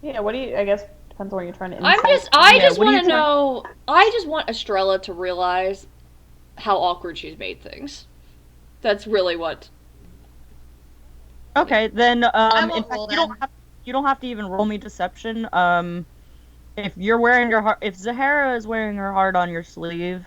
Yeah, what do you, I guess, depends on what you're trying to I insight. just what are want you to know... I just want Estrella to realize how awkward she's made things. That's really what... Okay, then I in won't fact roll you then. don't have to even roll me deception. If you're wearing your heart, if Zahara is wearing her heart on your sleeve,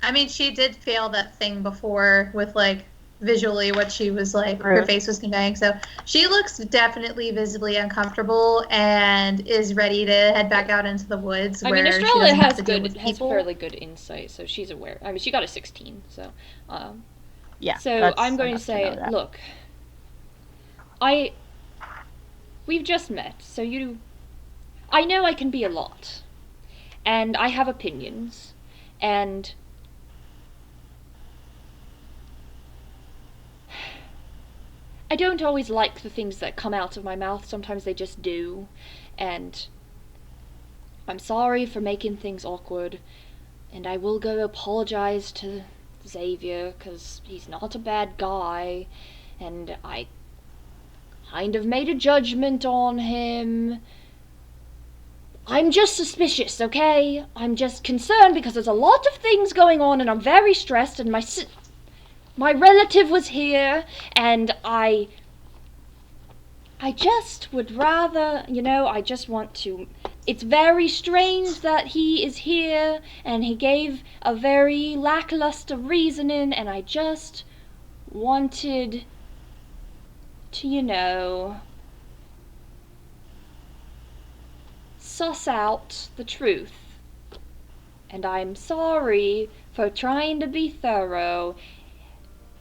I mean, she did fail that thing before with like visually what she was like, her True. face was conveying. So she looks definitely visibly uncomfortable and is ready to head back out into the woods I mean, where she Estrella doesn't have has to deal good, with has people. fairly good insight, so she's aware. I mean, she got a 16, so. yeah. So I'm going to enough say, know that. look, we've just met, so I know I can be a lot, and I have opinions, and I don't always like the things that come out of my mouth. Sometimes they just do, and I'm sorry for making things awkward, and I will go apologize to Xavier, because he's not a bad guy, and I kind of made a judgment on him. I'm just suspicious, okay? I'm just concerned because there's a lot of things going on, and I'm very stressed, and my relative was here, and I just would rather, I just want to. It's very strange that he is here, and he gave a very lackluster reasoning, and I just wanted to, suss out the truth. And I'm sorry for trying to be thorough,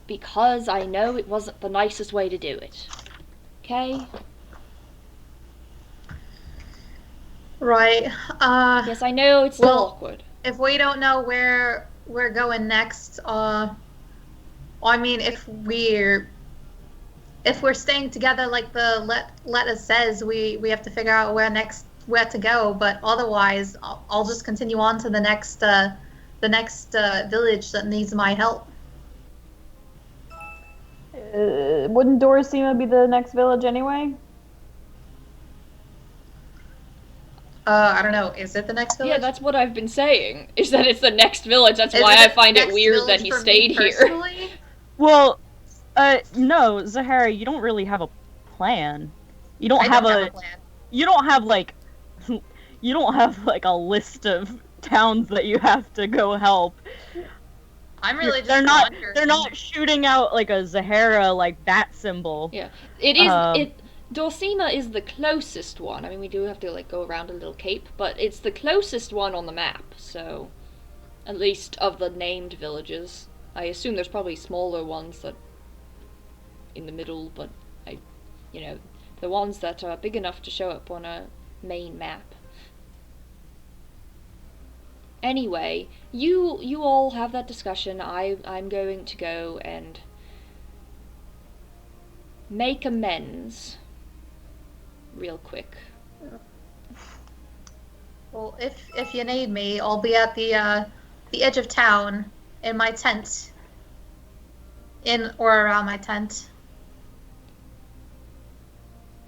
because I know it wasn't the nicest way to do it. Okay? Right. Yes, I know it's still Well, awkward. if we don't know where we're going next, I mean, if we're staying together like the letter says, we have to figure out where to go. But otherwise, I'll just continue on to the next village that needs my help. Wouldn't Dorosima be the next village anyway? I don't know. Is it the next village? Yeah, that's what I've been saying, is that it's the next village. That's Is why it I the find it next weird that village he for me stayed here. personally? Well, no, Zahara, you don't really have a plan. You don't I have don't have a plan. You don't have like you don't have like a list of towns that you have to go help. I'm really just They're wondering. not shooting out like a Zahara like bat symbol. Yeah, it is. Dorsima is the closest one. I mean, we do have to like go around a little cape, but it's the closest one on the map. So, at least of the named villages, I assume there's probably smaller ones that in the middle, but the ones that are big enough to show up on a main map. Anyway, you all have that discussion. I'm going to go and make amends real quick. Well, if you need me, I'll be at the edge of town in my tent, in or around my tent.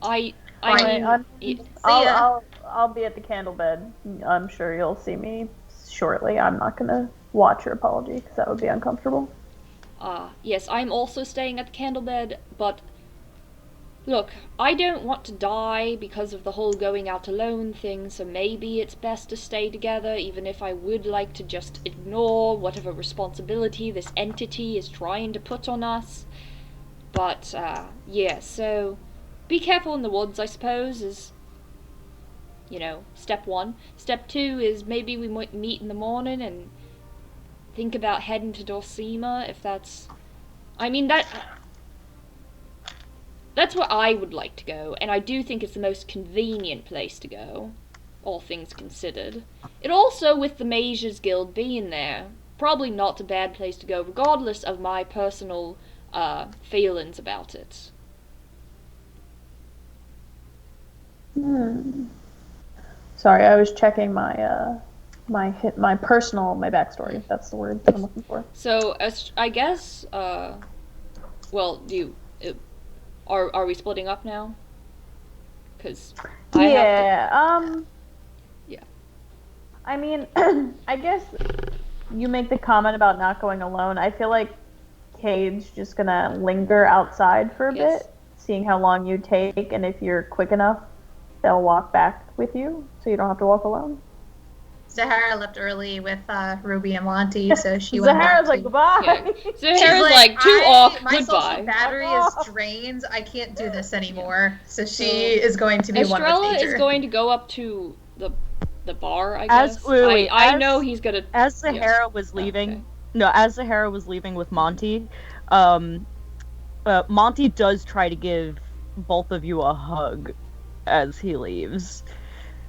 I Right. mean, See ya. I'll be at the candle bed. I'm sure you'll see me shortly. I'm not gonna watch your apology because that would be uncomfortable. yes, I'm also staying at the candlebed, but look, I don't want to die because of the whole going out alone thing, so maybe it's best to stay together, even if I would like to just ignore whatever responsibility this entity is trying to put on us. But, yeah, so be careful in the woods, I suppose, is, step one. Step two is maybe we might meet in the morning and think about heading to Dorsima, if that's... I mean, that's where I would like to go, and I do think it's the most convenient place to go, all things considered. It also, with the Mages Guild being there, probably not a bad place to go, regardless of my personal feelings about it. Sorry, I was checking my my backstory. If that's the word that I'm looking for. So, I guess, well, are we splitting up now? Because Yeah. Yeah. I mean, I guess you make the comment about not going alone. I feel like Cade's just gonna linger outside for a Yes. bit. seeing how long you take, and if you're quick enough, they'll walk back with you, so you don't have to walk alone. Zahara left early with Ruby and Monty, so she went Zahara's back like, to... goodbye. Yeah. Zahara's like, too off, my goodbye. social battery is drained. I can't do this anymore. So she is going to be one with Estrella nature. is going to go up to the bar, I guess. I know he's gonna... As Zahara was leaving... Okay. As Zahara was leaving with Monty, Monty does try to give both of you a hug as he leaves.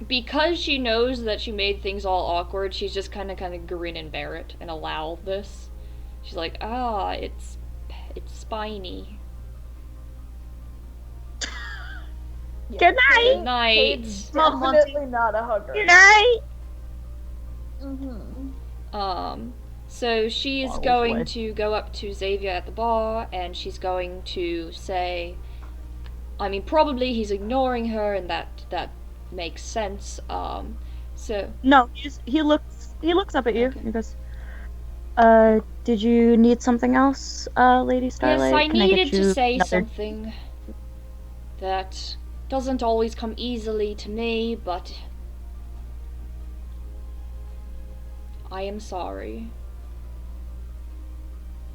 Because she knows that she made things all awkward, she's just kind of grin and bear it and allow this. She's like, it's spiny. Yeah. Good night! Good night! Definitely not a hugger. Good night! So she is going to go up to Xavier at the bar, and she's going to say, probably he's ignoring her, and that makes sense. No, he looks up at you. Okay. He goes, did you need something else, Lady Starlight? Yes, I Can needed get you to say another... something that doesn't always come easily to me, but I am sorry.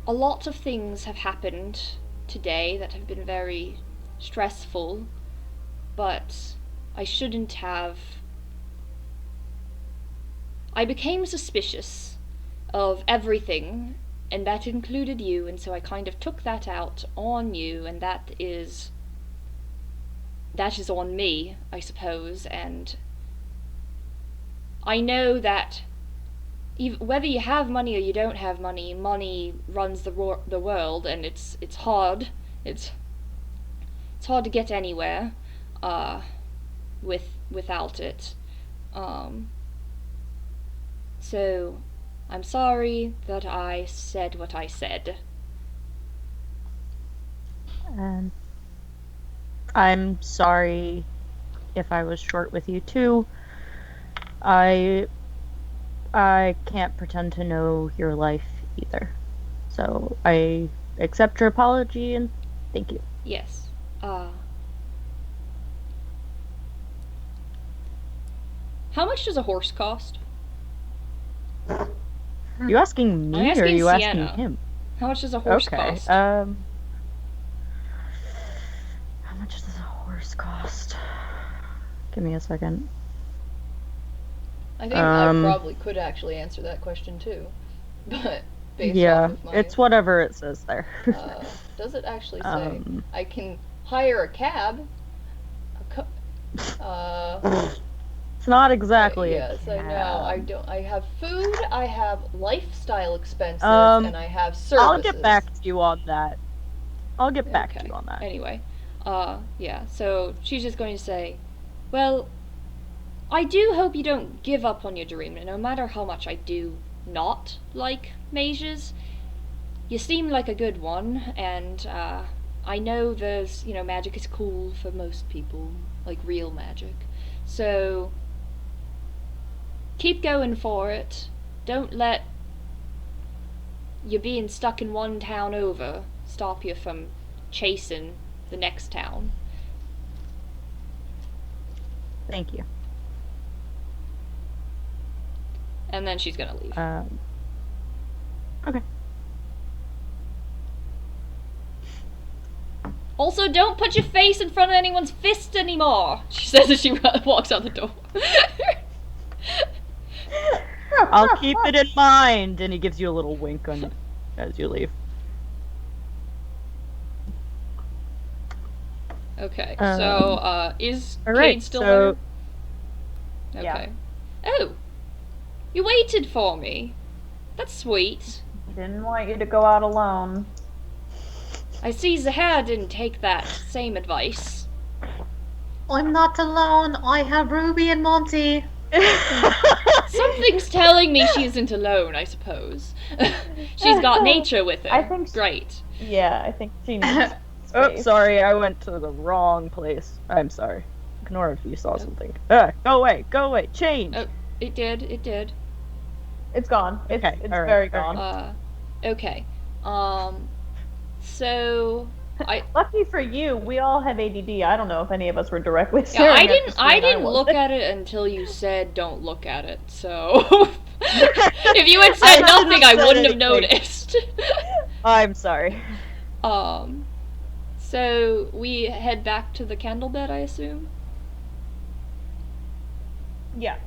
A lot of things have happened today that have been very stressful, but I shouldn't have. I became suspicious of everything, and that included you, and so I kind of took that out on you, and that is on me, I suppose, and I know that whether you have money or you don't have money, money runs the world, and it's hard. It's hard to get anywhere without it. So I'm sorry that I said what I said. And I'm sorry if I was short with you too. I can't pretend to know your life either. So I accept your apology and thank you. Yes. How much does a horse cost? You asking me I'm or are you Sienna. asking him? How much does a horse cost? How much does a horse cost? Give me a second. I think I probably could actually answer that question too, but based off of my... it's whatever it says there. Does it actually say I can hire a cab? It's not exactly. Yes, I know. I don't. I have food. I have lifestyle expenses, and I have services. I'll get back to you on that. Anyway, yeah. So she's just going to say, well, I do hope you don't give up on your dream, and no matter how much I do not like mages, you seem like a good one, and I know there's, magic is cool for most people, like real magic. So keep going for it. Don't let you being stuck in one town over stop you from chasing the next town. Thank you. And then she's gonna leave. Okay. Also, don't put your face in front of anyone's fist anymore, she says as she walks out the door. I'll keep it in mind, and he gives you a little wink as you leave. Okay, so, is alright, Cade still so... there? Yeah. Okay. Oh! You waited for me. That's sweet. Didn't want you to go out alone. I see Zahara didn't take that same advice. I'm not alone. I have Ruby and Monty. Something's telling me she isn't alone, I suppose. She's got nature with her. I think Great. Yeah, I think she needs Oops, sorry, I went to the wrong place. I'm sorry. Ignore if you saw something. Go away, change! Oh, it did. It's gone. It's Okay, it's all right, very all gone. Okay. So Lucky for you, we all have ADD. I don't know if any of us were directly Yeah, staring I at the didn't. screen. I didn't look wasn't. at it until you said don't look at it. So if you had said I nothing, shouldn't I have said wouldn't have anything. noticed. I'm sorry. So we head back to the candle bed, I assume. Yeah.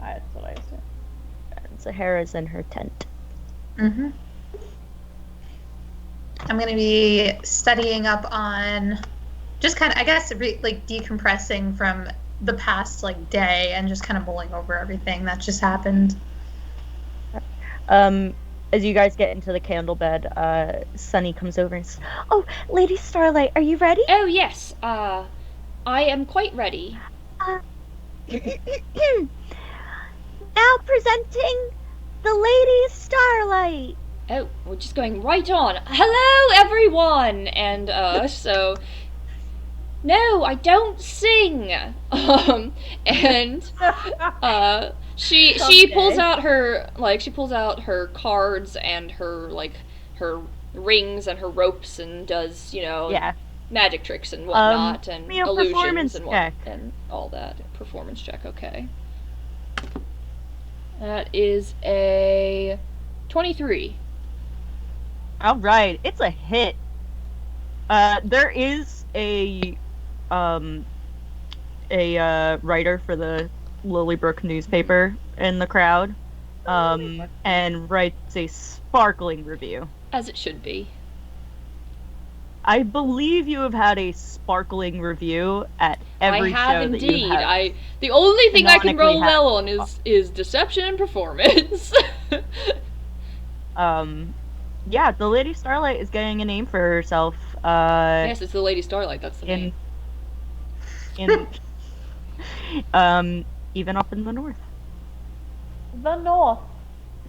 That's what I said. And Sahara's in her tent. Mm-hmm. I'm going to be studying up on just kind of, I guess, like decompressing from the past like day and just kind of mulling over everything that just happened. As you guys get into the candle bed, Sunny comes over and says, "Oh, Lady Starlight, are you ready?" Oh yes. I am quite ready. Now presenting the Lady Starlight. Oh, we're just going right on. Hello, everyone, and so. No, I don't sing. And she pulls out her cards and her rings and her ropes and does Yeah. magic tricks and whatnot and me a illusions performance and check. and all that. Performance check, okay. That is a 23. All right, it's a hit. There is a writer for the Lilybrook newspaper in the crowd, and writes a sparkling review. As it should be. I believe you have had a sparkling review at every I have show indeed. that you have. The only thing I can roll canonically well on is deception and performance. Yeah, the Lady Starlight is getting a name for herself. Yes, it's the Lady Starlight. That's the name. Even up in the north. The North.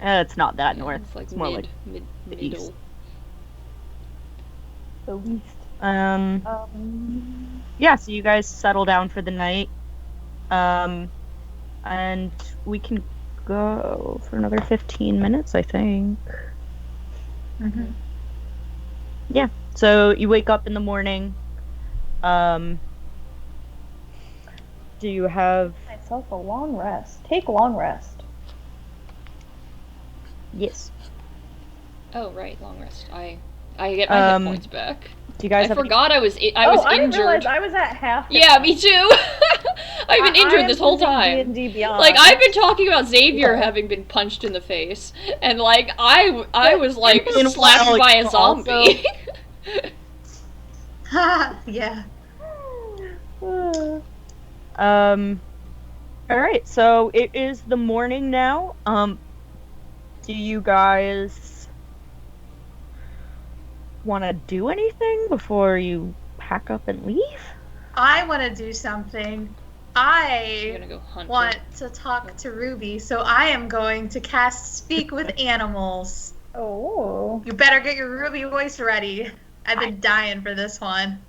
It's not that Yeah, north. It's like more like mid the middle. east. The Least. Yeah, so you guys settle down for the night. And we can go for another 15 minutes, I think. Mm-hmm. Yeah. So you wake up in the morning. Do you have... Myself a long rest. Take long rest. Yes. Oh right, long rest. I get my hit points back. Do you guys I have forgot I was I injured. didn't realize I was at half. Yeah, me too. I've been injured this whole time. D&D Beyond. Like I've been talking about Xavier having been punched in the face, and like I was like slapped by a zombie. Yeah. Alright, so it is the morning now. Do you guys want to do anything before you pack up and leave? I want to do something. I'm I gonna go hunt. want to talk to Ruby, so I am going to cast Speak with Animals. Oh. You better get your Ruby voice ready. I've been dying for this one.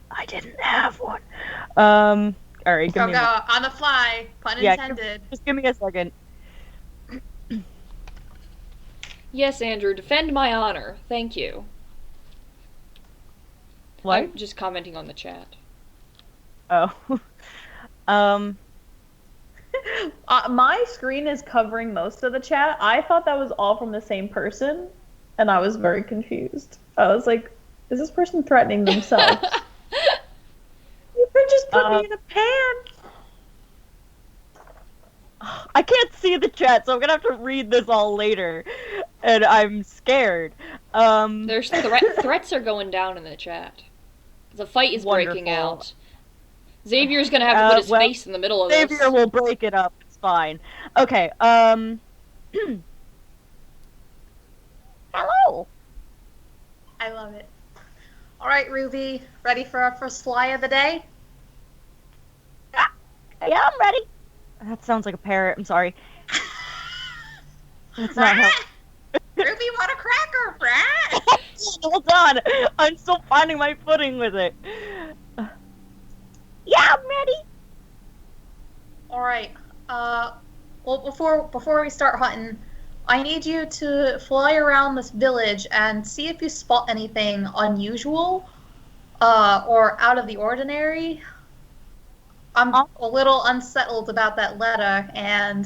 I didn't have one. Alright, give Go, me go, on the fly, pun Yeah, intended. just give me a second. Yes, Andrew, defend my honor. Thank you. What? I'm just commenting on the chat. Oh. My screen is covering most of the chat. I thought that was all from the same person, and I was very confused. I was like, is this person threatening themselves? You could just put me in a pan. I can't see the chat, so I'm gonna have to read this all later. And I'm scared. There's threats are going down in the chat. The fight is breaking Wonderful. out. Xavier's gonna have to put his well, face in the middle of this. Xavier will break it up. It's fine. Okay, hello. I love it. All right, Ruby, ready for our first fly of the day? Yeah, I'm ready. That sounds like a parrot. I'm sorry. That's not how... Ruby, want a cracker, Brat? Hold on. I'm still finding my footing with it. Yeah, I'm ready. All right. Well, before we start hunting, I need you to fly around this village and see if you spot anything unusual or out of the ordinary. I'm a little unsettled about that letter, and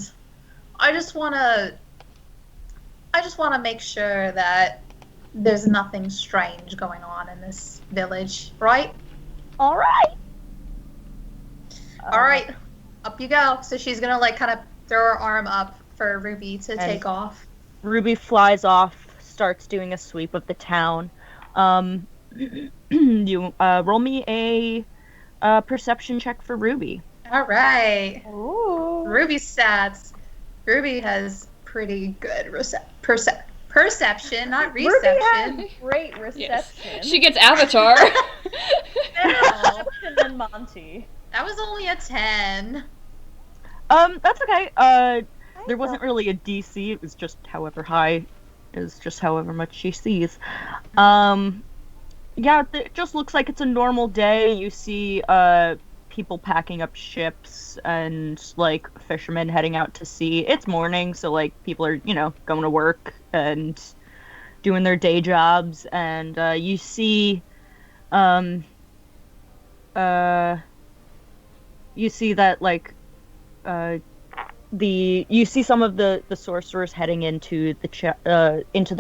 I just want to make sure that there's nothing strange going on in this village, right? All right. All right, up you go. So she's gonna like kind of throw her arm up for Ruby to take off. Ruby flies off, starts doing a sweep of the town. You roll me a perception check for Ruby. All right. Ooh. Ruby's stats. Ruby has pretty good perception, not Ruby reception. has great reception. Yes. She gets Avatar. No, And then Monty. that was only a 10. That's okay. There wasn't really a DC. It was just however high is just however much she sees. Yeah, it just looks like it's a normal day. You see people packing up ships and like fishermen heading out to sea. It's morning, so like people are, going to work and doing their day jobs, and you see that like you see some of the sorcerers heading into the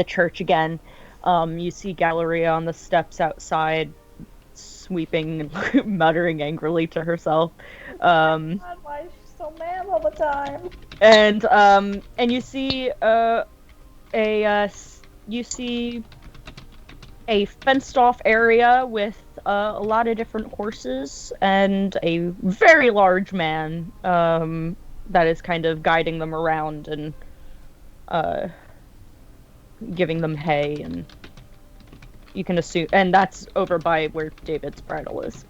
church again. You see Galleria on the steps outside, sweeping and muttering angrily to herself. God, why is she so mad all the time? And you see a fenced off area with a lot of different horses and a very large man that is kind of guiding them around and giving them hay, and you can assume, and that's over by where David's bridle is.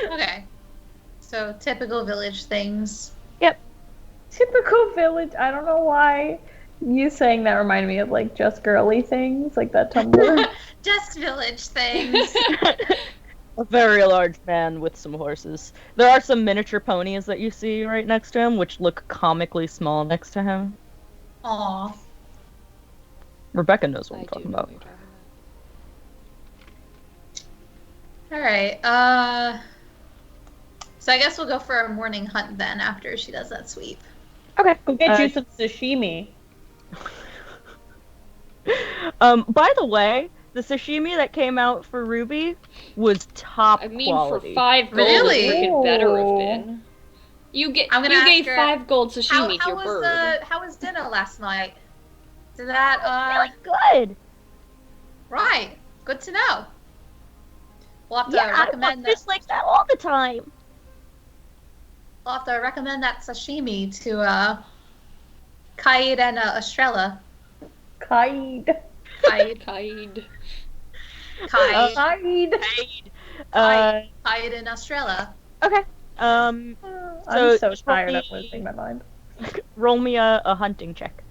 Okay. So typical village things. Typical village. I don't know why you saying that reminded me of like just girly things, like that Tumblr. Just village things. A very large man with some horses. There are some miniature ponies that you see right next to him, which look comically small next to him. Aw. Rebecca knows what I'm I talking do know about. what you're talking about. Alright, so I guess we'll go for a morning hunt then after she does that sweep. Okay. Go get you some sashimi. By the way, the sashimi that came out for Ruby was top I mean, quality. for 5 gold, Really? it could better have Ooh. been. You I'm gonna gave ask her, 5 gold sashimi to your bird. How was dinner last night? Did that Really good. right? Good to know. We'll have to Yeah, I want recommend fish that. like that all the time. We'll have to recommend that sashimi to Kaid and Estrella. Kaid. Kaid, Kaid. Kaid, Kaid. Kaid and Estrella. Okay. I'm So, so just tired roll of losing my mind. Roll me a hunting check,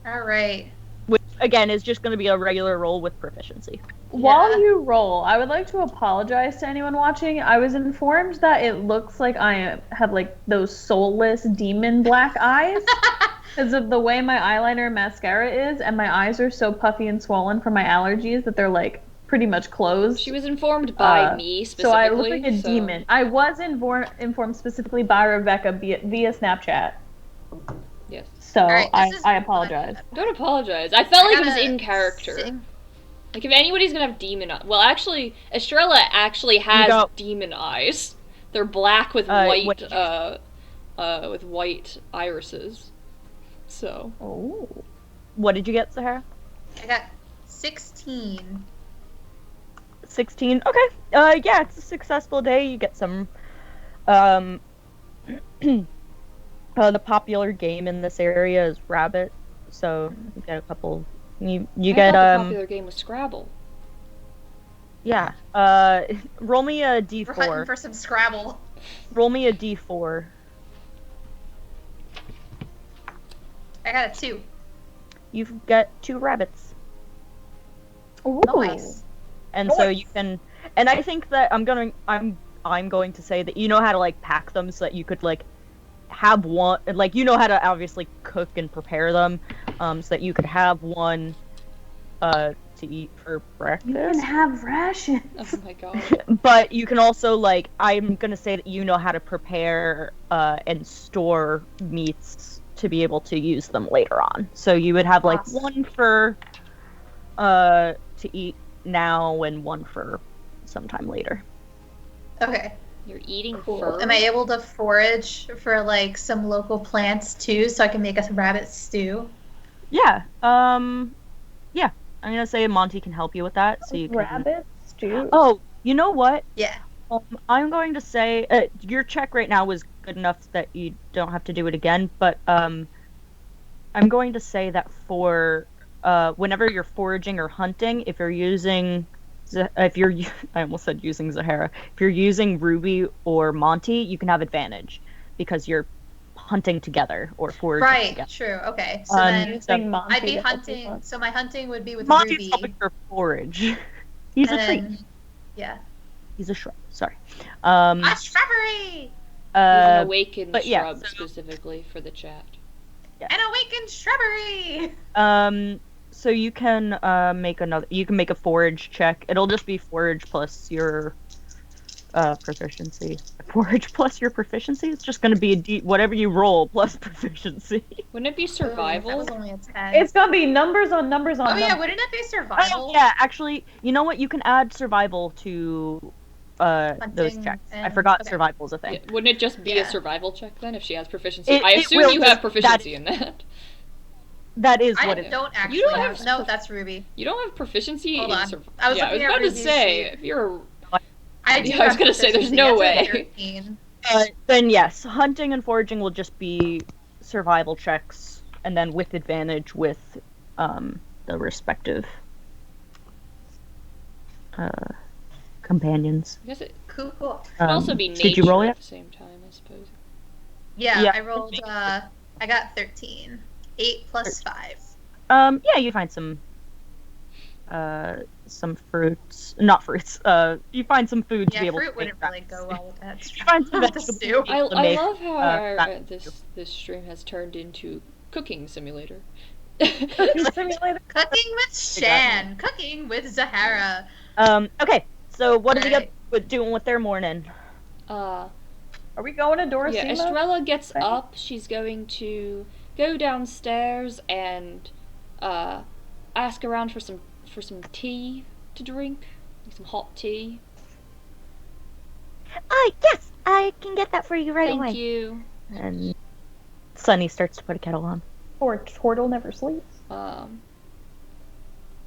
All right. which again is just going to be a regular roll with proficiency. While you roll, I would like to apologize to anyone watching. I was informed that it looks like I have like those soulless demon black eyes because of the way my eyeliner and mascara is, and my eyes are so puffy and swollen from my allergies that they're like pretty much closed. She was informed by me specifically. So I look like a demon. I was informed specifically by Rebecca via Snapchat. Yes. So right, I apologize. Don't apologize. I felt like it was gotta in character. sit- Like, if anybody's gonna have demon eyes... Well, actually, Estrella actually has demon eyes. They're black with with white irises. So... Oh. What did you get, Sahara? I got 16. 16. Okay. Yeah, it's a successful day. You get some the popular game in this area is rabbit. So you get a couple you I get thought the popular game was Scrabble. yeah. Roll me a We're hunting d4. for some Scrabble. Roll me a d4. I got a 2. You've got 2 rabbits. Ooh. Nice. And so you can, and I think that I'm going to say that you know how to like pack them so that you could like have one, like, you know how to obviously cook and prepare them, so that you could have one to eat for breakfast. You can have rations. Oh my god. But you can also, like, I'm gonna say that you know how to prepare and store meats to be able to use them later on. So you would have, like, Awesome. one for to eat now and one for sometime later. Okay. You're eating Cool. fur? Am I able to forage for like some local plants too, so I can make a rabbit stew? Yeah. Yeah. I'm gonna say Monty can help you with that, so you can. Rabbit stew. Oh, you know what? Yeah. I'm going to say your check right now was good enough that you don't have to do it again. But I'm going to say that for whenever you're foraging or hunting, if you're using, I almost said using Zahara. If you're using Ruby or Monty, you can have advantage because you're hunting together or foraging Right. together. True. Okay. So Um, then Monty I'd be to help you hunting. hunt. So my hunting would be with Monty's Ruby. helping her forage. He's a and tree. then, yeah. He's a shrub. Sorry. A shrubbery! He's an awakened but yeah, shrub so- specifically for the chat. An awakened shrubbery! So you can make a forage check. It'll just be forage plus your proficiency. Forage plus your proficiency? It's just gonna be whatever you roll plus proficiency. Wouldn't it be Ooh, that survival? was only a 10. It's gonna be numbers on numbers on Oh numbers. yeah, wouldn't it be survival? Oh, yeah, actually, you know what? You can add survival to those Hunting checks. I and- forgot okay. survival's a thing. Yeah, wouldn't it just be Yeah. a survival check then if she has proficiency? It- I it assume will you just- have proficiency in that. That is I what it is. don't actually don't have. have- No, that's Ruby. You don't have proficiency Hold in on. survival. I was Yeah, I was looking at about to Ruby's say, sheet. if you're I do Yeah, I was have gonna say, there's proficiency. no That's a way. 13. Then yes, hunting and foraging will just be survival checks, and then with advantage with the respective companions. I guess it Cool. could also be nature Did you roll at yet? the same time, I suppose. Yeah, Yeah. I rolled. I got 13. 8 plus 5. Yeah, you find some fruits, not fruits. You find some food to be Yeah, able fruit to wouldn't make really go well with that. You find some The vegetables. stew. to be able to I make, love how that- this stream has turned into cooking simulator. Simulator. Cooking with Shan. Cooking with Zahara. Okay, so what are Alright. they doing with their morning? Uh, Are we going to Dorosima? yeah, Estrella gets Right. up. She's going to go downstairs and ask around for some tea to drink, like some hot tea. Yes, I can get that for you right Thank away. you. And Sunny starts to put a kettle on. Or Turtle never sleeps.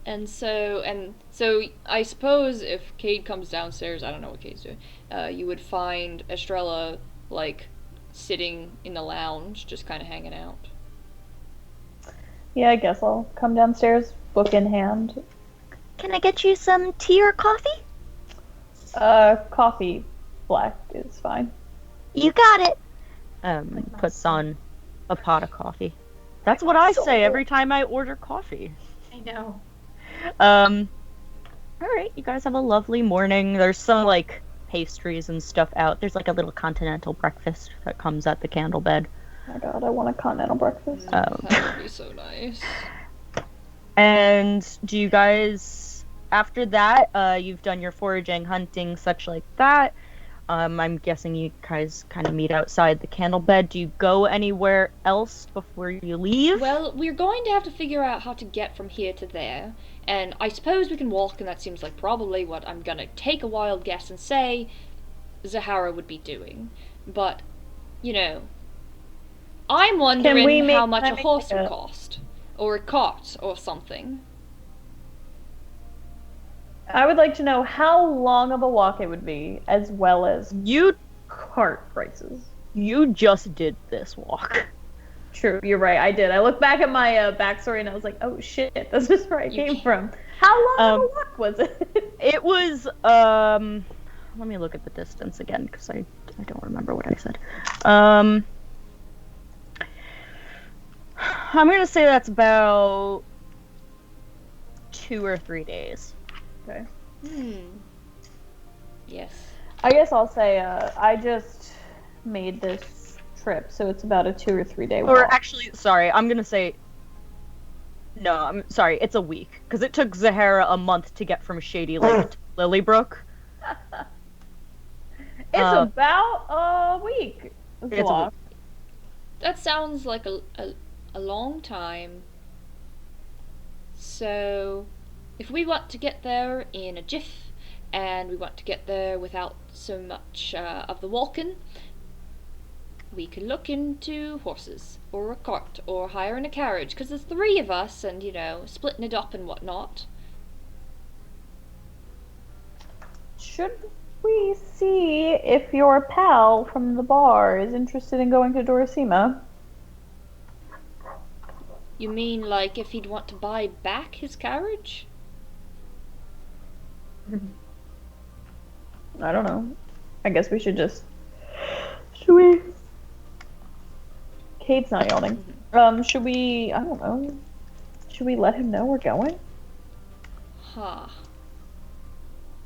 And so I suppose if Cade comes downstairs, I don't know what Cade's doing. You would find Estrella like sitting in the lounge, just kind of hanging out. Yeah, I guess I'll come downstairs, book in hand. Can I get you some tea or coffee? Coffee black is fine. You got it. Puts on a pot of coffee. That's what I say every time I order coffee. I know. Alright, you guys have a lovely morning. There's some, like, pastries and stuff out. There's, like, a little continental breakfast that comes at the candle bed. Oh my god, I want a continental breakfast. That would be so nice. And do you guys, after that, you've done your foraging, hunting, such like that. I'm guessing you guys kind of meet outside the candle bed. Do you go anywhere else before you leave? Well, we're going to have to figure out how to get from here to there, and I suppose we can walk, and that seems like probably what I'm gonna take a wild guess and say Zahara would be doing. But, you know, I'm wondering how much a horse would cost, or a cart, or something. I would like to know how long of a walk it would be, as well as You cart prices. just did this walk. True, you're right, I did. I looked back at my backstory and I was like, oh shit, this is where I You came can't- from. How long of a walk was it? It was, let me look at the distance again, because I don't remember what I said. I'm gonna say that's about 2 or 3 days. Okay. Yes. I guess I'll say, I just made this trip, so it's about a 2 or 3 day walk. Or actually, sorry, I'm gonna say. No, I'm sorry, it's a week. Because it took Zahara a month to get from Shady Lake to Lilybrook. It's about a week. It's a walk. That sounds like a long time. So, if we want to get there in a jiff, and we want to get there without so much of the walking, we could look into horses, or a cart, or hiring a carriage, because there's 3 of us, and, splitting it up and whatnot. Should we see if your pal from the bar is interested in going to Dorosima? You mean, like, if he'd want to buy back his carriage? I don't know. I guess we should just... Should we... Kate's not yawning. Should we... I don't know. Should we let him know we're going? Huh.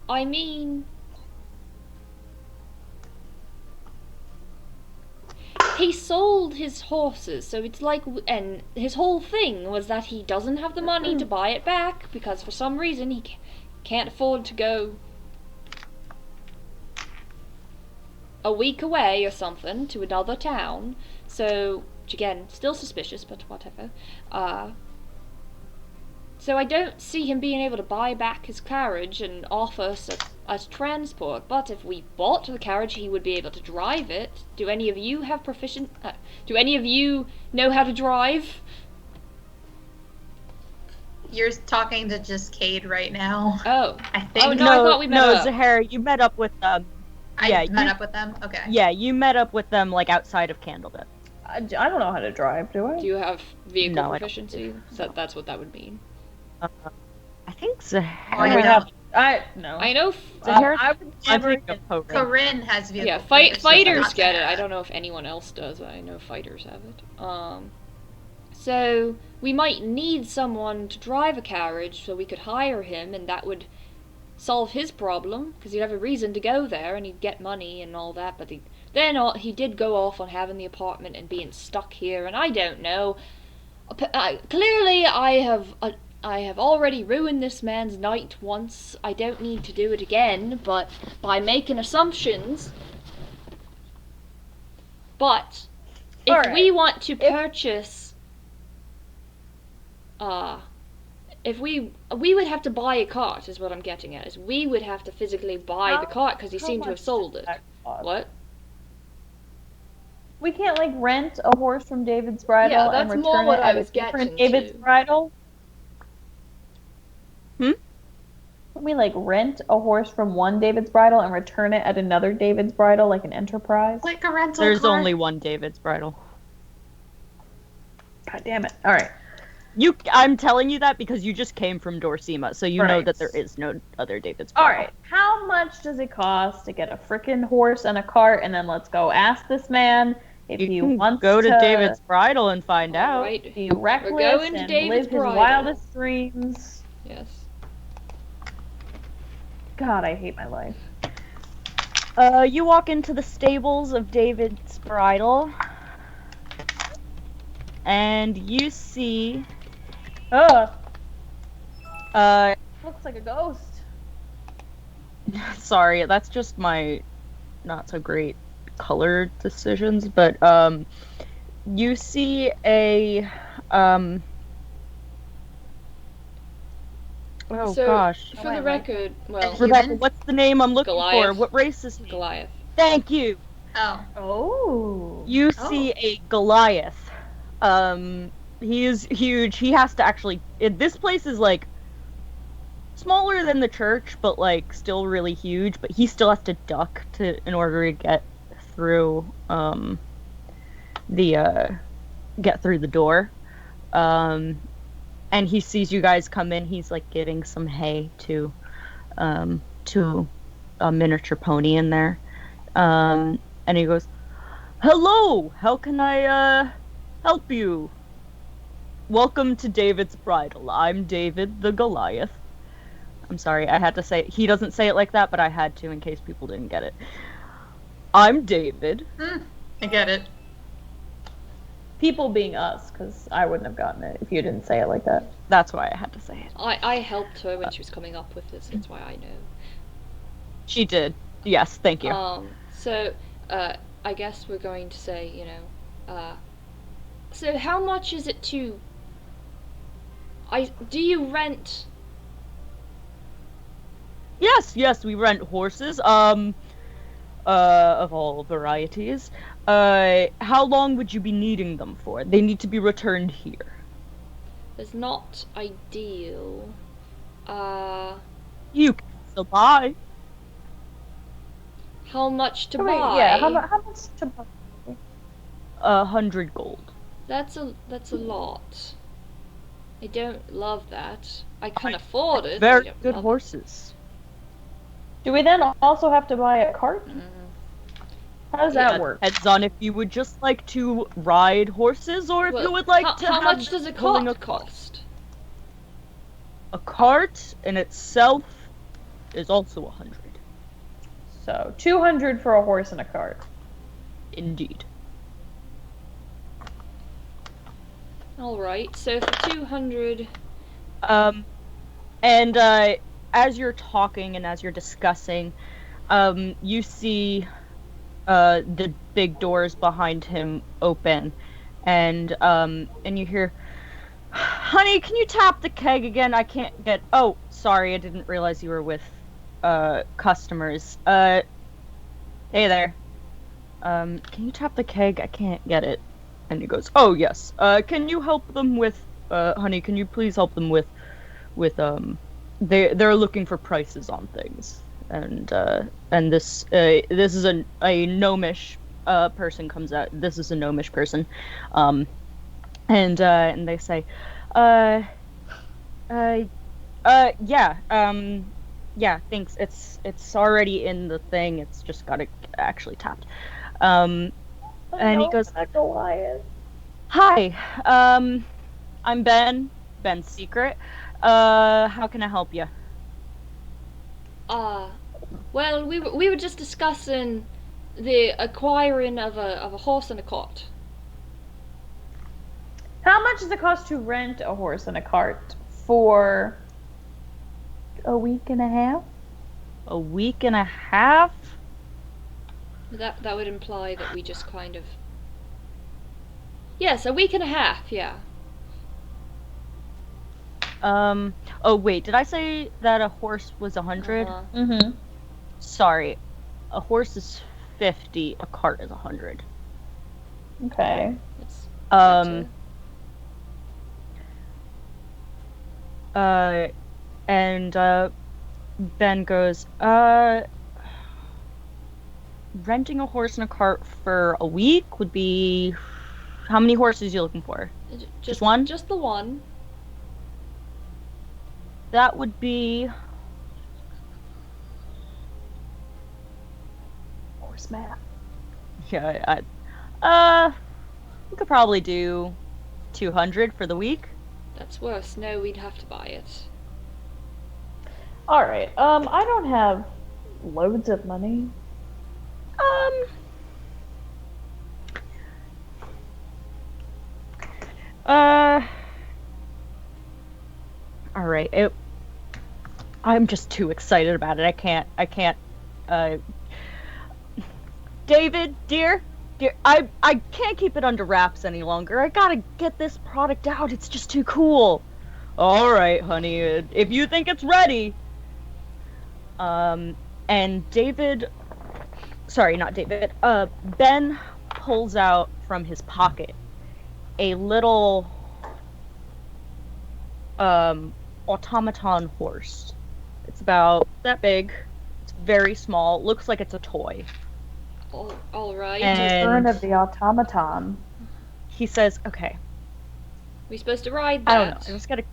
I mean... He sold his horses, so it's like... And his whole thing was that he doesn't have the money to buy it back, because for some reason he can't afford to go a week away or something to another town. So, which again, still suspicious, but whatever. So I don't see him being able to buy back his carriage and offer us as transport. But if we bought the carriage, he would be able to drive it. Do any of you have do any of you know how to drive? You're talking to just Cade right now. Oh. I think. Oh, no, I thought we met up. Zahara, you met up with them. I met up with them? Okay. Yeah, you met up with them, like, outside of Candlelit. I don't know how to drive, do I? Do you have vehicle No, I don't. proficiency? That's what that would mean. I think Zahara... Oh, yeah. No. I know... I would I'm never... thinking of Corinne. Corinne has vehicle Yeah, proficiency, fighters not get it. Zahara. I don't know if anyone else does, but I know fighters have it. So we might need someone to drive a carriage, so we could hire him, and that would solve his problem, because he'd have a reason to go there, and he'd get money and all that, but he did go off on having the apartment and being stuck here, and I don't know. Clearly, I have already ruined this man's night once. I don't need to do it again, but by making assumptions. But if we want to purchase, if we would have to buy a cart, is what I'm getting at. Is we would have to physically buy the cart because he seemed to have sold it. What? We can't like rent a horse from David's Bridle Yeah, and that's return more what it I at a was different getting David's to. Bridle. Hmm? Can we like rent a horse from one David's Bridle and return it at another David's Bridle, like an enterprise? Like a rental There's car. only one David's Bridle. God damn it! All right. I'm telling you that because you just came from Dorsima, so you know Right. that there is no other David's All Bridle. right. How much does it cost to get a freaking horse and a cart, and then let's go ask this man if he You can wants go to David's Bridle and find out. Right. be reckless going to and David's live his Bridle. wildest dreams. Yes. God, I hate my life. You walk into the stables of David's Bridle, and you see, Ugh. Looks like a ghost. sorry, that's just my not so great color decisions, but, you see a, oh So, gosh. For the record, well, Rebecca, Human? what's the name I'm looking for? Goliath. What race is he? Goliath. Thank you! Oh. Oh. You see a Goliath. He is huge. He has to actually... This place is, like, smaller than the church, but, like, still really huge. But he still has to duck in order to get through, get through the door. And he sees you guys come in. He's, like, getting some hay to a miniature pony in there. And he goes, "Hello! How can I, help you? Welcome to David's Bridle. I'm David the Goliath." I'm sorry, I had to say it. He doesn't say it like that, but I had to in case people didn't get it. "I'm David. I get it. People being us, because I wouldn't have gotten it if you didn't say it like that. That's why I had to say it. I helped her when she was coming up with this. That's why I know. She did. Yes, thank you. So, I guess we're going to say, so how much is it to... do you rent... Yes, we rent horses, of all varieties. How long would you be needing them for? They need to be returned here. It's not ideal. You can still buy. How much to Wait, buy? yeah, how much to buy? 100 gold. That's a lot. I don't love that. I can afford it. Very I don't good love horses. Do we then also have to buy a cart? it. How does that work? Depends on if you would just like to ride horses or if Well, you would like to how have much does a pulling cart a cart. cost? A cart in itself is also 100. So 200 for a horse and a cart. Indeed. Alright, so for 200... And as you're talking and as you're discussing, you see the big doors behind him open, and you hear, "Honey, can you tap the keg again? I can't get." Oh, sorry, I didn't realize you were with customers. Hey there. Can you tap the keg? I can't get it. And he goes, "Oh yes. Can you help them with, honey? Can you please help them with they're looking for prices on things." And this is a gnomish person comes out. This is a gnomish person, and they say, yeah, thanks. It's already in the thing. It's just gotta actually tapped. And he goes, Goliath. "Hi, I'm Ben's Secret. How can I help you?" Well, we were just discussing the acquiring of a horse and a cart. How much does it cost to rent a horse and a cart for a week and a half? A week and a half? That would imply that we just kind of... Yes, a week and a half, yeah. Oh wait, did I say that a horse was 100? Mm-hmm. Sorry. A horse is 50, a cart is 100. Okay. It's and Ben goes, renting a horse and a cart for a week would be... How many horses are you looking for? Just one? Just the one. That would be... Horse math. Yeah, we could probably do 200 for the week. That's worse. No, we'd have to buy it. Alright, I don't have loads of money. Alright, I'm just too excited about it. I can't, David, dear, I can't keep it under wraps any longer. I gotta get this product out. It's just too cool. Alright, honey, if you think it's ready. And Ben pulls out from his pocket a little, automaton horse. It's about that big. It's very small. Looks like it's a toy. All right. And Return of the automaton. he says, "Okay, We supposed to ride that? I don't know. I just gotta.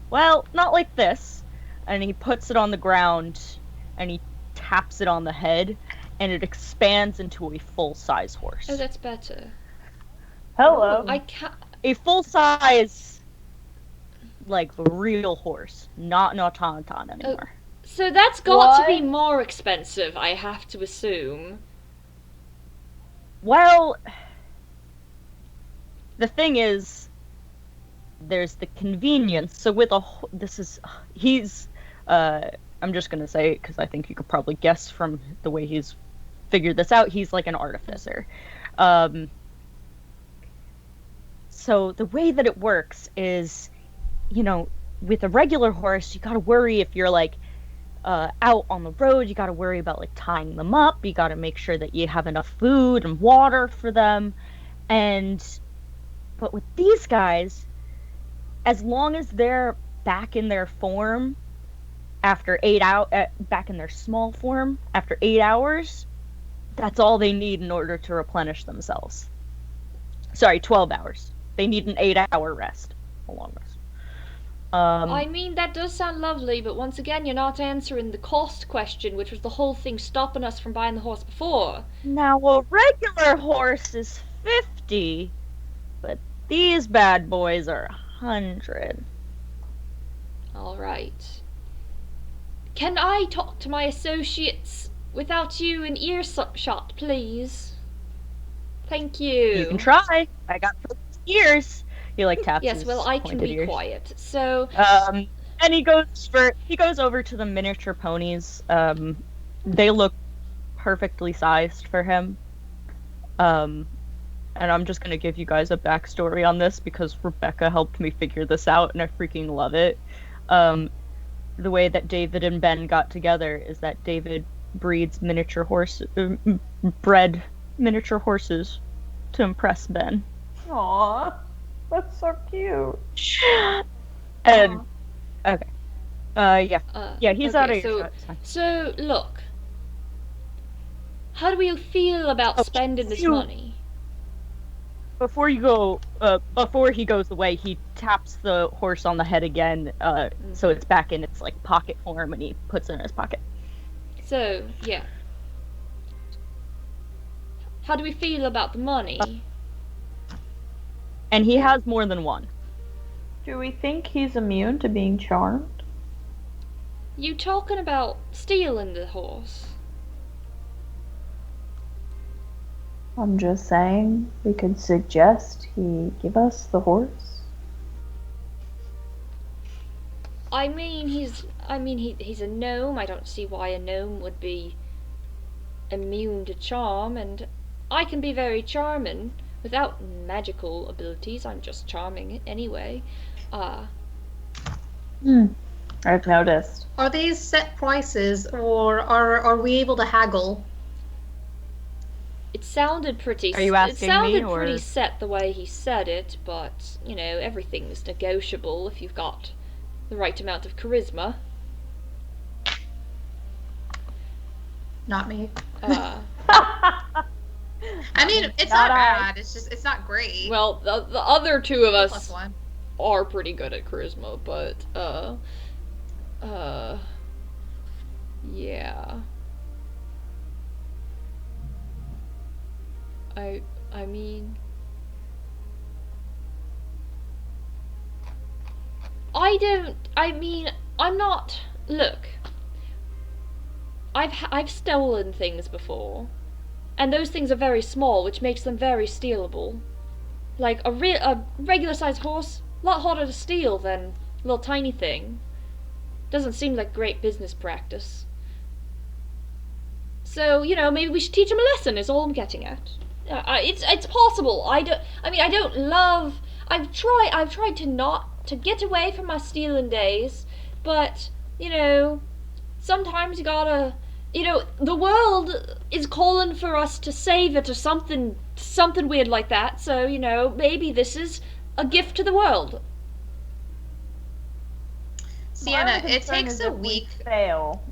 Well, not like this." And he puts it on the ground, and he taps it on the head, and it expands into a full-size horse. Oh, that's better. Hello. I can't. A full-size, like, real horse, not an automaton anymore. So that's got to What? be more expensive, I have to assume. Well, the thing is, there's the convenience. So with I'm just gonna say it because I think you could probably guess from the way he's figured this out. He's like an artificer. So the way that it works is, with a regular horse, you gotta worry if you're like out on the road. You gotta worry about like tying them up. You gotta make sure that you have enough food and water for them. But with these guys, as long as they're back in their form after 8 hours, back in their small form after 8 hours, that's all they need in order to replenish themselves. Sorry, 12 hours. They need an 8-hour rest, a long rest. I mean, that does sound lovely, but once again, you're not answering the cost question, which was the whole thing stopping us from buying the horse before. Now, a regular horse is 50, but these bad boys are 100. Alright. Can I talk to my associates without you in earshot, please? Thank you. You can try. I got ears. He like taps Yes, his well, I can pointed be ears. quiet. So, and he goes over to the miniature ponies. They look perfectly sized for him. And I'm just gonna give you guys a backstory on this because Rebecca helped me figure this out, and I freaking love it. The way that David and Ben got together is that David bred miniature horses to impress Ben. Aww, that's so cute. And okay, yeah, he's okay, out of your shot. So, look. How do we feel about spending this money? Before he goes away, he taps the horse on the head again, so it's back in its like pocket form, and he puts it in his pocket. So, yeah. How do we feel about the money? And he has more than one. Do we think he's immune to being charmed? You talking about stealing the horse? I'm just saying we could suggest he give us the horse. I mean, he's a gnome. I don't see why a gnome would be immune to charm, and I can be very charming without magical abilities. I'm just charming anyway. I've noticed. Are these set prices, or are we able to haggle? It sounded pretty. Are you asking It sounded me, or? pretty set the way he said it, but everything's negotiable if you've got the right amount of charisma. Not me. Uh, I mean, it's not bad. It's just, it's not great. well, the other two of us +1. are pretty good at charisma, but yeah. I mean, I'm not. Look, I've stolen things before, and those things are very small, which makes them very stealable. Like a regular sized horse, a lot harder to steal than a little tiny thing. Doesn't seem like great business practice. So maybe we should teach him a lesson. Is all I'm getting at. It's possible. I've tried to not to get away from my stealing days, but sometimes you gotta. The world is calling for us to save it or something weird like that. So maybe this is a gift to the world. Sienna, it takes a week. Fail.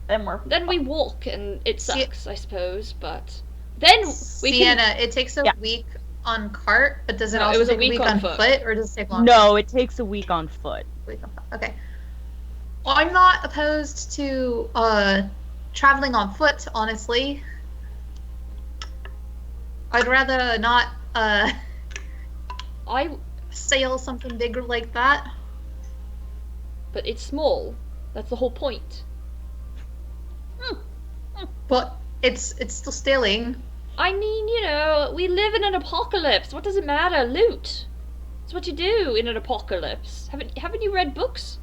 Then we walk and it sucks, I suppose, but. Then we Sienna, it takes a week on cart, but does it also was take a week on foot, or does it take longer? No, it takes a week on foot. Okay. Well, I'm not opposed to traveling on foot, honestly. I'd rather not sail something bigger like that. But it's small. That's the whole point. But it's still stealing. I mean, you know, we live in an apocalypse. What does it matter? Loot. It's what you do in an apocalypse. Haven't you read books?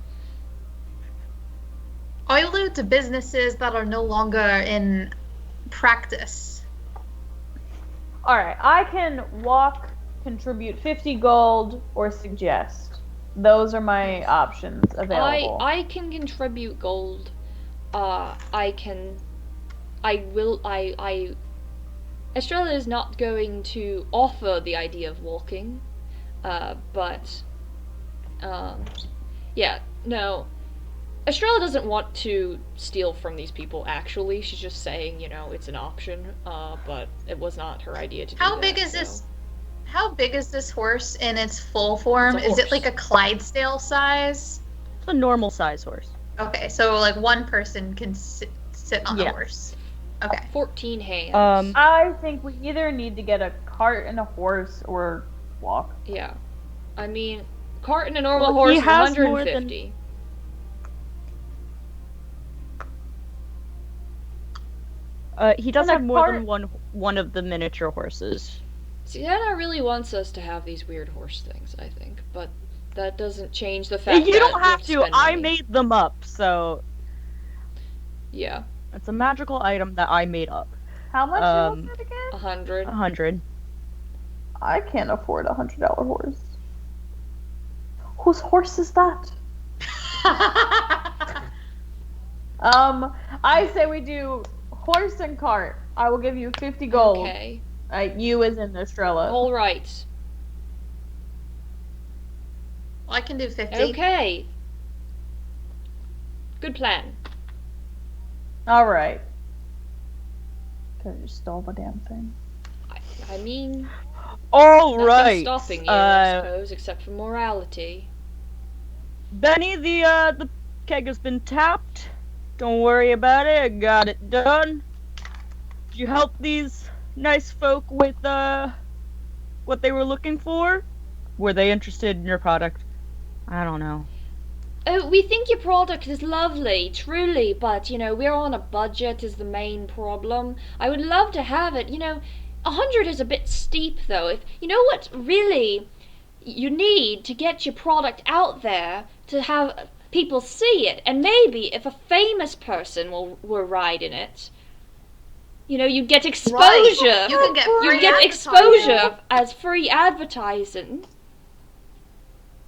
I loot to businesses that are no longer in practice. Alright, I can walk, contribute 50 gold, or suggest. Those are my options available. I can contribute gold. Estrella is not going to offer the idea of walking, yeah, no. Estrella doesn't want to steal from these people, actually. She's just saying, you know, it's an option, but it was not her idea to do How that, big is so. this? How big is this horse in its full form? It's a Is it horse. like a Clydesdale size? It's a normal size horse. Okay, so like one person can sit on the Yes. horse. Okay. 14 hands. I think we either need to get a cart and a horse or walk. Yeah. I mean, cart and a normal Well, horse he is has more 150. He does And a have more cart- than one of the miniature horses. Sienna really wants us to have these weird horse things, I think, but that doesn't change the fact that You don't we have to. spend I money. made them up, so Yeah, it's a magical item that I made up. How much Um, was it again? 100. 100. I can't afford a $100 horse. Whose horse is that? I say we do horse and cart. I will give you 50 gold. Okay. You as in Estrella. All right. I can do 50. Okay. Good plan. All right. Could just stole the damn thing. I mean, All nothing's right. stopping you, I suppose, except for morality. Benny, the keg has been tapped. Don't worry about it. I got it done. Did you help these nice folk with what they were looking for? Were they interested in your product? I don't know. Oh, we think your product is lovely, truly, but, you know, we're on a budget is the main problem. I would love to have it, you know, 100 is a bit steep, though. If you know what really you need to get your product out there, to have people see it, and maybe if a famous person were riding it, you know, you get exposure. Right. You can get You free get advertising. exposure as free advertising.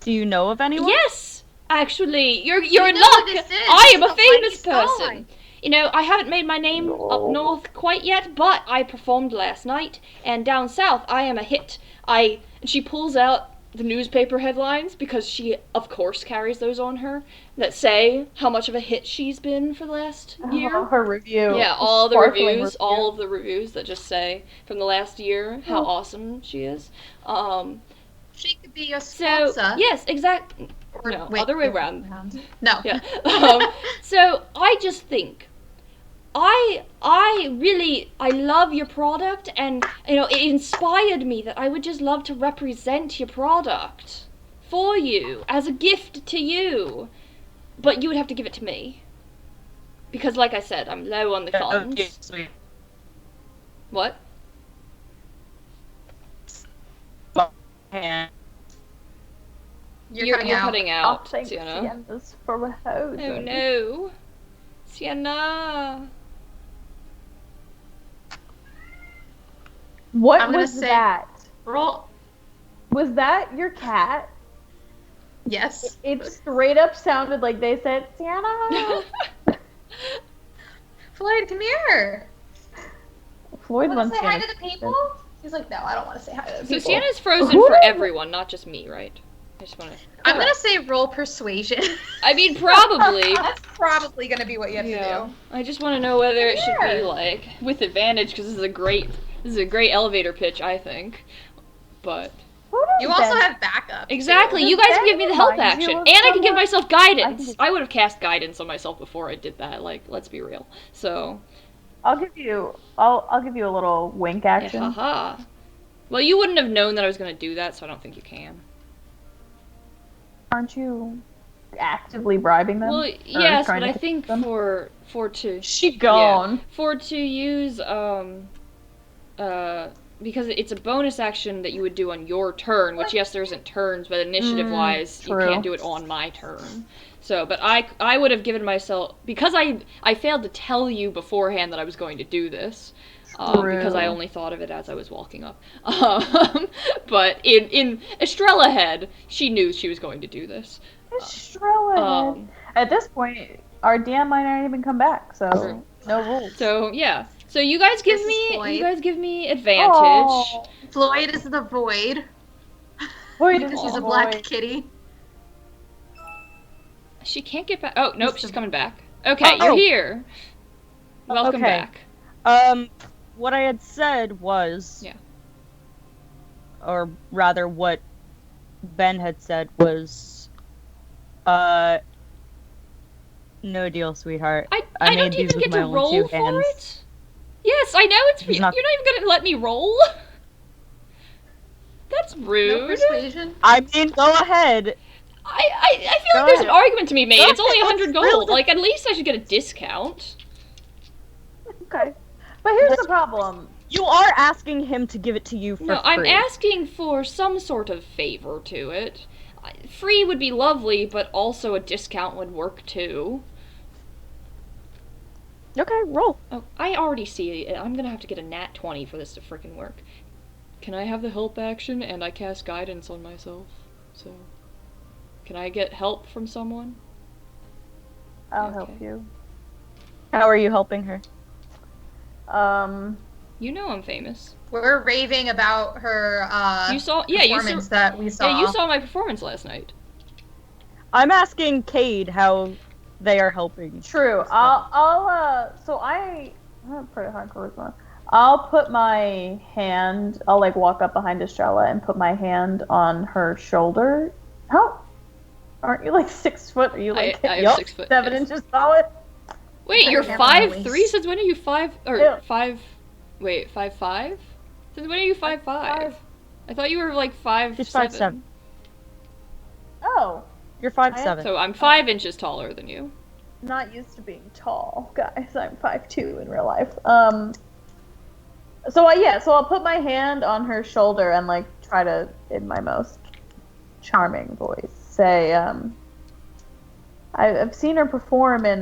Do you know of anyone? Yes, actually, you're know in who luck. this is. I am a It's a famous white person. sky. You know, I haven't made my name up north quite yet, but I performed last night, and down south I am a hit. And she pulls out the newspaper headlines because she, of course, carries those on her that say how much of a hit she's been for the last year. Her review. Yeah, all the Sparkling reviews, review. all of the reviews that just say from the last year how awesome she is. She could be your So sponsor. yes, exactly. Or- No, wait, other way around. No. Yeah. So I just think I love your product, and you know it inspired me that I would just love to represent your product for you as a gift to you, but you would have to give it to me because, like I said, I'm low on the funds. Okay, sweet. What? And You're cutting out. cutting I'll out, thank Sienna. Sienna's for the hose. Oh no, Sienna. What I'm gonna was say- that? Roll. Was that your cat? Yes. It straight up sounded like they said, Sienna. Floyd, come here. Floyd Want wants to say hi Sienna. to the people? He's like, no, I don't want to say hi to the So people. Sienna's frozen Who for is- everyone, not just me, right? I just want to. I'm gonna say roll persuasion. I mean, probably. That's probably gonna be what you have to I just want to know whether it should be Here. like with advantage because this is a great elevator pitch, I think. But Who does do. You also Ben- have backup. exactly, Does you guys that can give me the help remind you action, of and I can give someone? myself guidance. just- I would have cast guidance on myself before I did that. Like, let's be real. So, I'll give you a little wink action. haha. Well, you wouldn't have known that I was gonna do that, so I don't think you can. Aren't you actively bribing them? Well, Or yes, trying but to I convince think them? for to She gone. for to use because it's a bonus action that you would do on your turn, which yes, there isn't turns, but initiative-wise, you can't do it on my turn. So, but I would have given myself, because I failed to tell you beforehand that I was going to do this, because I only thought of it as I was walking up. But in Estrella head, she knew she was going to do this. Estrella head. At this point, our DM might not even come back, so no rules. So yeah. So you guys give me advantage. Oh. Floyd is the void. Void Because is she's the a black void. kitty. She can't get back. Oh, nope, she's coming back. Okay, you're here. Welcome back. What I had said was... Yeah. Or rather, what Ben had said was... No deal, sweetheart. I made don't these even with get my to own roll two for hands. it? Yes, I know it's... He's You're not- not even gonna let me roll? That's rude. No persuasion. I mean, go ahead. I feel Go like there's an ahead. argument to be made. It's only 100 gold. Really? Like, at least I should get a discount. Okay. But here's the problem. You are asking him to give it to you for No, free. I'm asking for some sort of favor to it. Free would be lovely, but also a discount would work too. Okay, roll. Oh, I already see it. I'm gonna have to get a nat 20 for this to frickin' work. Can I have the help action and I cast guidance on myself? So, can I get help from someone? I'll help you. How are you helping her? You know I'm famous. We're raving about her You saw, performance that we saw. Yeah, you saw my performance last night. I'm asking Cade how they are helping. True. I'll pretty hard charisma. I'll put my hand. I'll like walk up behind Estrella and put my hand on her shoulder. How? Aren't you like 6 foot? Are you like I am 6 foot. 7 yes. inches tall? Wait, you're Yeah, 5'3"? Annalise. Since when are you 5? Or Yeah. 5? Wait, 5'5"? Since when are you 5'5"? I thought you were like 5'7". She's 5'7". Oh, You're 5'7". So I'm 5 inches taller than you. not used to being tall, guys. I'm 5'2" in real life. So I'll put my hand on her shoulder and like try to, in my most charming voice, say, I've seen her perform in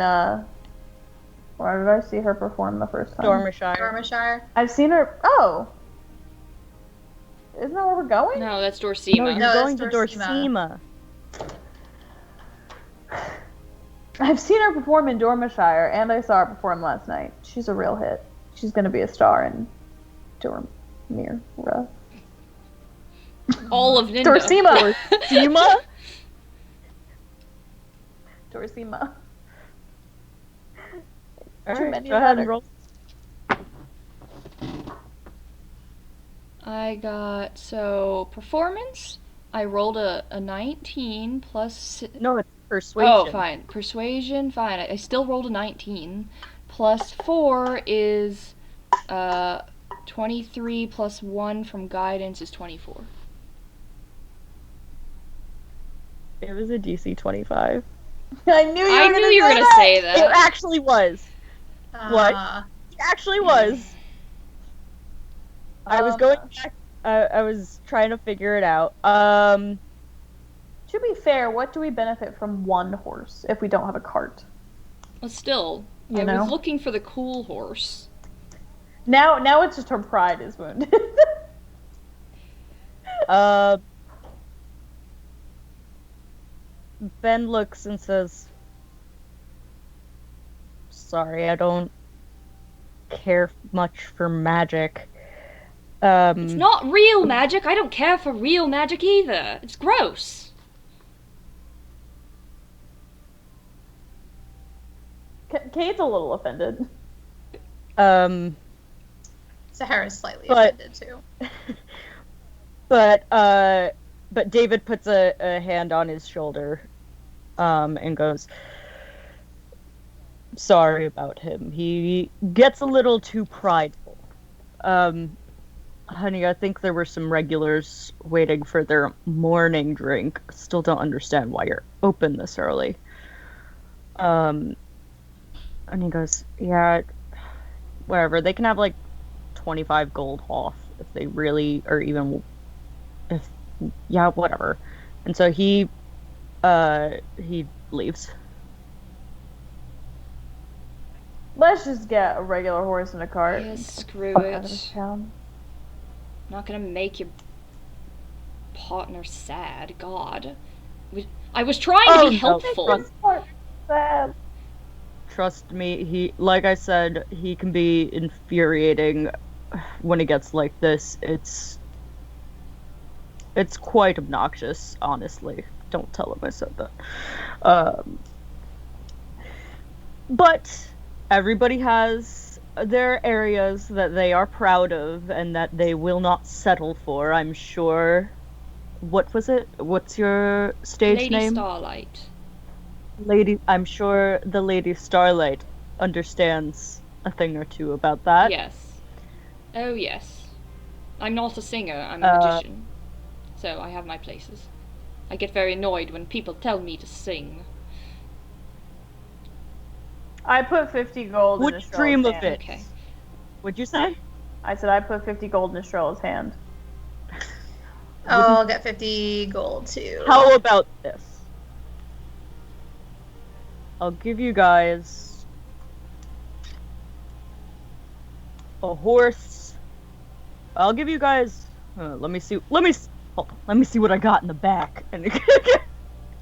where did I see her perform the first time? Dormishire. I've seen her. Oh, isn't that where we're going? No, that's Dorsima. No, you're No, going that's to Dorsima. Dorsima. I've seen her perform in Dormishire, and I saw her perform last night. She's a real hit. She's gonna be a star in Dormira. All of Ninda. Dorsima. Dorsima? Dorsima. All Too right, many go ahead and letters. roll. I got, so, performance, I rolled a 19 plus... No, it's persuasion. Oh, fine. Persuasion, fine. I still rolled a 19. Plus 4 is 23 plus 1 from guidance is 24. It was a DC 25. I knew you were gonna say that. It actually was. What? It actually was. I was going back. I was trying to figure it out. To be fair, what do we benefit from one horse if we don't have a cart? Well, still, You I know? was looking for the cool horse. Now it's just her pride is wounded. Ben looks and says, "Sorry, I don't care much for magic." It's not real magic. I don't care for real magic either. It's gross. Cade's a little offended. Sahara's slightly But- offended too. But David puts a hand on his shoulder, and goes, "Sorry about him. He gets a little too prideful. Honey, I think there were some regulars waiting for their morning drink. Still don't understand why you're open this early." And he goes, "Yeah, whatever. They can have like 25 gold off if they really, or even if, yeah, whatever. And so he leaves. Let's just get a regular horse and a cart. Yeah, and get the screw fuck out of it. this town. Not gonna make your partner sad. God. I was trying to be helpful. Sad. Trust me, like I said, he can be infuriating when it gets like this. It's quite obnoxious, honestly. Don't tell him I said that. But everybody has their areas that they are proud of and that they will not settle for, I'm sure. What was it? What's your stage Lady name? Starlight. I'm sure the Lady Starlight understands a thing or two about that. Yes. Oh, yes. I'm not a singer, I'm a magician. So I have my places. I get very annoyed when people tell me to sing. I put 50 gold in Would Estrella's dream of hand. it. Okay. What'd you say? I said I put 50 gold in Estrella's hand. I'll get 50 gold too. How about this? I'll give you guys a horse. I'll give you guys. Let me see. Hold on. Let me see what I got in the back. And it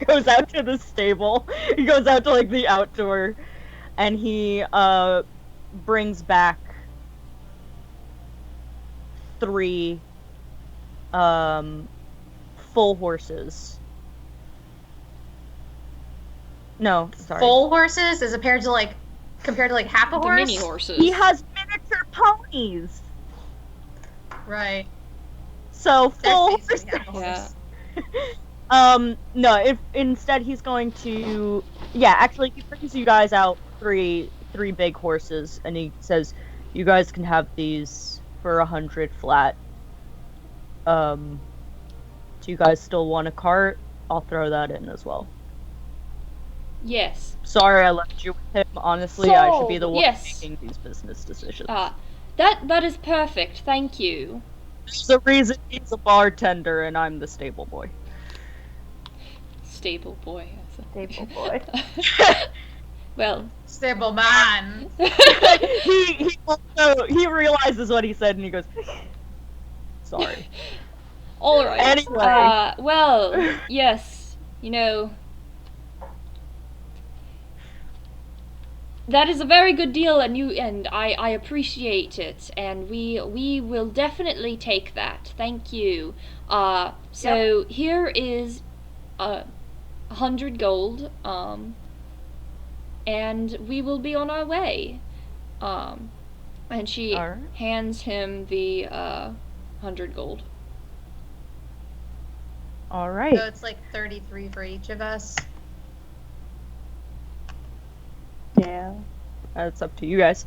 goes out to the stable. He goes out to like the outdoor, and he brings back 3 full horses. No, sorry. Full horses as compared to like half a The horse. mini horses. He has miniature ponies. Right. So They're full basically half a Yeah. horse. No, if instead he's going to, yeah, actually he brings you guys out three big horses, and he says, you guys can have these for 100 flat. Do you guys still want a cart? I'll throw that in as well. Yes. Sorry I left you with him, honestly, I should be the one Yes. making these business decisions. That is perfect, thank you. There's a reason he's a bartender and I'm the stable boy. Stable boy. Stable boy. Well. Stable man. he realizes what he said and he goes, sorry. Alright. Anyway. Well, yes, you know. That is a very good deal, and I appreciate it, and we will definitely take that. Thank you. So here is 100 gold, and we will be on our way. And she hands him the 100 gold. All right. So it's like 33 for each of us. Yeah. That's up to you guys.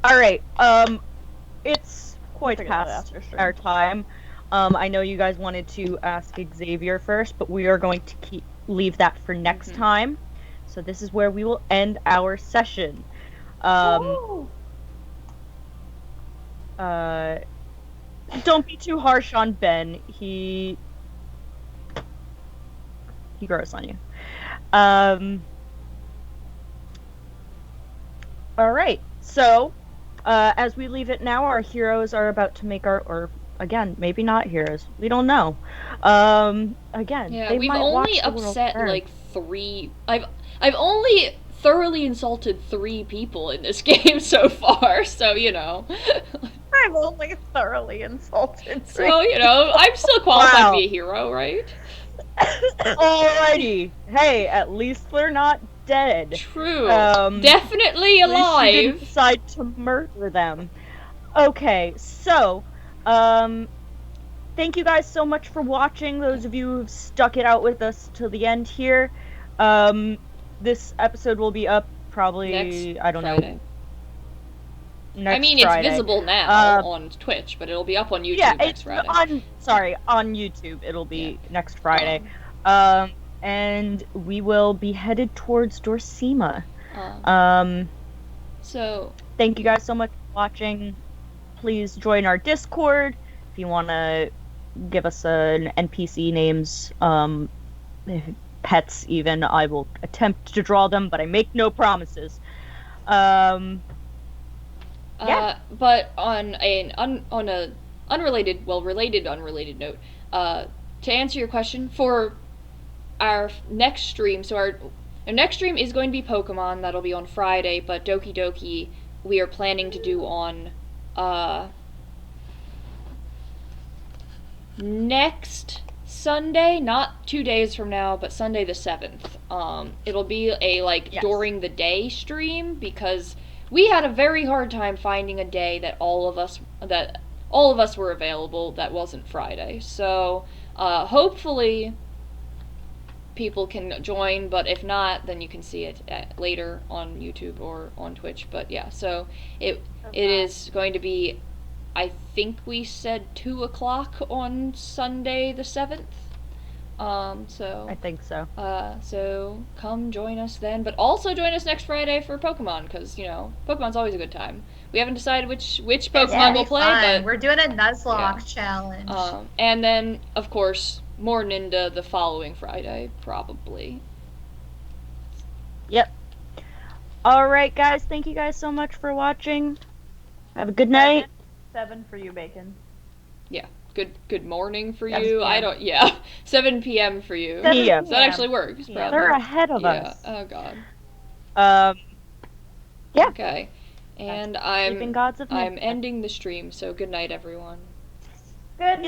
Alright, it's quite Figure that out past after stream. our time. I know you guys wanted to ask Xavier first, but we are going to leave that for next time. So this is where we will end our session. Don't be too harsh on Ben. He grows on you. Alright, so, as we leave it now, our heroes are about to make or again, maybe not heroes. We don't know. Again, Yeah, they we've might only watch the world upset burn. like 3. I've only thoroughly insulted 3 people in this game so far, so you know. I've only thoroughly insulted. So, you know, I'm still qualified Wow. to be a hero, right? Alrighty. Hey, at least they're not dead. True. Definitely Definitely At least you didn't alive. decide to murder them. Okay, so, thank you guys so much for watching, those of you who've stuck it out with us till the end here. This episode will be up probably, Next I don't Friday. know. Next I mean, Friday. it's visible now on Twitch, but it'll be up on YouTube Yeah, next it's Friday. on YouTube. It'll be next Friday. Um, And we will be headed towards Dorsema. So, Thank you guys so much for watching. please join our Discord. If you want to give us an NPC names, pets even, I will attempt to draw them, but I make no promises. Yeah. But on on a related unrelated note, to answer your question, for our next stream, so our next stream is going to be Pokemon. That'll be on Friday, but Doki Doki we are planning to do on next Sunday, not 2 days from now, but Sunday the 7th. It'll be a during the day stream because we had a very hard time finding a day that all of us were available that wasn't Friday. So hopefully people can join, but if not, then you can see it later on YouTube or on Twitch. But yeah, so it is going to be, I think we said 2 o'clock on Sunday the 7th. So I think so. So come join us then, but also join us next Friday for Pokemon, because Pokemon's always a good time. We haven't decided which Pokemon we'll play, but we're doing a Nuzlocke challenge. And then of course more Ninda the following Friday, probably. Yep. All right, guys. Thank you guys so much for watching. Have a good night. 7 for you, Bacon. Yeah. Good morning for Yes, you. PM. I don't. Yeah. 7 p.m. for you. 7 p.m. So that actually works. Yeah. Probably. They're ahead of Yeah. us. Oh God. Yeah. Okay. And Sleeping gods of I'm Ninda. ending the stream. So good night, everyone. Good